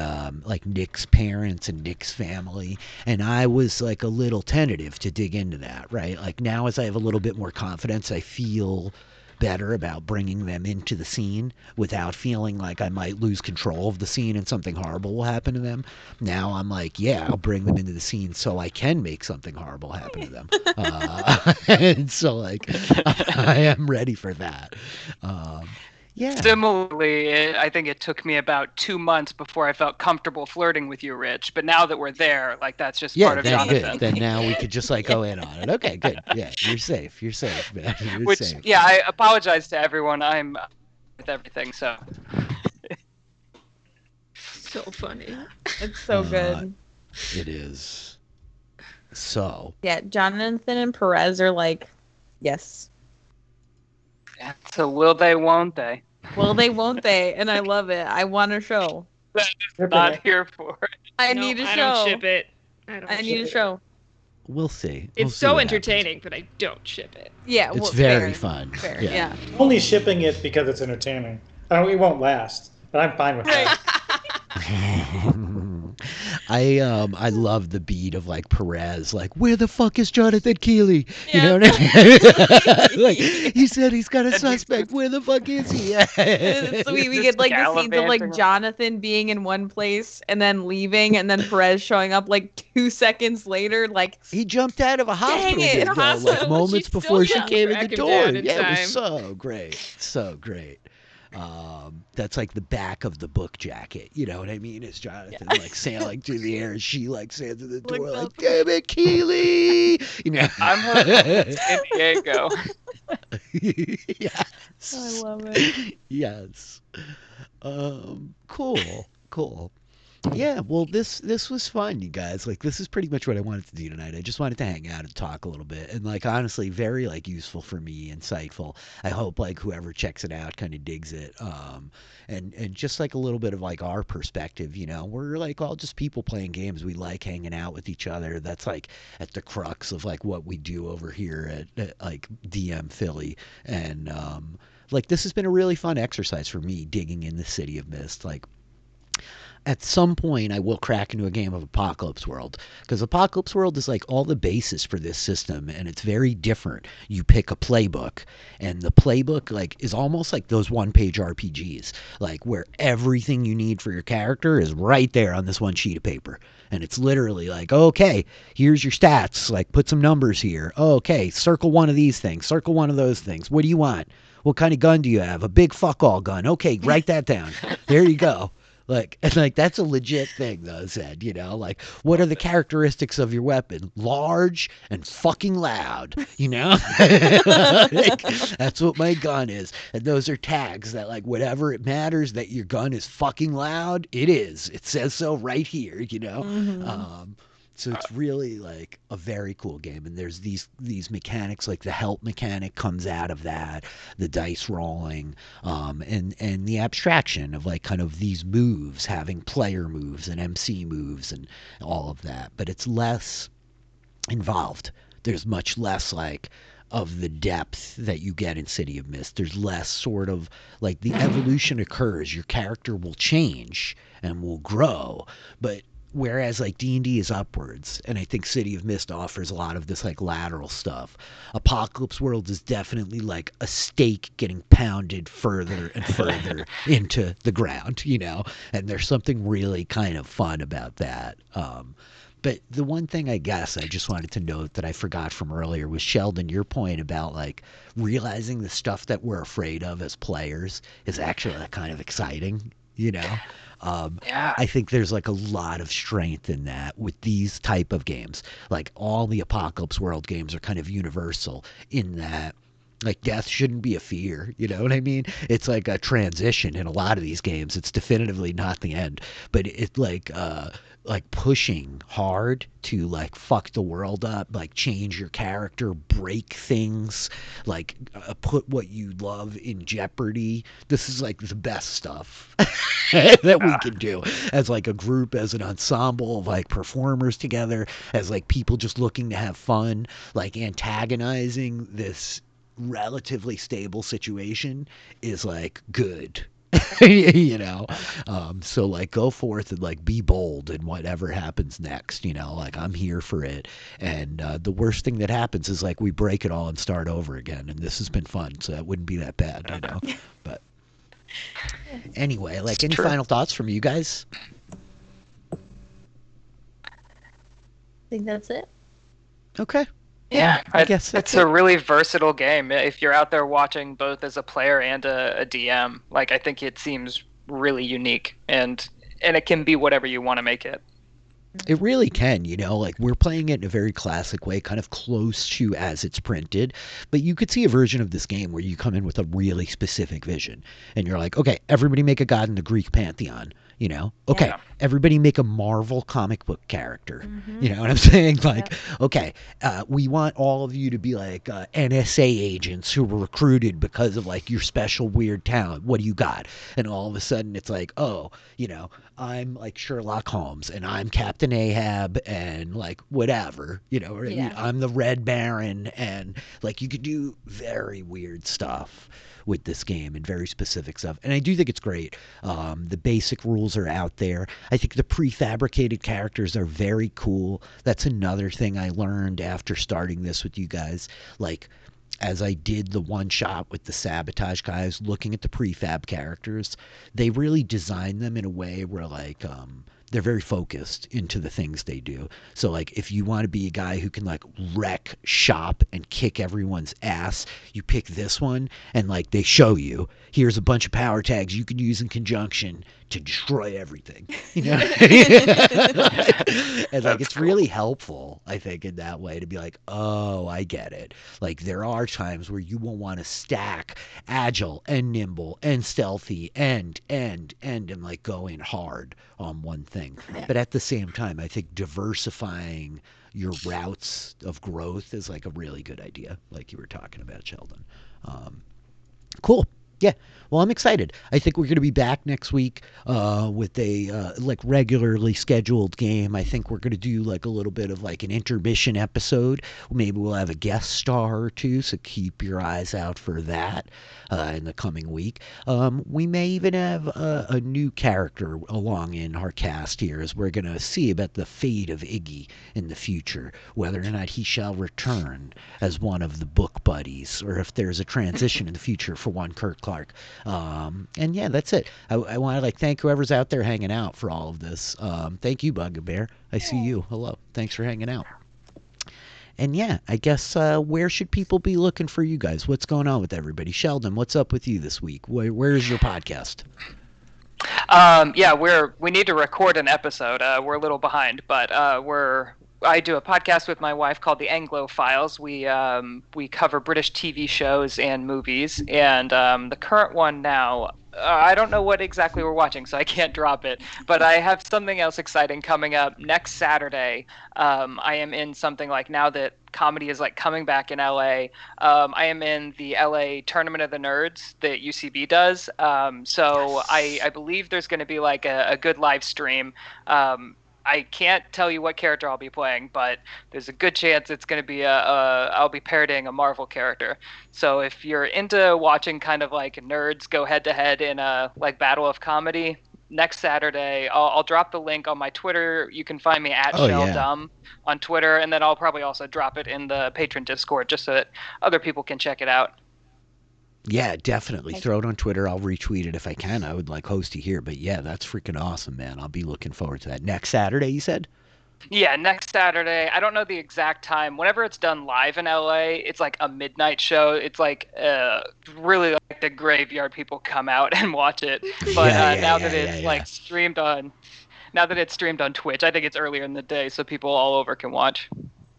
like Nick's parents and Nick's family, and I was like a little tentative to dig into that, right? Like now as I have a little bit more confidence, I feel better about bringing them into the scene without feeling like I might lose control of the scene and something horrible will happen to them. Now I'm like, yeah, I'll bring them into the scene so I can make something horrible happen to them. And so like I am ready for that. Yeah. Similarly, I think it took me about 2 months before I felt comfortable flirting with you, Rich. But now that we're there, like that's just part of then Jonathan. good. Then now we could just like go in on it. Okay, good. Yeah, you're safe. You're safe, man. You're Which, safe. yeah, I apologize to everyone. I'm with everything, so. So funny. It's so good. It is. So. Yeah, Jonathan and Perez are like, yes. Yeah, so will they, won't they? Will they, won't they? And I love it. I want a show. Not here for it. I need a show. I don't ship it. I need a show. We'll see. It's so entertaining, but I don't ship it. Yeah, it's well, very fair. fun. Fair, yeah. yeah. I'm only shipping it because it's entertaining. It won't last, but I'm fine with that. I love the beat of like Perez, like where the fuck is Jonathan Keeley? You Yeah. know what I mean? Like he said he's got a suspect. Where the fuck is he? So we get like the scenes of like Jonathan being in one place and then leaving, and then Perez showing up like 2 seconds later. Like he jumped out of a hospital it, window, hospital, like but moments she still before she couldn't came in track the him door. down in Yeah, it time. was so great, so great. That's like the back of the book jacket, you know what I mean? Is Jonathan like sailing through the air, and she like stands at the door, like, damn it, Keeley, you know? I'm her San Diego. Yes. I love it. Yes. Cool. Yeah, well, this was fun, you guys. Like, this is pretty much what I wanted to do tonight. I just wanted to hang out and talk a little bit, and like, honestly, very like useful for me, insightful. I hope like whoever checks it out kind of digs it. And just like a little bit of like our perspective, you know, we're like all just people playing games. We like hanging out with each other. That's like at the crux of like what we do over here at like DM Philly, and like this has been a really fun exercise for me digging in the City of Mist, like. At some point, I will crack into a game of Apocalypse World, because Apocalypse World is like all the basis for this system, and it's very different. You pick a playbook, and the playbook like is almost like those one-page RPGs, like where everything you need for your character is right there on this one sheet of paper, and it's literally like, okay, here's your stats, like put some numbers here. Okay, circle one of these things, circle one of those things. What do you want? What kind of gun do you have? A big fuck all gun. Okay, write that down. There you go. Like, and like that's a legit thing though, said, you know, like what are the characteristics of your weapon? Large and fucking loud, you know? Like, that's what my gun is. And those are tags that like whatever it matters that your gun is fucking loud, it is. It says so right here, you know? Mhm. So it's really like a very cool game, and there's these mechanics, like the help mechanic comes out of that, the dice rolling, and the abstraction of like kind of these moves, having player moves and MC moves and all of that. But it's less involved. There's much less like of the depth that you get in City of Mist. There's less sort of like the evolution occurs. Your character will change and will grow, but whereas like D&D is upwards, and I think City of Mist offers a lot of this like lateral stuff. Apocalypse World is definitely like a stake getting pounded further and further into the ground, and there's something really kind of fun about that. But the one thing I guess I just wanted to note that I forgot from earlier was, Sheldon, your point about like realizing the stuff that we're afraid of as players is actually like kind of exciting, Yeah. I think there's like a lot of strength in that with these type of games. Like all the Apocalypse World games are kind of universal in that like death shouldn't be a fear, you know what I mean? It's like a transition in a lot of these games. It's definitively not the end, but it like pushing hard to like fuck the world up, like change your character, break things, like put what you love in jeopardy. This is like the best stuff that we can do as like a group, as an ensemble of like performers together, as like people just looking to have fun, like antagonizing this relatively stable situation is like good. So like go forth and like be bold in whatever happens next, like I'm here for it. And the worst thing that happens is like we break it all and start over again, and this has been fun, so that wouldn't be that bad. But anyway, like any final thoughts from you guys? I think that's it. Okay. Yeah, I guess it's a really versatile game. If you're out there watching both as a player and a DM, like I think it seems really unique, and it can be whatever you want to make it. It really can, like we're playing it in a very classic way, kind of close to as it's printed, but you could see a version of this game where you come in with a really specific vision and you're like, okay, everybody make a god in the Greek pantheon. Okay, Yeah. Everybody make a Marvel comic book character. You know what I'm saying? Like, okay, we want all of you to be like NSA agents who were recruited because of like your special weird talent. What do you got? And all of a sudden it's like, oh, I'm like Sherlock Holmes and I'm Captain Ahab and like whatever, I'm the Red Baron, and like you could do very weird stuff with this game and very specific stuff. And I do think it's great. The basic rules are out there. I think the prefabricated characters are very cool. That's another thing I learned after starting this with you guys. Like, as I did the one shot with the Sabotage guys, looking at the prefab characters, they really designed them in a way where like they're very focused into the things they do. So like if you want to be a guy who can like wreck shop and kick everyone's ass, you pick this one, and like they show you, here's a bunch of power tags you can use in conjunction to destroy everything. And like it's really helpful, I think, in that way to be like, oh, I get it. Like there are times where you will want to stack agile and nimble and stealthy and like go in hard on one thing. But at the same time, I think diversifying your routes of growth is like a really good idea, like you were talking about, Sheldon. Cool. Yeah. Well, I'm excited. I think we're going to be back next week with a like regularly scheduled game. I think we're going to do like a little bit of like an intermission episode. Maybe we'll have a guest star or two, so keep your eyes out for that in the coming week. We may even have a new character along in our cast here, as we're going to see about the fate of Iggy in the future, whether or not he shall return as one of the book buddies, or if there's a transition in the future for one Kurt Clark. And yeah, that's it. I want to like thank whoever's out there hanging out for all of this. Thank you, Bugbear. I see you. Hello. Thanks for hanging out. And yeah, I guess where should people be looking for you guys? What's going on with everybody? Sheldon, what's up with you this week? Where is your podcast? Yeah, we need to record an episode. We're a little behind, but I do a podcast with my wife called the Anglo Files. We cover British TV shows and movies, and the current one now, I don't know what exactly we're watching, so I can't drop it. But I have something else exciting coming up next Saturday. I am in something like, now that comedy is like coming back in LA, I am in the LA Tournament of the Nerds that UCB does. So I believe there's going to be like a good live stream. I can't tell you what character I'll be playing, but there's a good chance it's going to be I'll be parodying a Marvel character. So if you're into watching kind of like nerds go head to head in a like battle of comedy, next Saturday. I'll drop the link on my Twitter. You can find me at Oh, yeah. ShellDumb on Twitter, and then I'll probably also drop it in the patron Discord just so that other people can check it out. Yeah, definitely. Okay. Throw it on Twitter. I'll retweet it if I can. I would like host you here. But yeah, that's freaking awesome, man. I'll be looking forward to that. Next Saturday, you said? Yeah, next Saturday. I don't know the exact time. Whenever it's done live in LA, it's like a midnight show. It's like really like the graveyard. People come out and watch it. But now that it's like streamed on, now that it's streamed on Twitch, I think it's earlier in the day, so people all over can watch.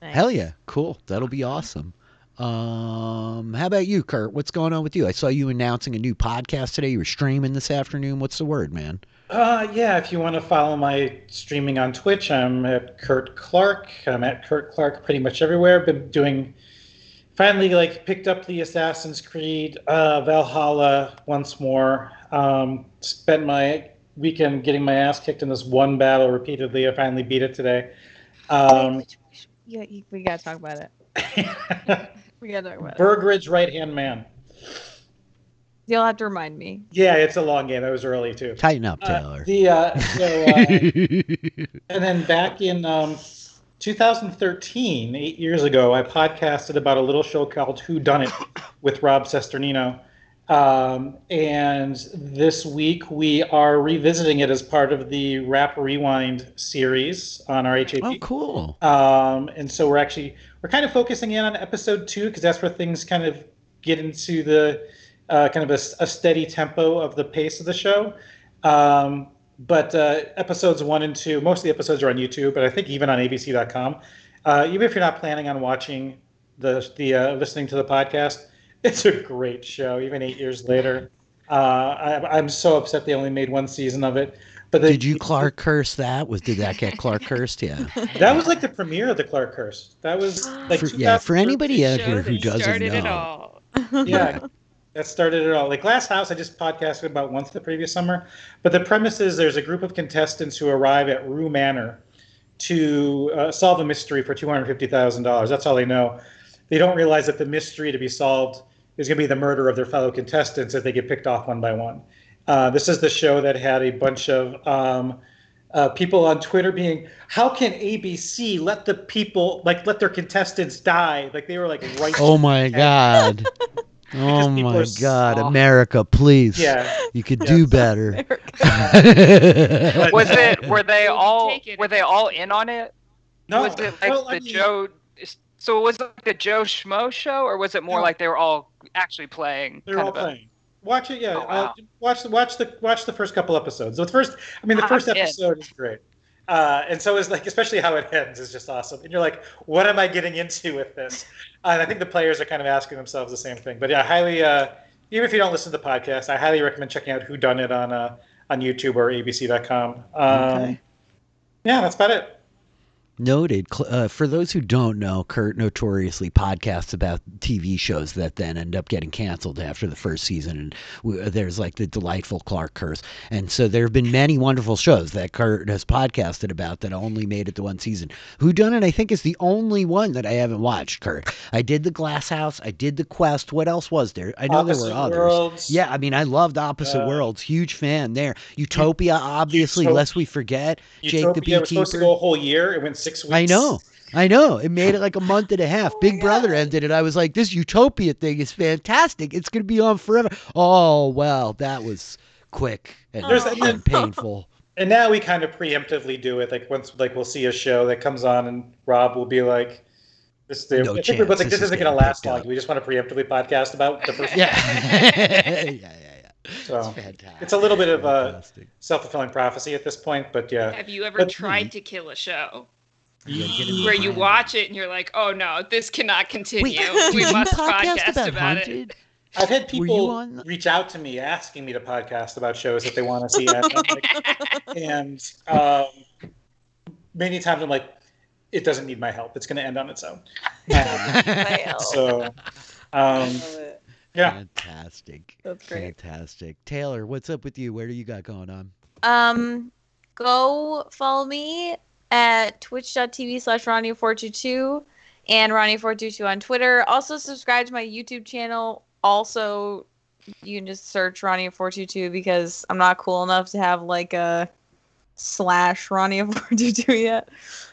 Nice. Hell yeah. Cool. That'll be awesome. How about you, Kurt? What's going on with you? I saw you announcing a new podcast today. You were streaming this afternoon. What's the word, man? Yeah, if you want to follow my streaming on Twitch, I'm at Kurt Clark. I'm at Kurt Clark pretty much everywhere. Been doing, finally, like, picked up the Assassin's Creed Valhalla once more. Spent my weekend getting my ass kicked in this one battle repeatedly. I finally beat it today. Yeah, we gotta talk about it. We gotta talk about it. Bergridge right-hand man. You'll have to remind me. Yeah, it's a long game. That was early, too. Tighten up, Taylor. And then back in 2013, 8 years ago, I podcasted about a little show called Who Done It with Rob Sesternino. And this week we are revisiting it as part of the Rap Rewind series on our HAP. Oh, cool. And so we're kind of focusing in on episode 2 because that's where things kind of get into the kind of a steady tempo of the pace of the show. But episodes 1 and 2, most of the episodes are on YouTube, but I think even on abc.com. Even if you're not planning on watching listening to the podcast, it's a great show, even 8 years later. I'm so upset they only made one season of it. But Did you Clark curse that? Did that get Clark cursed? Yeah. That was like the premiere of the Clark Curse. That was like For anybody out Show here who that doesn't started it know. all. Yeah, that started it all. Like Glass House, I just podcasted about once the previous summer. But the premise is there's a group of contestants who arrive at Rue Manor to solve a mystery for $250,000. That's all they know. They don't realize that the mystery to be solved is going to be the murder of their fellow contestants as they get picked off one by one. This is the show that had a bunch of people on Twitter being, how can ABC let their contestants die? Like they were like right. Oh my God. Oh people my are God. soft. America, please. Yeah. You could do better. Was it? Were they We'll all? take it Were if they it's- all in on it? No. Was it like Well, I the mean, Joe? So was it like the Joe Schmo show, or was it more No. like they were all actually playing? They're kind all of a- playing. Watch it, yeah. Oh, wow. Watch the first couple episodes. The first I'm in. episode is great, and so is like especially how it ends is just awesome. And you're like, what am I getting into with this? And I think the players are kind of asking themselves the same thing. But yeah, highly. Even if you don't listen to the podcast, I highly recommend checking out Who Done It on YouTube or abc.com. Okay. Yeah, that's about it. Noted. For those who don't know, Kurt notoriously podcasts about TV shows that then end up getting canceled after the first season. And there's like the delightful Clark Curse. And so there have been many wonderful shows that Kurt has podcasted about that only made it to one season. Whodunit, I think, is the only one that I haven't watched, Kurt. I did The Glass House. I did The Quest. What else was there? I know there were Opposite others. Worlds. Yeah, I mean, I loved Opposite Worlds. Huge fan there. Utopia, obviously, lest we forget. Jake the Utopia was supposed to Beekeeper. go a whole year. It went 6 weeks. I know. It made it like a month and a half. Big Brother ended it. I was like, this Utopia thing is fantastic. It's going to be on forever. Oh, well, that was quick and painful. And now we kind of preemptively do it. Like once, like we'll see a show that comes on, and Rob will be like, "This, No I think chance. we're both like, This this is isn't going to getting last picked long. up." We just want to preemptively podcast about the first." Yeah. So It's fantastic. it's a little bit of a Fantastic. self-fulfilling prophecy at this point, but yeah. Have you ever But- tried to kill a show? You gotta get in the Where you brand. watch it and you're like, oh no, this cannot continue. Wait, we did you must podcast about it. Haunted? I've had Were you people on- reach out to me asking me to podcast about shows that they want to see, and many times I'm like, it doesn't need my help. It's going to end on its own. So, yeah. Fantastic. That's great. Fantastic. Taylor, what's up with you? Where do you got going on? Go follow me at twitch.tv/Ronnie422 and Ronnie422 on Twitter. Also subscribe to my YouTube channel. Also you can just search Ronnie422 because I'm not cool enough to have like a slash Ronnie422 yet.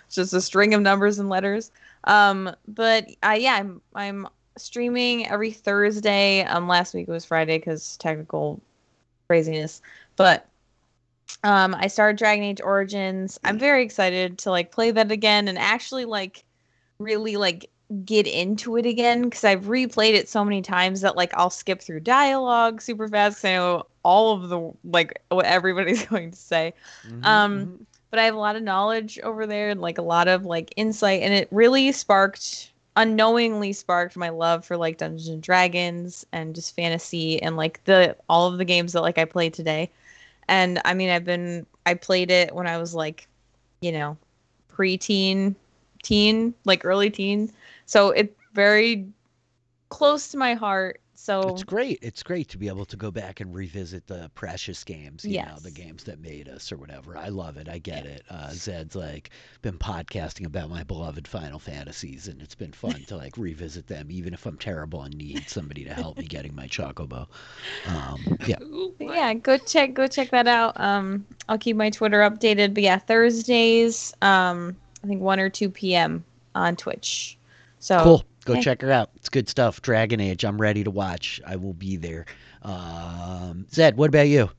It's just a string of numbers and letters. But yeah, I'm streaming every Thursday. Last week it was Friday because technical craziness. But I started Dragon Age Origins. I'm very excited to like play that again and actually like really like get into it again because I've replayed it so many times that like I'll skip through dialogue super fast because I know all of the like what everybody's going to say. But I have a lot of knowledge over there and like a lot of like insight, and it really unknowingly sparked my love for like Dungeons and Dragons and just fantasy and like all of the games that like I played today. And I mean, I played it when I was like, preteen, teen, like early teen. So it's very close to my heart. So it's great. It's great to be able to go back and revisit the precious games, you know, the games that made us or whatever. I love it. I get it. Zed's like been podcasting about my beloved Final Fantasies, and it's been fun to like revisit them, even if I'm terrible and need somebody to help me getting my Chocobo. Yeah, go check that out. I'll keep my Twitter updated. But yeah, Thursdays, I think 1 or 2 p.m. on Twitch. So cool. Go check her out. It's good stuff. Dragon Age. I'm ready to watch. I will be there. Zed, what about you?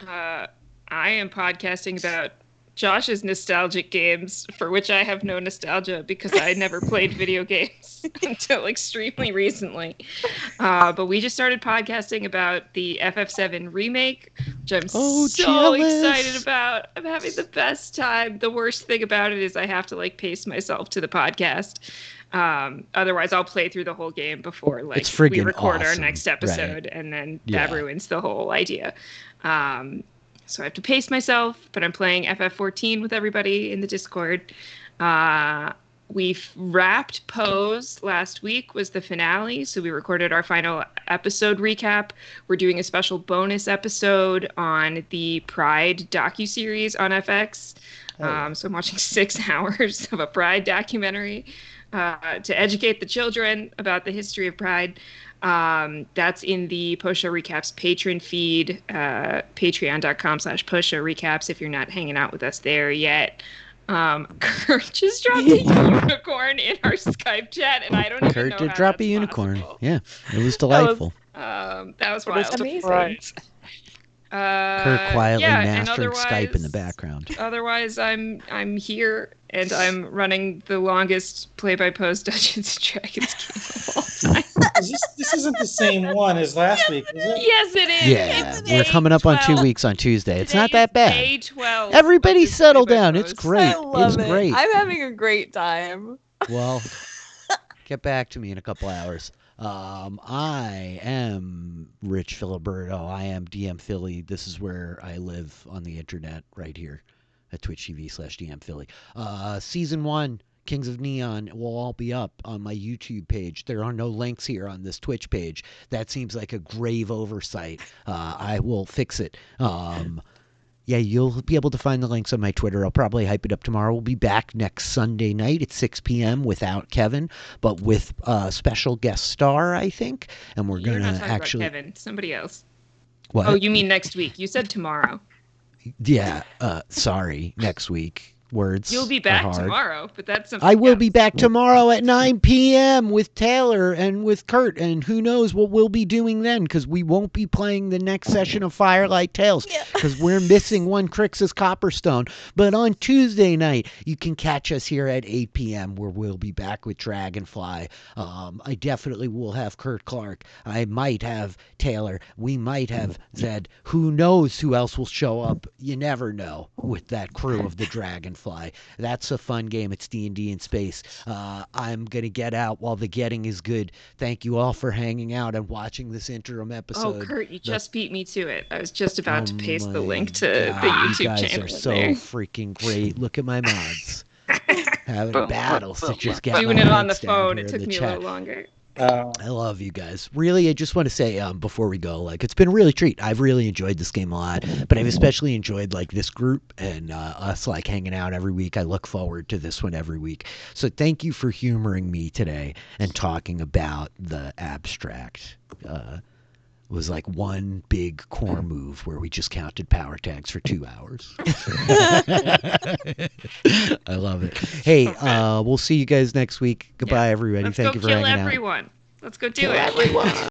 I am podcasting about Josh's nostalgic games, for which I have no nostalgia because I never played video games until extremely recently. But we just started podcasting about the FF7 remake, which I'm so excited about. I'm having the best time. The worst thing about it is I have to like pace myself to the podcast. Otherwise I'll play through the whole game before like we record our next episode, and then that ruins the whole idea. So I have to pace myself, but I'm playing FF14 with everybody in the Discord. We wrapped Pose last week, was the finale. So we recorded our final episode recap. We're doing a special bonus episode on the Pride docuseries on FX. So I'm watching 6 hours of a Pride documentary to educate the children about the history of Pride. That's in the Post Show Recaps patron feed, patreon.com/Post Show Recaps if you're not hanging out with us there yet. Kurt just dropped a unicorn in our Skype chat, and I don't even know Kurt did how drop a that's unicorn. possible. Yeah, it was delightful. That was wild. Amazing. Kurt quietly mastering Skype in the background. Otherwise, I'm here, and I'm running the longest play-by-post Dungeons & Dragons game of all time. This isn't the same one as last week, is it? Yes, it is. Yeah, It's we're coming up on 2 weeks on Tuesday. It's not that bad. Day 12. Everybody settle down. It's Play-by-Post. great. I love It's it. great. I'm having a great time. Well, get back to me in a couple hours. I am Rich Filiberto. I am DM Philly. This is where I live on the internet right here at Twitch TV/DM Philly. Season 1, Kings of Neon, will all be up on my YouTube page. There are no links here on this Twitch page. That seems like a grave oversight. I will fix it. Yeah, you'll be able to find the links on my Twitter. I'll probably hype it up tomorrow. We'll be back next Sunday night at 6 p.m. without Kevin, but with a special guest star, I think. And we're going to actually... about Kevin, somebody else. What? Oh, you mean next week. You said tomorrow. Yeah, sorry, next week. Words. You'll be back tomorrow, but that's something I will else. be back tomorrow at 9 p.m. with Taylor and with Kurt, and who knows what we'll be doing then, because we won't be playing the next session of Firelight Tales, because we're missing one Crixus Copperstone. But on Tuesday night, you can catch us here at 8 p.m., where we'll be back with Dragonfly. I definitely will have Kurt Clark. I might have Taylor. We might have Zed. Who knows who else will show up? You never know with that crew of the Dragonfly. That's a fun game. It's D&D in space. I'm going to get out while the getting is good. Thank you all for hanging out and watching this interim episode. Oh, Kurt, you just beat me to it. I was just about to paste the link to the YouTube you guys channel. Are so freaking great. Look at my mods. Having battles to just get doing my it on the links down phone. here It in took the me chat. a little longer. I love you guys. Really, I just want to say before we go, like, it's been a really treat. I've really enjoyed this game a lot, but I've especially enjoyed like this group and us like hanging out every week. I look forward to this one every week. So thank you for humoring me today and talking about the abstract. was like one big core move where we just counted power tags for 2 hours. I love it. Hey, we'll see you guys next week. Goodbye, everybody. Let's Thank go you for kill hanging out. everyone. Let's go do Kill it. everyone.